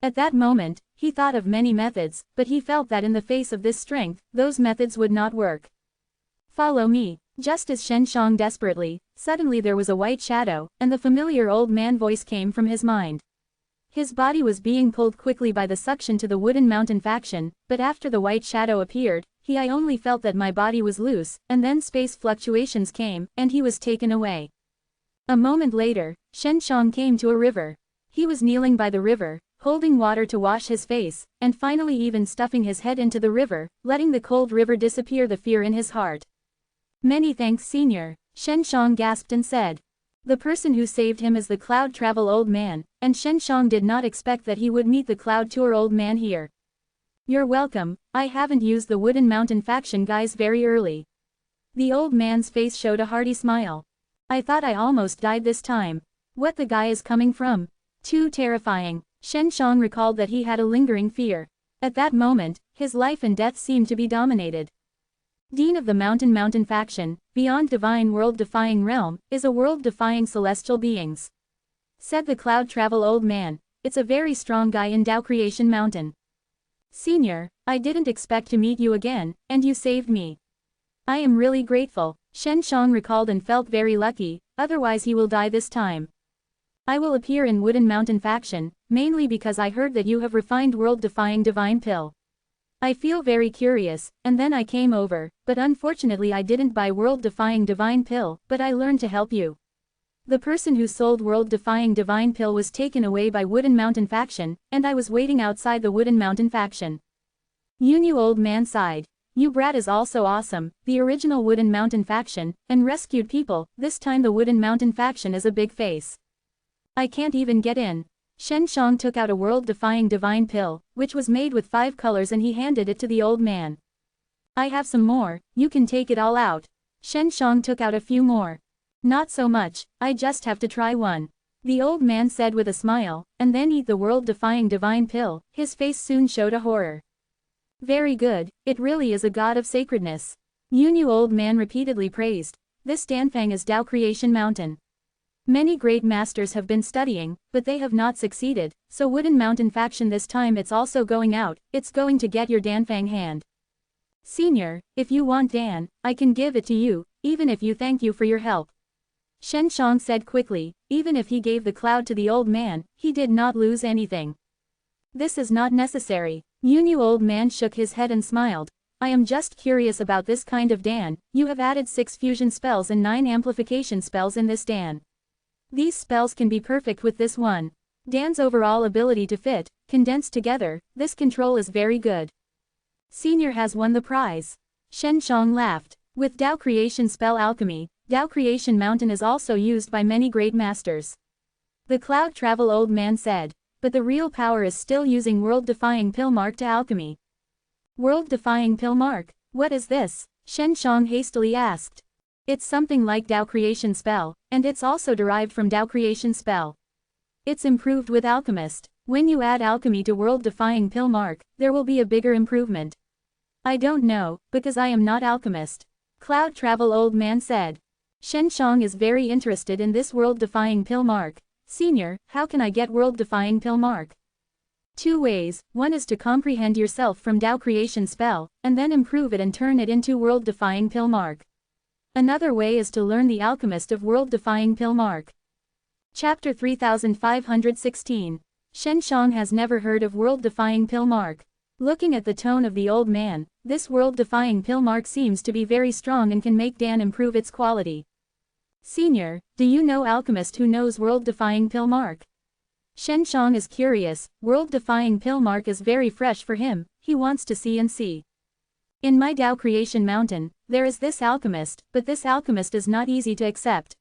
A: At that moment, he thought of many methods, but he felt that in the face of this strength, those methods would not work. Follow me. Just as Shen Shang desperately, suddenly there was a white shadow, and the familiar old man voice came from his mind. His body was being pulled quickly by the suction to the Wooden Mountain faction, but after the white shadow appeared, I only felt that my body was loose, and then space fluctuations came, and he was taken away. A moment later, Shen Shang came to a river. He was kneeling by the river, holding water to wash his face, and finally even stuffing his head into the river, letting the cold river disappear the fear in his heart. Many thanks, Senior, Shen Shang gasped and said. The person who saved him is the Cloud Travel Old Man, and Shen Shang did not expect that he would meet the Cloud Tour Old Man here. You're welcome, I haven't used the Wooden Mountain faction guys very early. The old man's face showed a hearty smile. I thought I almost died this time. What the guy is coming from? Too terrifying. Shen Shang recalled that he had a lingering fear. At that moment, his life and death seemed to be dominated. Dean of the Mountain faction, beyond Divine World Defying Realm, is a world defying celestial beings. Said the Cloud Travel Old Man, it's a very strong guy in Tao Creation Mountain. Senior, I didn't expect to meet you again, and you saved me. I am really grateful, Shen Shang recalled and felt very lucky, otherwise he will die this time. I will appear in Wooden Mountain faction, mainly because I heard that you have refined world-defying divine pill. I feel very curious, and then I came over, but unfortunately I didn't buy world-defying divine pill, but I learned to help you. The person who sold world-defying divine pill was taken away by Wooden Mountain faction, and I was waiting outside the Wooden Mountain faction. New old man sighed. You brat is also awesome, the original Wooden Mountain faction, and rescued people, this time the Wooden Mountain faction is a big face. I can't even get in. Shen Shang took out a world-defying divine pill, which was made with 5 colors, and he handed it to the old man. I have some more, you can take it all out. Shen Shang took out a few more. Not so much, I just have to try one. The old man said with a smile, and then eat the world-defying divine pill. His face soon showed a horror. Very good, it really is a god of sacredness. New old man repeatedly praised. This Danfang is Tao Creation Mountain. Many great masters have been studying, but they have not succeeded, so Wooden Mountain faction this time it's also going out, it's going to get your Danfang hand. Senior, if you want Dan, I can give it to you, even if you thank you for your help. Shen Shang said quickly. Even if he gave the cloud to the old man, he did not lose anything. This is not necessary. Yunyu old man shook his head and smiled. I am just curious about this kind of Dan. You have added 6 fusion spells and 9 amplification spells in this Dan. These spells can be perfect with this one. Dan's overall ability to fit, condensed together, this control is very good. Senior has won the prize. Shen Shang laughed. With Dao Creation Spell Alchemy, Dao Creation Mountain is also used by many great masters. The Cloud Travel old man said. But the real power is still using world-defying pill mark to alchemy. World-defying pill mark? What is this? Shen Shang hastily asked. It's something like Dao Creation Spell, and it's also derived from Dao Creation Spell. It's improved with Alchemist. When you add alchemy to world-defying pill mark, there will be a bigger improvement. I don't know, because I am not alchemist. Cloud Travel old man said. Shen Shang is very interested in this world-defying pill mark. Senior, how can I get world-defying pill mark? 2 ways. One is to comprehend yourself from Dao Creation Spell, and then improve it and turn it into world-defying pill mark. Another way is to learn the alchemist of world-defying pill mark. Chapter 3516. Shen Shang has never heard of world-defying pill mark. Looking at the tone of the old man, this world-defying pill mark seems to be very strong and can make Dan improve its quality. Senior, do you know alchemist who knows world-defying pill mark? Shen Shang is curious. World-defying pill mark is very fresh for him. He wants to see and see. In my Dao Creation Mountain, there is this alchemist, but this alchemist is not easy to accept.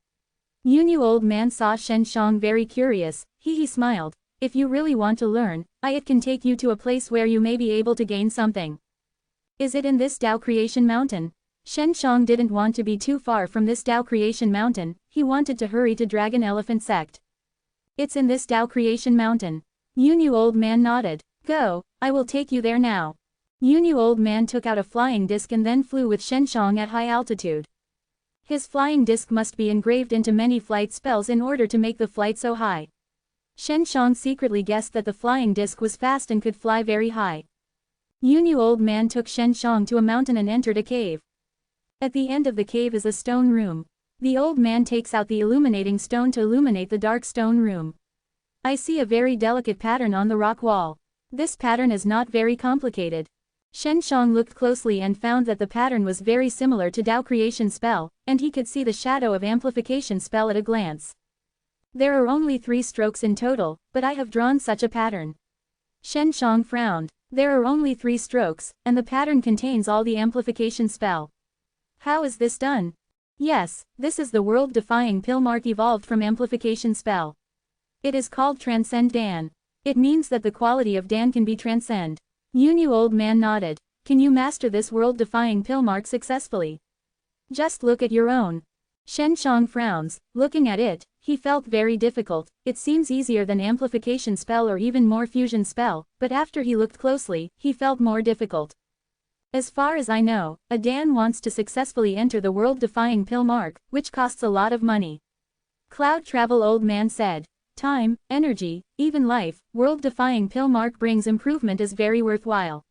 A: Yunyu old man saw Shen Shang very curious. He smiled. If you really want to learn, it can take you to a place where you may be able to gain something. Is it in this Dao Creation Mountain? Shen Shang didn't want to be too far from this Dao Creation Mountain. He wanted to hurry to Dragon Elephant Sect. It's in this Dao Creation Mountain. Yunyu old man nodded. Go, I will take you there now. Yunyu old man took out a flying disc and then flew with Shen Shang at high altitude. His flying disc must be engraved into many flight spells in order to make the flight so high. Shen Shang secretly guessed that the flying disc was fast and could fly very high. Yunyu old man took Shen Shang to a mountain and entered a cave. At the end of the cave is a stone room. The old man takes out the illuminating stone to illuminate the dark stone room. I see a very delicate pattern on the rock wall. This pattern is not very complicated. Shen Shang looked closely and found that the pattern was very similar to Dao Creation Spell, and he could see the shadow of Amplification Spell at a glance. There are only 3 strokes in total, but I have drawn such a pattern. Shen Shang frowned. There are only 3 strokes, and the pattern contains all the Amplification Spell. How is this done? Yes, this is the world-defying pill mark evolved from Amplification Spell. It is called Transcend Dan. It means that the quality of Dan can be transcend. Yunyu old man nodded. Can you master this world-defying pill mark successfully? Just look at your own. Shen Shang frowns. Looking at it, he felt very difficult. It seems easier than Amplification Spell or even more Fusion Spell, but after he looked closely, he felt more difficult. As far as I know, a Dan wants to successfully enter the world-defying pill mark, which costs a lot of money. Cloud Travel old man said. Time, energy, even life, world-defying pill mark brings improvement is very worthwhile.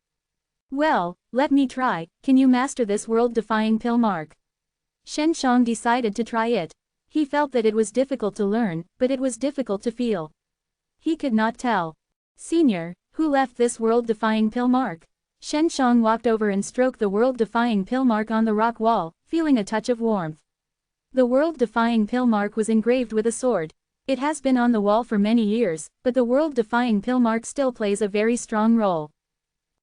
A: Well, let me try. Can you master this world-defying pill mark? Shen Shang decided to try it. He felt that it was difficult to learn, but it was difficult to feel. He could not tell. Senior, who left this world-defying pill mark? Shen Shang walked over and stroked the world-defying pill mark on the rock wall, feeling a touch of warmth. The world-defying pill mark was engraved with a sword. It has been on the wall for many years, but the world-defying pill mark still plays a very strong role.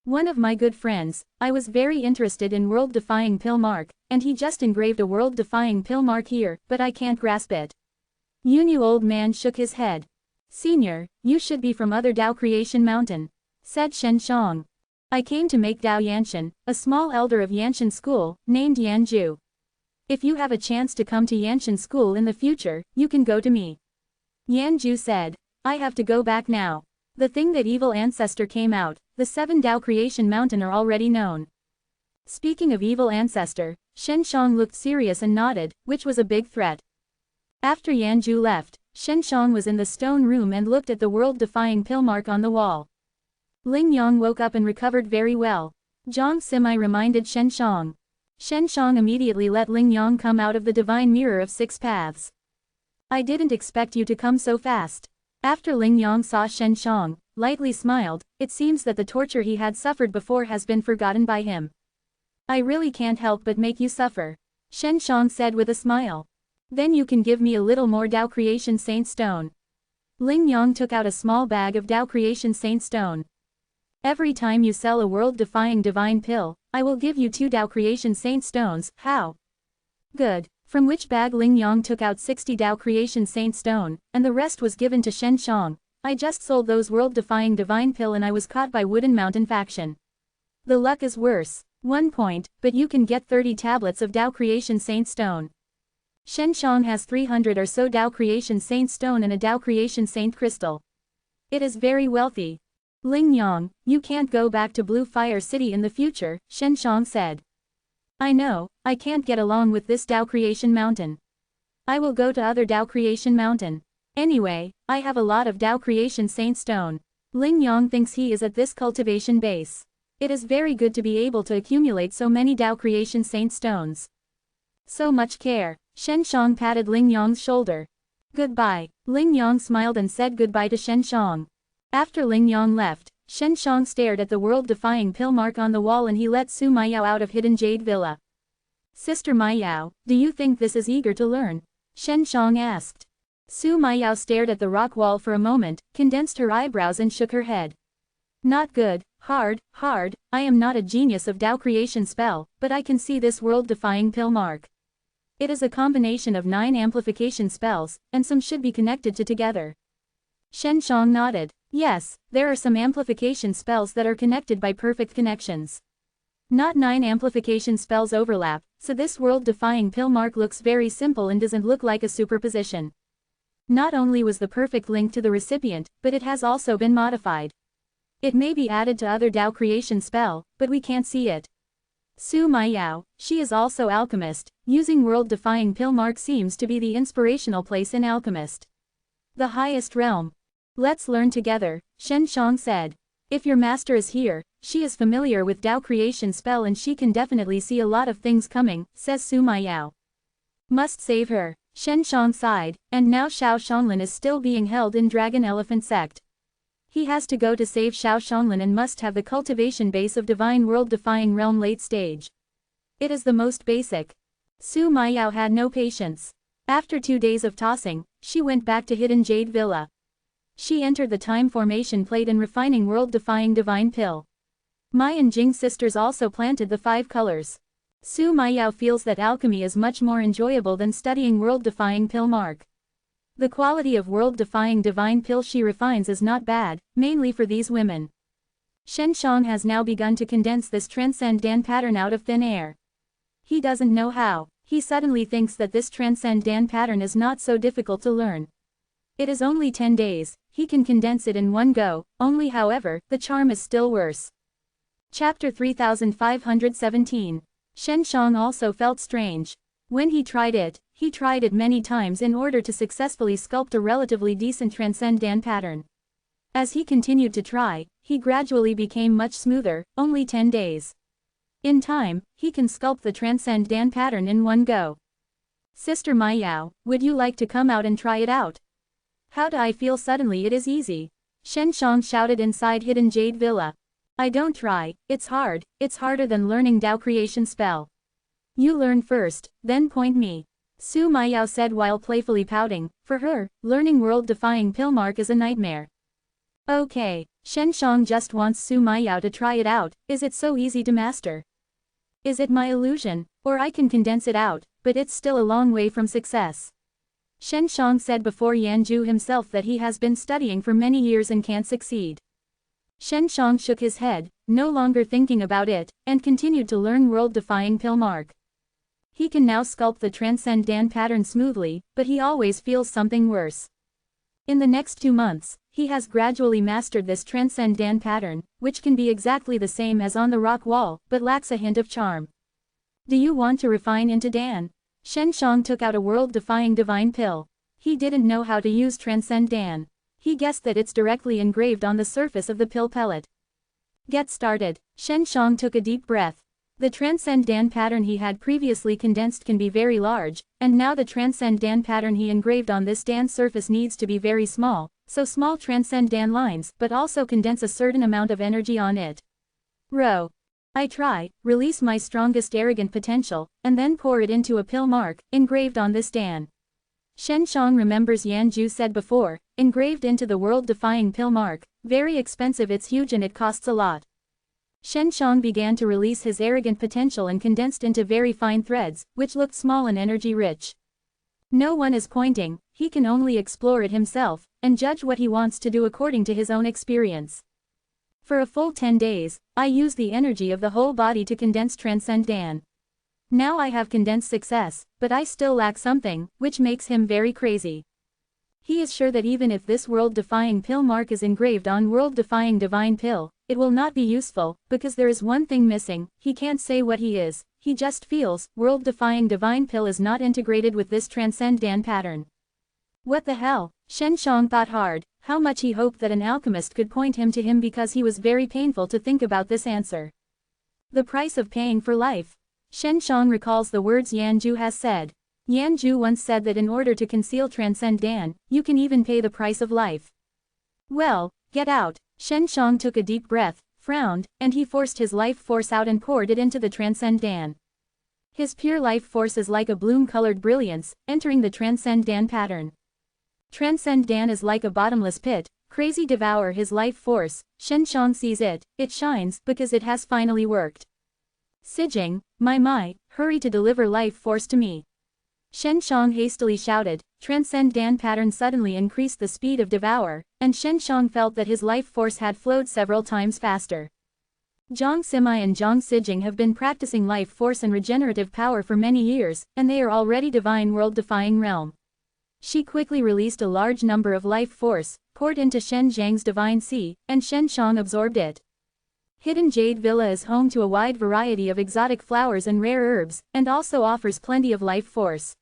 A: One of my good friends, I was very interested in world-defying pill mark, and he just engraved a world-defying pill mark here, but I can't grasp it. Yunyu old man shook his head. Senior, you should be from other Dao Creation Mountain, said Shen Shang. I came to make Dao Yanshan, a small elder of Yanshan school, named Yanju. If you have a chance to come to Yanshan school in the future, you can go to me. Yanju said. I have to go back now. The thing that evil ancestor came out, the 7 Dao Creation Mountain are already known. Speaking of evil ancestor, Shen Shang looked serious and nodded, which was a big threat. After Yanju left, Shen Shang was in the stone room and looked at the world-defying pill mark on the wall. Ling Yang woke up and recovered very well. Zhang Simai reminded Shen Shang. Shen Shang immediately let Ling Yang come out of the divine mirror of 6 paths. I didn't expect you to come so fast. After Ling Yang saw Shen Shang, lightly smiled, it seems that the torture he had suffered before has been forgotten by him. I really can't help but make you suffer. Shen Shang said with a smile. Then you can give me a little more Tao Creation Saint Stone. Ling Yang took out a small bag of Tao Creation Saint Stone. Every time you sell a world-defying divine pill, I will give you 2 Tao Creation Saint Stones. How? Good. From which bag Ling Yang took out 60 Tao Creation Saint Stone, and the rest was given to Shen Shang. I just sold those world-defying divine pill and I was caught by Wooden Mountain faction. The luck is worse. 1 point, but you can get 30 tablets of Tao Creation Saint Stone. Shen Shang has 300 or so Tao Creation Saint Stone and a Tao Creation Saint Crystal. It is very wealthy. Ling Yang, you can't go back to Blue Fire City in the future, Shen Shang said. I know, I can't get along with this Tao Creation Mountain. I will go to other Tao Creation Mountain. Anyway, I have a lot of Tao Creation Saint Stone. Ling Yang thinks he is at this cultivation base. It is very good to be able to accumulate so many Tao Creation Saint Stones. So much care. Shen Shang patted Ling Yang's shoulder. Goodbye. Ling Yang smiled and said goodbye to Shen Shang. After Ling Yang left, Shen Shang stared at the world-defying pill mark on the wall and he let Su Maiyao out of Hidden Jade Villa. Sister Maiyao, do you think this is eager to learn? Shen Shang asked. Su Maiyao stared at the rock wall for a moment, condensed her eyebrows and shook her head. Not good, hard, I am not a genius of Tao creation spell, but I can see this world-defying pill mark. It is a combination of 9 amplification spells, and some should be connected to together. Shen Shang nodded. Yes, there are some amplification spells that are connected by perfect connections. Not 9 amplification spells overlap, so this world-defying pill mark looks very simple and doesn't look like a superposition. Not only was the perfect link to the recipient, but it has also been modified. It may be added to other Tao creation spell, but we can't see it. Su Maiyao, she is also alchemist, using world-defying pill mark seems to be the inspirational place in alchemist. The highest realm. Let's learn together, Shen Shang said. If your master is here, she is familiar with Tao creation spell and she can definitely see a lot of things coming, says Su Maiyao. Must save her. Shen Shang sighed, and now Xiao Shanlin is still being held in Dragon Elephant sect. He has to go to save Xiao Shanlin and must have the cultivation base of divine world-defying realm late stage. It is the most basic. Su Maiyao had no patience. After 2 days of tossing, she went back to Hidden Jade Villa. She entered the time formation plate and refining world-defying divine pill. Mai and Jing sisters also planted the 5 colors. Su Maiyao feels that alchemy is much more enjoyable than studying world-defying pill mark. The quality of world-defying divine pill she refines is not bad, mainly for these women. Shen Shang has now begun to condense this transcendent pattern out of thin air. He doesn't know how. He suddenly thinks that this transcendent pattern is not so difficult to learn. It is only 10 days, he can condense it in one go, only however, the charm is still worse. Chapter 3517. Shen Shang also felt strange. When he tried it many times in order to successfully sculpt a relatively decent transcendent pattern. As he continued to try, he gradually became much smoother, only 10 days. In time, he can sculpt the transcendent pattern in one go. Sister Maiyao, would you like to come out and try it out? How do I feel suddenly it is easy? Shen Shang shouted inside Hidden Jade Villa. I don't try, it's hard, it's harder than learning Tao creation spell. You learn first, then point me. Su Maiyao said while playfully pouting. For her, learning world-defying pill mark is a nightmare. Okay, Shen Shang just wants Su Maiyao to try it out. Is it so easy to master? Is it my illusion, or I can condense it out, but it's still a long way from success. Shen Shang said before Yanju himself that he has been studying for many years and can't succeed. Shen Shang shook his head, no longer thinking about it, and continued to learn world-defying pill mark. He can now sculpt the transcendent pattern smoothly, but he always feels something worse. In the next 2 months, he has gradually mastered this transcendent pattern, which can be exactly the same as on the rock wall, but lacks a hint of charm. Do you want to refine into Dan? Shen Shang took out a world-defying divine pill. He didn't know how to use transcendent. He guessed that it's directly engraved on the surface of the pill pellet. Get started. Shen Shang took a deep breath. The Transcend Dan pattern he had previously condensed can be very large, and now the Transcend Dan pattern he engraved on this Dan surface needs to be very small, so small Transcend Dan lines, but also condense a certain amount of energy on it. Row. I try, release my strongest arrogant potential, and then pour it into a pill mark, engraved on this Dan. Shen Shang remembers Yan Ju said before, engraved into the world-defying pill mark, very expensive, it's huge and it costs a lot. Shen Shang began to release his arrogant potential and condensed into very fine threads, which looked small and energy-rich. No one is pointing, he can only explore it himself, and judge what he wants to do according to his own experience. For a full 10 days, I use the energy of the whole body to condense Transcend Dan. Now I have condensed success, but I still lack something, which makes him very crazy. He is sure that even if this world-defying pill mark is engraved on world-defying divine pill, it will not be useful, because there is one thing missing. He can't say what he is, he just feels, world-defying divine pill is not integrated with this Transcend Dan pattern. What the hell? Shen Shang thought hard, how much he hoped that an alchemist could point him to him, because he was very painful to think about this answer. The price of paying for life. Shen Shang recalls the words Yan Ju has said. Yan Ju once said that in order to conceal Transcend Dan, you can even pay the price of life. Well, get out. Shen Shang took a deep breath, frowned, and he forced his life force out and poured it into the Transcend Dan. His pure life force is like a bloom-colored brilliance, entering the Transcend Dan pattern. Transcend Dan is like a bottomless pit, crazy devour his life force. Shen Shang sees it, it shines, because it has finally worked. Sijing, my, hurry to deliver life force to me. Shen Shang hastily shouted. Transcend Dan pattern suddenly increased the speed of devour, and Shen Shang felt that his life force had flowed several times faster. Zhang Simai and Zhang Sijing have been practicing life force and regenerative power for many years, and they are already divine world-defying realm. She quickly released a large number of life force, poured into Shen Zhang's divine sea, and Shen Shang absorbed it. Hidden Jade Villa is home to a wide variety of exotic flowers and rare herbs, and also offers plenty of life force.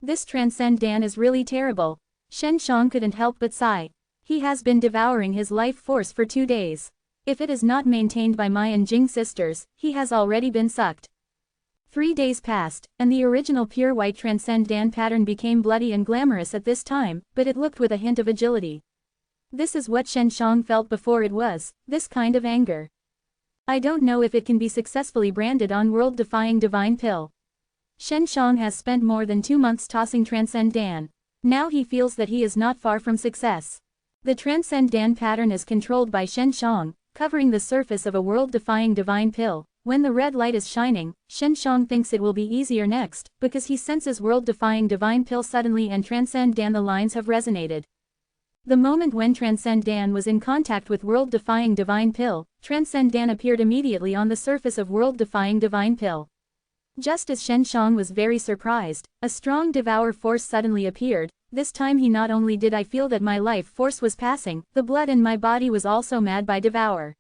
A: This Transcend Dan is really terrible. Shen Shang couldn't help but sigh. He has been devouring his life force for 2 days. If it is not maintained by Mai and Jing sisters, he has already been sucked. 3 days passed, and the original pure white Transcend Dan pattern became bloody and glamorous at this time, but it looked with a hint of agility. This is what Shen Shang felt before, it was this kind of anger. I don't know if it can be successfully branded on world-defying divine pill. Shen Shang has spent more than 2 months tossing Transcend Dan. Now he feels that he is not far from success. The Transcend Dan pattern is controlled by Shen Shang, covering the surface of a world-defying divine pill. When the red light is shining, Shen Shang thinks it will be easier next, because he senses world-defying divine pill suddenly and Transcend Dan, the lines have resonated. The moment when Transcend Dan was in contact with world-defying divine pill, Transcend Dan appeared immediately on the surface of world-defying divine pill. Just as Shen Shang was very surprised, a strong devour force suddenly appeared. This time he not only did I feel that my life force was passing, the blood in my body was also mad by devour.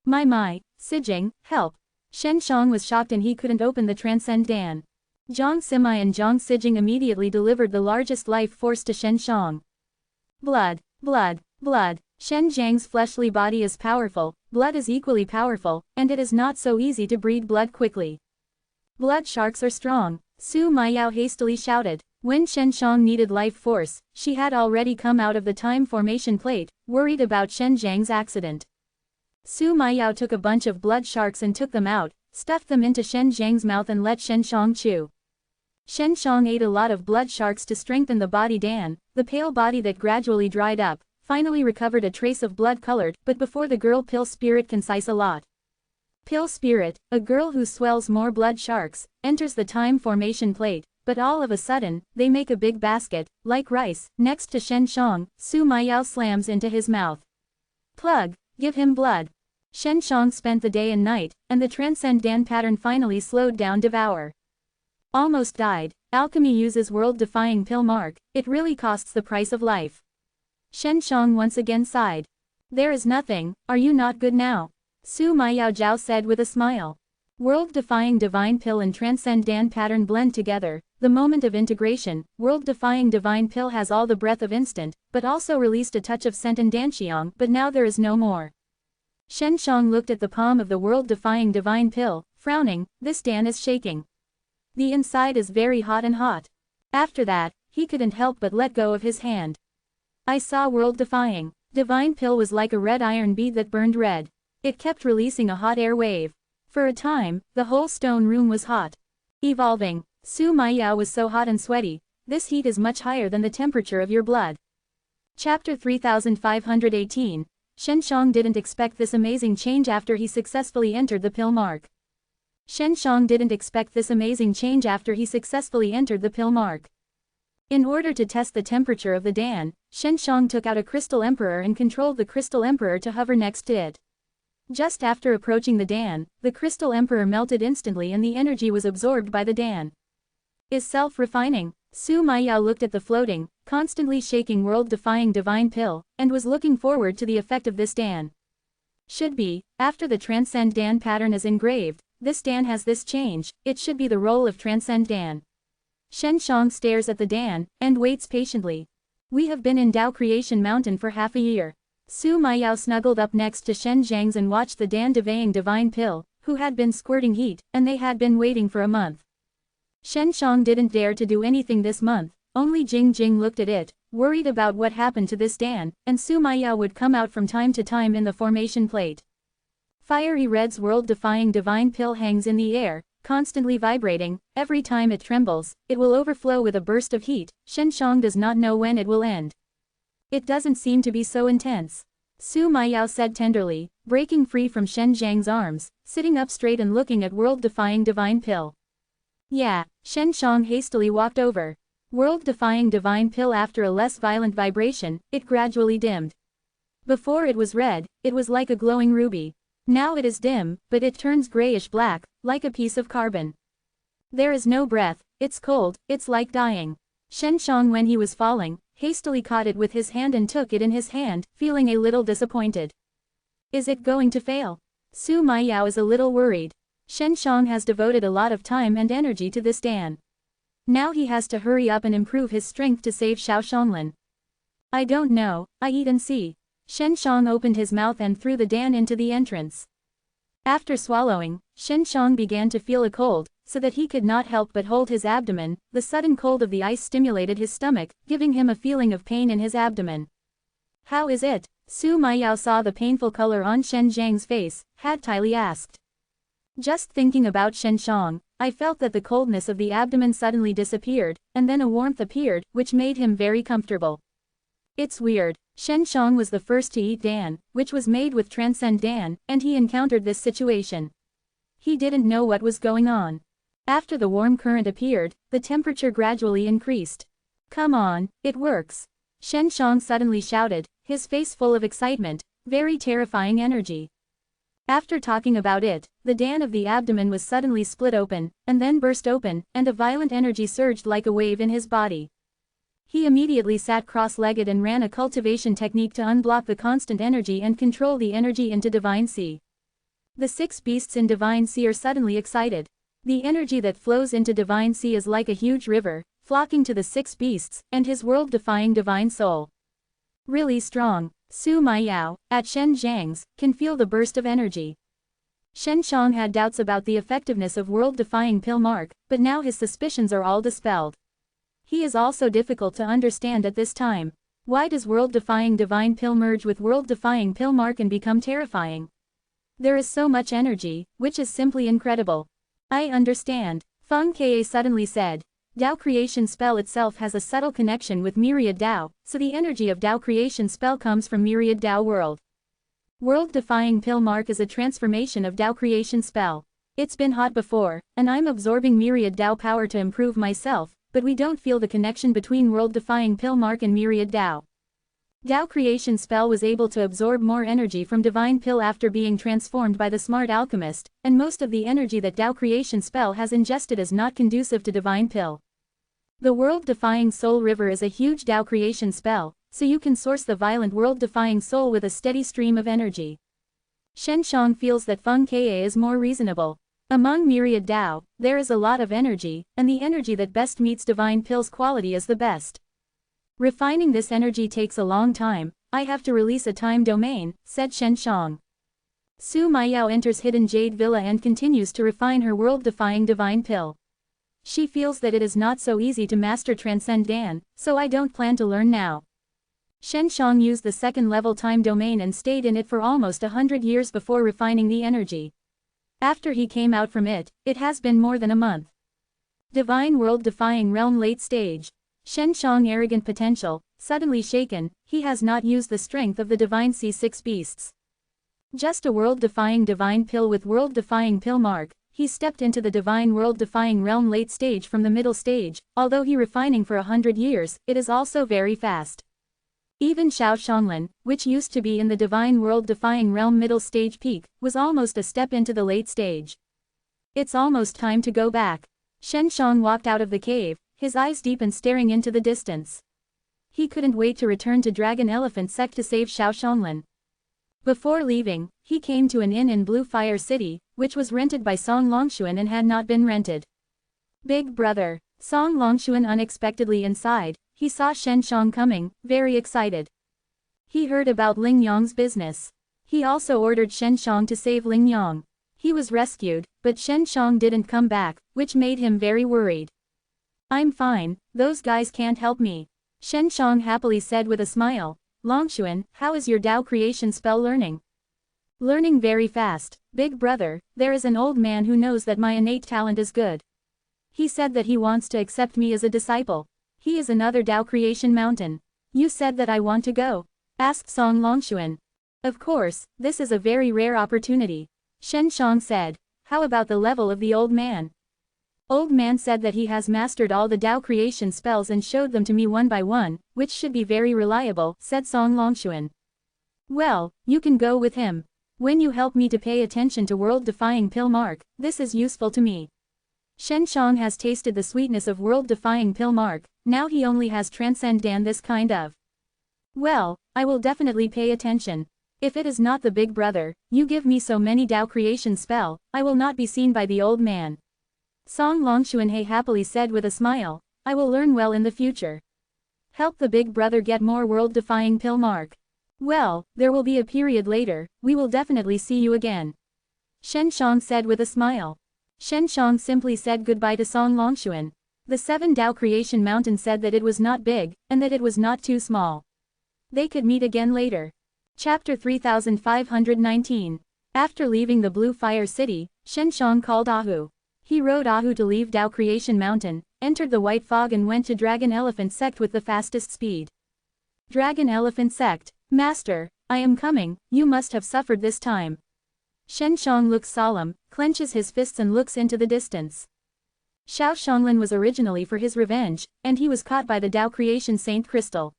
A: My, Sijing, help. Shen Shang was shocked and he couldn't open the Transcend Dan. Zhang Simai and Zhang Sijing immediately delivered the largest life force to Shen Shang. Blood. Shen Zhang's fleshly body is powerful, blood is equally powerful, and it is not so easy to breed blood quickly. Blood sharks are strong, Su Maiyao hastily shouted. When Shen Shang needed life force, she had already come out of the time formation plate, worried about Shen Zhang's accident. Su Maiyao took a bunch of blood sharks and took them out, stuffed them into Shen Zhang's mouth and let Shen Shang chew. Shen Shang ate a lot of blood sharks to strengthen the body Dan, the pale body that gradually dried up, finally recovered a trace of blood colored, but before the girl pill spirit concise a lot. Pill spirit, a girl who swells more blood sharks, enters the time formation plate, but all of a sudden, they make a big basket, like rice, next to Shen Shang. Su Maiyao slams into his mouth. Plug, give him blood. Shen Shang spent the day and night, and the Transcend Dan pattern finally slowed down devour. Almost died. Alchemy uses world-defying pill mark, it really costs the price of life. Shen Shang once again sighed. There is nothing, are you not good now? Su Maiyao Zhao said with a smile. World-defying divine pill and Transcend Dan pattern blend together. The moment of integration, world-defying divine pill has all the breath of instant, but also released a touch of scent in Danxiang, but now there is no more. Shen Shang looked at the palm of the world-defying divine pill, frowning. This Dan is shaking. The inside is very hot and hot. After that, he couldn't help but let go of his hand. I saw world-defying. Divine pill was like a red iron bead that burned red. It kept releasing a hot air wave. For a time, the whole stone room was hot. Evolving. Su Maiyao was so hot and sweaty. This heat is much higher than the temperature of your blood. Chapter 3518. Shen Shang didn't expect this amazing change after he successfully entered the pill mark. Shen Shang didn't expect this amazing change after he successfully entered the pill mark. In order to test the temperature of the Dan, Shen Shang took out a Crystal Emperor and controlled the Crystal Emperor to hover next to it. Just after approaching the Dan, the Crystal Emperor melted instantly and the energy was absorbed by the Dan. Is self-refining. Su Maiyao looked at the floating, constantly shaking world-defying divine pill, and was looking forward to the effect of this Dan. Should be, after the Transcend Dan pattern is engraved, this Dan has this change, it should be the role of Transcend Dan. Shen Shang stares at the Dan, and waits patiently. We have been in Tao Creation Mountain for half a year. Su Maiyao snuggled up next to Shen Zhang's and watched the Dan Defying divine pill, who had been squirting heat, and they had been waiting for a month. Shen Shang didn't dare to do anything this month, only Jing Jing looked at it, worried about what happened to this Dan, and Su Maiyao would come out from time to time in the formation plate. Fiery Red's world-defying divine pill hangs in the air, constantly vibrating. Every time it trembles, it will overflow with a burst of heat. Shen Shang does not know when it will end. It doesn't seem to be so intense. Su Maiyao said tenderly, breaking free from Shen Zhang's arms, sitting up straight and looking at world-defying divine pill. Yeah, Shen Shang hastily walked over. World-defying divine pill. After a less violent vibration, it gradually dimmed. Before it was red, it was like a glowing ruby. Now it is dim, but it turns grayish-black, like a piece of carbon. There is no breath, it's cold, it's like dying. Shen Shang, when he was falling, hastily caught it with his hand and took it in his hand, feeling a little disappointed. Is it going to fail? Su Maiyao is a little worried. Shen Shang has devoted a lot of time and energy to this Dan. Now he has to hurry up and improve his strength to save Xiao Shonglin. I don't know, I eat and see. Shen Shang opened his mouth and threw the Dan into the entrance. After swallowing, Shen Shang began to feel a cold, so that he could not help but hold his abdomen. The sudden cold of the ice stimulated his stomach, giving him a feeling of pain in his abdomen. How is it? Su Maiyao saw the painful color on Shen Zhang's face, hastily asked. Just thinking about Shen Shang, I felt that the coldness of the abdomen suddenly disappeared, and then a warmth appeared, which made him very comfortable. It's weird. Shen Shang was the first to eat Dan, which was made with Transcend Dan, and he encountered this situation. He didn't know what was going on. After the warm current appeared, the temperature gradually increased. Come on, it works. Shen Shang suddenly shouted, his face full of excitement, very terrifying energy. After talking about it, the Dan of the abdomen was suddenly split open, and then burst open, and a violent energy surged like a wave in his body. He immediately sat cross-legged and ran a cultivation technique to unblock the constant energy and control the energy into Divine Sea. The 6 beasts in Divine Sea are suddenly excited. The energy that flows into Divine Sea is like a huge river, flocking to the 6 beasts, and his world-defying divine soul. Really strong. Su Maiyao, at Shen Zhang's, can feel the burst of energy. Shen Shang had doubts about the effectiveness of world-defying pill mark, but now his suspicions are all dispelled. He is also difficult to understand at this time. Why does world-defying divine pill merge with world-defying pill mark and become terrifying? There is so much energy, which is simply incredible. I understand, Feng Ke suddenly said. Tao creation spell itself has a subtle connection with myriad Tao, so the energy of Tao creation spell comes from myriad Tao world. World-defying pill mark is a transformation of Tao creation spell. It's been hot before, and I'm absorbing myriad Tao power to improve myself, but we don't feel the connection between world-defying pill mark and myriad Tao. Tao creation spell was able to absorb more energy from divine pill after being transformed by the smart alchemist, and most of the energy that Tao creation spell has ingested is not conducive to divine pill. The world-defying soul river is a huge Tao creation spell, so you can source the violent world-defying soul with a steady stream of energy. Shen Shang feels that Feng Ke is more reasonable. Among myriad Tao, there is a lot of energy, and the energy that best meets divine pill's quality is the best. Refining this energy takes a long time. I have to release a time domain, said Shen Shang. Su Maiyao enters Hidden Jade Villa and continues to refine her world-defying divine pill. She feels that it is not so easy to master Transcend Dan, so I don't plan to learn now. Shen Shang used the second-level time domain and stayed in it for almost 100 years before refining the energy. After he came out from it, it has been more than a month. Divine world-defying realm late stage. Shen Shang arrogant potential, suddenly shaken, he has not used the strength of the divine C6 beasts. Just a world-defying divine pill with world-defying pill mark, he stepped into the divine world-defying realm late stage from the middle stage, although he refining for 100 years, it is also very fast. Even Xiao Shanglan, which used to be in the divine world-defying realm middle stage peak, was almost a step into the late stage. It's almost time to go back. Shen Shang walked out of the cave, his eyes deep and staring into the distance. He couldn't wait to return to Dragon Elephant Sect to save Xiao Shanglan. Before leaving, he came to an inn in Blue Fire City, which was rented by Song Longshuan and had not been rented. Big brother. Song Longshuan unexpectedly inside, he saw Shen Shang coming, very excited. He heard about Ling Yong's business. He also ordered Shen Shang to save Ling Yong. He was rescued, but Shen Shang didn't come back, which made him very worried. I'm fine, those guys can't help me. Shen Shang happily said with a smile. Longshuan, how is your Dao creation spell learning? Learning very fast, big brother, there is an old man who knows that my innate talent is good. He said that he wants to accept me as a disciple. He is another Dao creation mountain. You said that I want to go? Asked Song Longshuan. Of course, this is a very rare opportunity. Shen Shang said. How about the level of the old man? Old man said that he has mastered all the Dao creation spells and showed them to me one by one, which should be very reliable, said Song Longshuan. Well, you can go with him. When you help me to pay attention to world-defying pill mark, this is useful to me. Shen Shang has tasted the sweetness of world-defying pill mark, now he only has Transcend Dan this kind of. Well, I will definitely pay attention. If it is not the big brother, you give me so many Dao creation spell, I will not be seen by the old man. Song Longshuan happily said with a smile, I will learn well in the future. Help the big brother get more world-defying pill mark. Well, there will be a period later, we will definitely see you again. Shen Shang said with a smile. Shen Shang simply said goodbye to Song Longshuan. The 7 Dao Creation Mountain said that it was not big, and that it was not too small. They could meet again later. Chapter 3519. After leaving the Blue Fire City, Shen Shang called Ahu. He rode Ahu to leave Dao Creation Mountain, entered the White Fog and went to Dragon Elephant Sect with the fastest speed. Dragon Elephant Sect. Master, I am coming, you must have suffered this time. Shen Shang looks solemn, clenches his fists and looks into the distance. Xiao Shanglan was originally for his revenge, and he was caught by the Dao Creation Saint Crystal.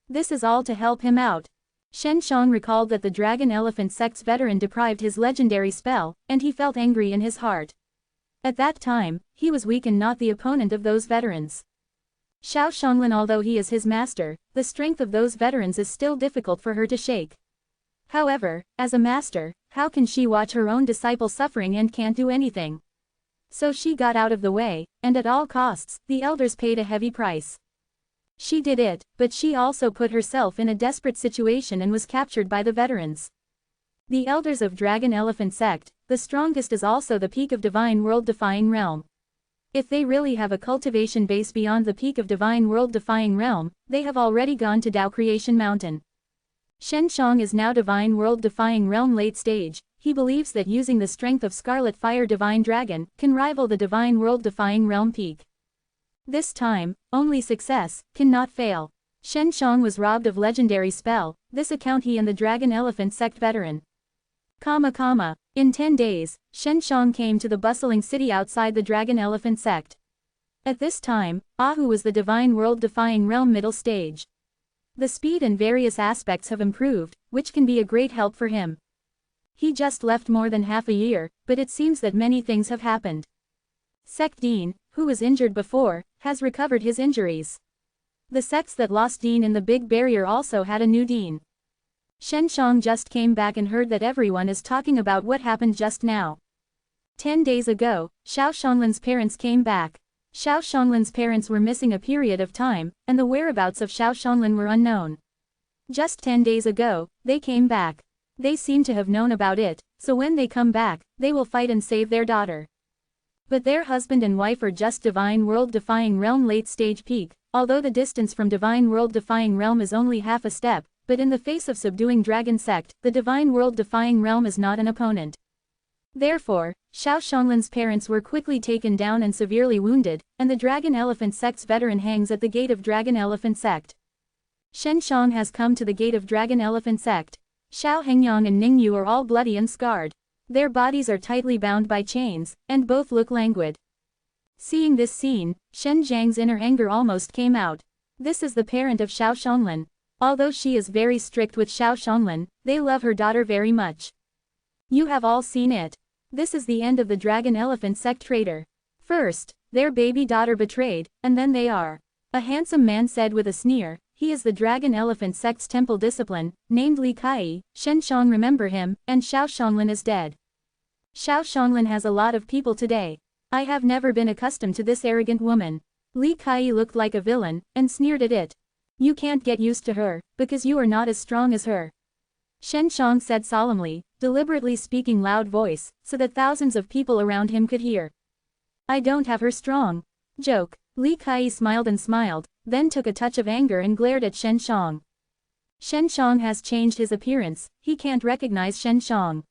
A: This is all to help him out. Shen Shang recalled that the Dragon Elephant Sect's veteran deprived his legendary spell, and he felt angry in his heart. At that time, he was weak and not the opponent of those veterans. Xiao Shanglan, although he is his master, the strength of those veterans is still difficult for her to shake. However, as a master, how can she watch her own disciple suffering and can't do anything? So she got out of the way, and at all costs, the elders paid a heavy price. She did it, but she also put herself in a desperate situation and was captured by the veterans. The elders of Dragon Elephant Sect, the strongest is also the peak of divine world-defying realm. If they really have a cultivation base beyond the peak of divine world-defying realm, they have already gone to Dao Creation Mountain. Shen Shang is now divine world-defying realm late stage. He believes that using the strength of Scarlet Fire Divine Dragon can rival the divine world-defying realm peak. This time, only success cannot fail. Shen Shang was robbed of legendary spell, this account he and the Dragon Elephant Sect veteran. In 10 days, Shen Shang came to the bustling city outside the Dragon Elephant Sect. At this time, Ahu was the divine world-defying realm middle stage. The speed and various aspects have improved, which can be a great help for him. He just left more than half a year, but it seems that many things have happened. Sect Dean, who was injured before, has recovered his injuries. The sects that lost Dean in the Big Barrier also had a new Dean. Shen Shang just came back and heard that everyone is talking about what happened just now. 10 days ago, Xiao Shanglan's parents came back. Xiao Shanglan's parents were missing a period of time, and the whereabouts of Xiao Shanglan were unknown. Just 10 days ago, they came back. They seem to have known about it, So when they come back, they will fight and save their daughter. But their husband and wife are just Divine World Defying Realm late stage peak, although the distance from Divine World Defying Realm is only half a step, but in the face of subduing Dragon Sect, the Divine World Defying Realm is not an opponent. Therefore, Xiao Shanglin's parents were quickly taken down and severely wounded, and the Dragon Elephant Sect's veteran hangs at the gate of Dragon Elephant Sect. Shen Shang has come to the gate of Dragon Elephant Sect. Xiao Hengyang and Ning Yu are all bloody and scarred. Their bodies are tightly bound by chains, and both look languid. Seeing this scene, Shen Zhang's inner anger almost came out. This is the parent of Xiao Shanglin. Although she is very strict with Xiao Shanglin, they love her daughter very much. You have all seen it. This is the end of the Dragon Elephant Sect traitor. First, their baby daughter betrayed, and then they are. A handsome man said with a sneer, he is the Dragon Elephant Sect's temple discipline, named Li Kai. Shen Shang remember him, and Xiao Shanglin is dead. Xiao Shanglin has a lot of people today. I have never been accustomed to this arrogant woman. Li Kai looked like a villain, and sneered at it. You can't get used to her, because you are not as strong as her. Shen Shang said solemnly, deliberately speaking loud voice, so that thousands of people around him could hear. I don't have her strong. Joke. Li Kai smiled and smiled, then took a touch of anger and glared at Shen Shang. Shen Shang has changed his appearance, he can't recognize Shen Shang.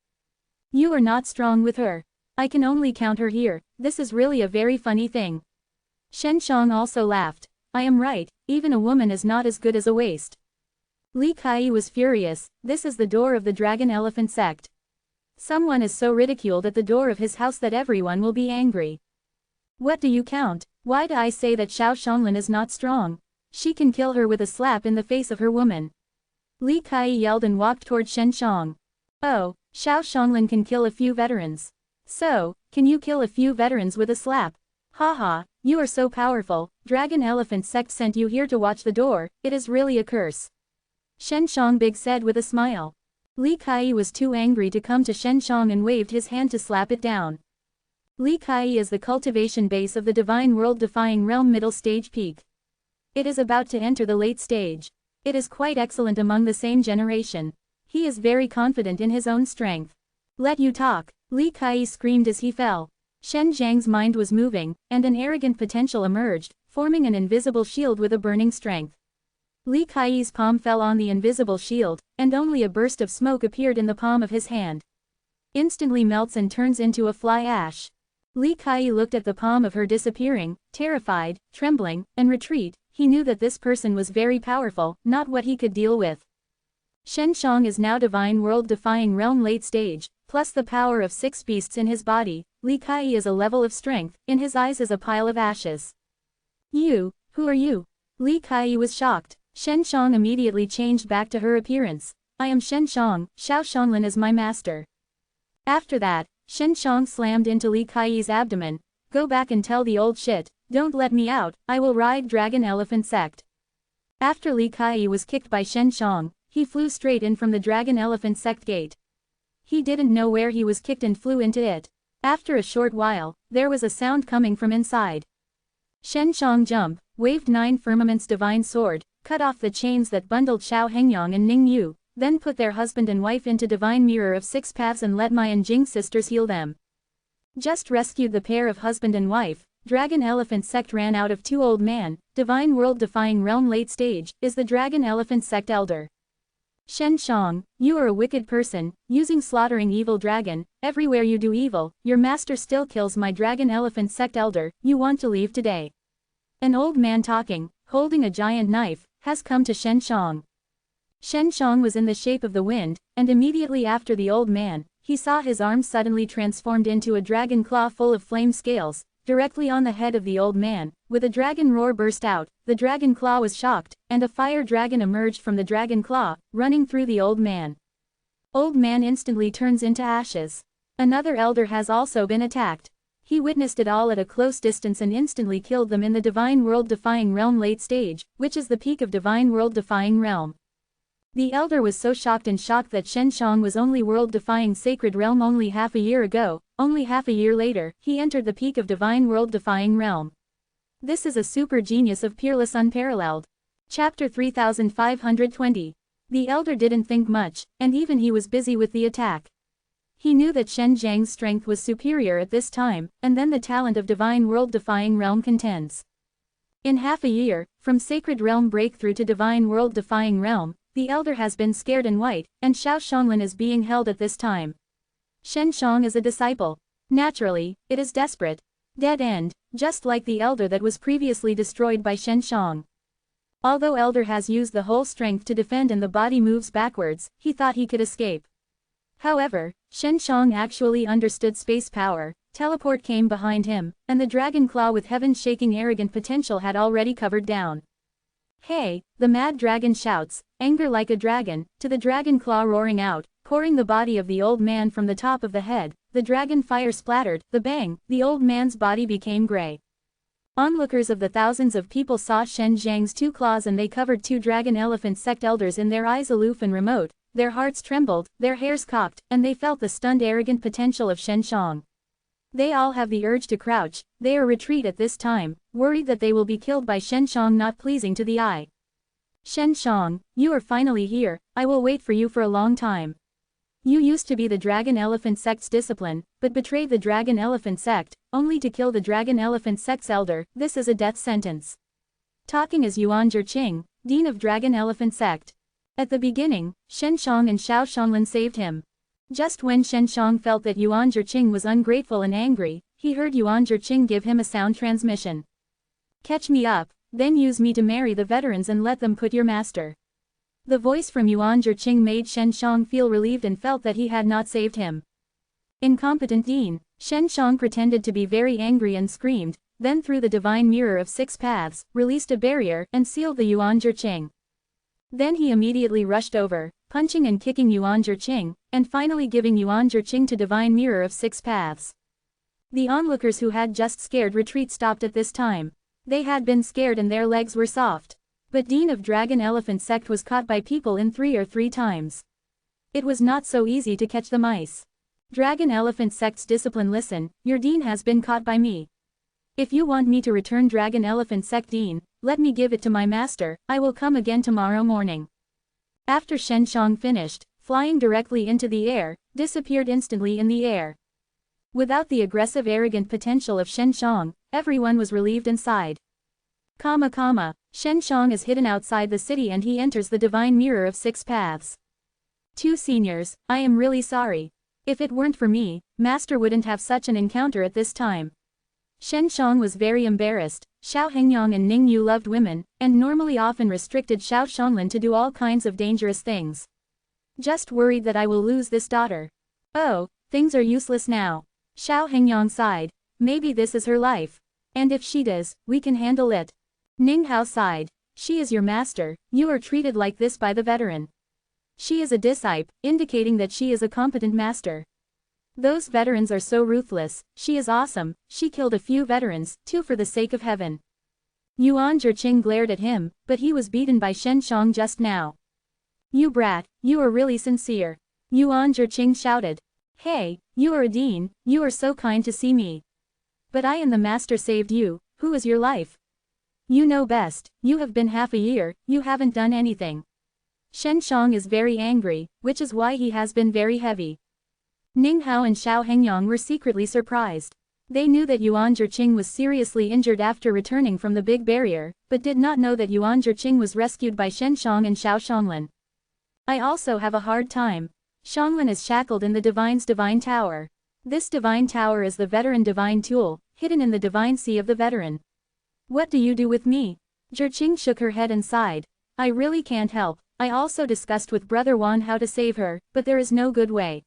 A: You are not strong with her. I can only count her here, this is really a very funny thing. Shen Shang also laughed. I am right, even a woman is not as good as a waste. Li Kai was furious, this is the door of the Dragon Elephant Sect. Someone is so ridiculed at the door of his house that everyone will be angry. What do you count? Why do I say that Xiao Shanglin is not strong? She can kill her with a slap in the face of her woman. Li Kai yelled and walked toward Shen Shang. Oh, Xiao Shanglin can kill a few veterans. So, can you kill a few veterans with a slap? Haha, you are so powerful, Dragon Elephant Sect sent you here to watch the door, it is really a curse. Shen Shang Big said with a smile. Li Kai was too angry to come to Shen Shang and waved his hand to slap it down. Li Kai is the cultivation base of the Divine World Defying Realm middle stage peak. It is about to enter the late stage. It is quite excellent among the same generation. He is very confident in his own strength. Let you talk, Li Kai screamed as he fell. Shen Zhang's mind was moving, and an arrogant potential emerged, forming an invisible shield with a burning strength. Li Kai's palm fell on the invisible shield, and only a burst of smoke appeared in the palm of his hand. Instantly melts and turns into a fly ash. Li Kai looked at the palm of her disappearing, terrified, trembling, and retreat. He knew that this person was very powerful, not what he could deal with. Shen Shang is now Divine World Defying Realm late stage, plus the power of 6 beasts in his body. Li Kai is a level of strength, in his eyes is a pile of ashes. You, who are you? Li Kai was shocked. Shen Shang immediately changed back to her appearance. I am Shen Shang, Xiao Shanglin is my master. After that, Shen Shang slammed into Li Kai's abdomen. Go back and tell the old shit, don't let me out, I will ride Dragon Elephant Sect. After Li Kai was kicked by Shen Shang, he flew straight in from the Dragon Elephant Sect gate. He didn't know where he was kicked and flew into it. After a short while, there was a sound coming from inside. Shen Shang jumped, waved 9 firmaments divine sword, cut off the chains that bundled Xiao Hengyang and Ning Yu, then put their husband and wife into divine mirror of 6 paths and let Mai and Jing sisters heal them. Just rescued the pair of husband and wife. Dragon Elephant Sect ran out of 2 old man. Divine World Defying Realm late stage, is the Dragon Elephant Sect elder. Shen Shang, you are a wicked person, using slaughtering evil dragon, everywhere you do evil, your master still kills my Dragon Elephant Sect elder, you want to leave today. An old man talking, holding a giant knife, has come to Shen Shang. Shen Shang was in the shape of the wind, and immediately after the old man, he saw his arms suddenly transformed into a dragon claw full of flame scales, directly on the head of the old man. With a dragon roar burst out, the dragon claw was shocked, and a fire dragon emerged from the dragon claw, running through the old man. Old man instantly turns into ashes. Another elder has also been attacked. He witnessed it all at a close distance and instantly killed them in the Divine World Defying Realm late stage, which is the peak of Divine World Defying Realm. The elder was so shocked that Shen Shang was only World Defying Sacred Realm only half a year ago. Only half a year later, he entered the peak of Divine World Defying Realm. This is a super genius of peerless unparalleled. Chapter 3520. The elder didn't think much, and even he was busy with the attack. He knew that Shen Zhang's strength was superior at this time, and then the talent of divine world-defying realm contends. In half a year, from sacred realm breakthrough to divine world-defying realm, the elder has been scared and white, and Xiao Xionglan is being held at this time. Shen Shang is a disciple. Naturally, it is desperate. Dead end, just like the elder that was previously destroyed by Shen Shang. Although elder has used the whole strength to defend and the body moves backwards, he thought he could escape. However, Shen Shang actually understood space power, teleport came behind him, and the dragon claw with heaven-shaking arrogant potential had already covered down. Hey, the mad dragon shouts, anger like a dragon, to the dragon claw roaring out, coring the body of the old man from the top of the head, the dragon fire splattered, the bang, the old man's body became gray. Onlookers of the thousands of people saw Shen Zhang's two claws and they covered two dragon elephant sect elders in their eyes aloof and remote, their hearts trembled, their hairs cocked, and they felt the stunned arrogant potential of Shen Shang. They all have the urge to crouch, they are retreat at this time, worried that they will be killed by Shen Shang not pleasing to the eye. Shen Shang, you are finally here, I will wait for you for a long time. You used to be the Dragon Elephant Sect's discipline, but betrayed the Dragon Elephant Sect, only to kill the Dragon Elephant Sect's elder, this is a death sentence. Talking as Yuan Zhiqing, Dean of Dragon Elephant Sect. At the beginning, Shen Shang and Xiao Xionglan saved him. Just when Shen Shang felt that Yuan Zhiqing was ungrateful and angry, he heard Yuan Zhiqing give him a sound transmission. Catch me up, then use me to marry the veterans and let them put your master. The voice from Yuan Zhiqing made Shen Shang feel relieved and felt that he had not saved him. Incompetent Dean, Shen Shang pretended to be very angry and screamed, then through the divine mirror of 6 paths, released a barrier and sealed the Yuan Zhiqing. Then he immediately rushed over, punching and kicking Yuan Zhiqing, and finally giving Yuan Zhiqing to divine mirror of 6 paths. The onlookers who had just scared retreat stopped at this time. They had been scared and their legs were soft. But Dean of Dragon Elephant Sect was caught by people in 3 times. It was not so easy to catch the mice. Dragon Elephant Sect's discipline listen, your Dean has been caught by me. If you want me to return Dragon Elephant Sect Dean, let me give it to my master, I will come again tomorrow morning. After Shen Shang finished, flying directly into the air, disappeared instantly in the air. Without the aggressive arrogant potential of Shen Shang, everyone was relieved and sighed. Shen Shang is hidden outside the city and he enters the divine mirror of 6 paths. 2 seniors, I am really sorry. If it weren't for me, Master wouldn't have such an encounter at this time. Shen Shang was very embarrassed. Xiao Hengyang and Ning Yu loved women, and normally often restricted Xiao Xionglan to do all kinds of dangerous things. Just worried that I will lose this daughter. Oh, things are useless now. Xiao Hengyang sighed. Maybe this is her life. And if she does, we can handle it. Ning Hao sighed. She is your master, you are treated like this by the veteran. She is a disciple, indicating that she is a competent master. Those veterans are so ruthless, she is awesome, she killed a few veterans, 2 for the sake of heaven. Yuan Zhiqing glared at him, but he was beaten by Shen Shang just now. You brat, you are really sincere. Yuan Zhiqing shouted. Hey, you are a dean, you are so kind to see me. But I and the master saved you, who is your life? You know best, you have been half a year, you haven't done anything. Shen Shang is very angry, which is why he has been very heavy. Ning Hao and Xiao Hengyang were secretly surprised. They knew that Yuan Zhiqing was seriously injured after returning from the big barrier, but did not know that Yuan Zhiqing was rescued by Shen Shang and Xiao Xionglan. I also have a hard time. Xionglan is shackled in the Divine's divine tower. This divine tower is the veteran divine tool, hidden in the divine sea of the veteran. What do you do with me? Zhiqing shook her head and sighed. I really can't help. I also discussed with Brother Wan how to save her, but there is no good way.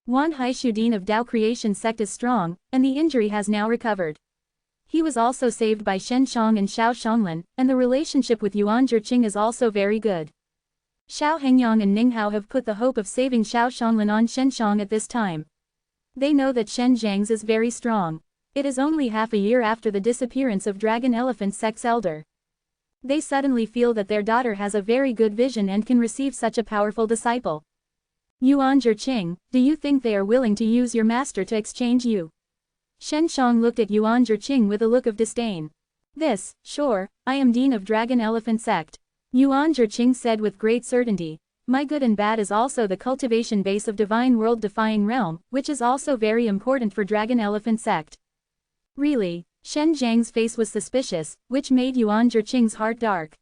A: Wan Haishu Dean of Dao Creation Sect is strong, and the injury has now recovered. He was also saved by Shen Shang and Xiao Xionglan, and the relationship with Yuan Zhiqing is also very good. Xiao Hengyang and Ning Hao have put the hope of saving Xiao Xionglan on Shen Shang at this time. They know that Shen Zhang's is very strong. It is only half a year after the disappearance of Dragon Elephant Sect's elder. They suddenly feel that their daughter has a very good vision and can receive such a powerful disciple. Yuan Zhiqing, do you think they are willing to use your master to exchange you? Shen Shang looked at Yuan Zhiqing with a look of disdain. Sure, I am Dean of Dragon Elephant Sect. Yuan Zhiqing said with great certainty. My good and bad is also the cultivation base of divine world defying realm, which is also very important for Dragon Elephant sect. Really? Shen Zhang's face was suspicious, which made Yuan Zhiqing's heart dark.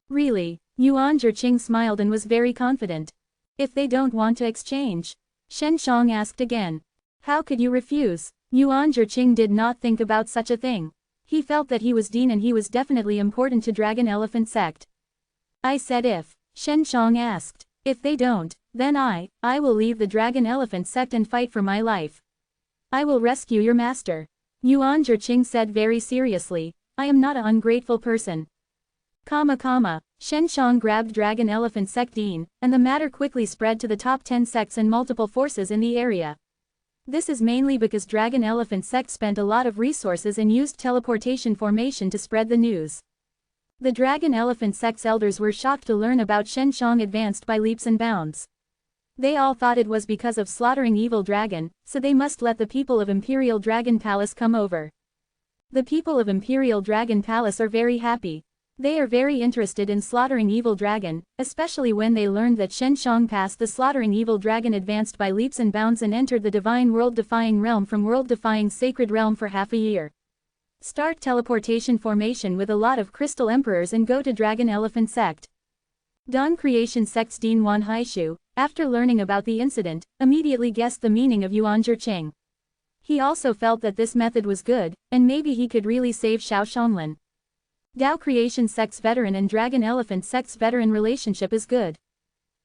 A: Really? Yuan Zhiqing smiled and was very confident. If they don't want to exchange? Shen Shang asked again. How could you refuse? Yuan Zhiqing did not think about such a thing. He felt that he was dean and he was definitely important to Dragon Elephant sect. I said if. Shen Shang asked. If they don't, then I will leave the Dragon Elephant sect and fight for my life. I will rescue your master. Yuan Zhiqing said very seriously, I am not an ungrateful person. Shen Shang grabbed Dragon Elephant sect dean, and the matter quickly spread to the top 10 sects and multiple forces in the area. This is mainly because Dragon Elephant sect spent a lot of resources and used teleportation formation to spread the news. The Dragon Elephant sect's elders were shocked to learn about Shen Shang advanced by leaps and bounds. They all thought it was because of slaughtering evil dragon, so they must let the people of Imperial Dragon Palace come over. The people of Imperial Dragon Palace are very happy. They are very interested in slaughtering evil dragon, especially when they learned that Shen Shang passed the slaughtering evil dragon advanced by leaps and bounds and entered the divine world-defying realm from world-defying sacred realm for half a year. Start teleportation formation with a lot of crystal emperors and go to Dragon Elephant sect. Dawn Creation sect's Dean Wan Haishu, after learning about the incident, immediately guessed the meaning of Yuan Zhiqing. He also felt that this method was good, and maybe he could really save Xiao Shonglin. Dao Creation sect's veteran and Dragon Elephant sect's veteran relationship is good.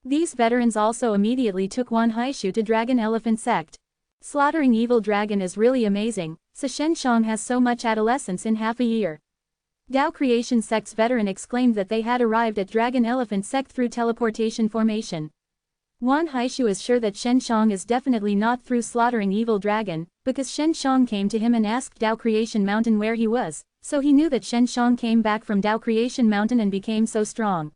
A: These veterans also immediately took Wan Haishu to Dragon Elephant sect. Slaughtering evil dragon is really amazing, so Shen Shang has so much adolescence in half a year. Dao Creation sect's veteran exclaimed that they had arrived at Dragon Elephant sect through teleportation formation. Wan Haishu is sure that Shen Shang is definitely not through slaughtering evil dragon, because Shen Shang came to him and asked Dao Creation Mountain where he was, so he knew that Shen Shang came back from Dao Creation Mountain and became so strong.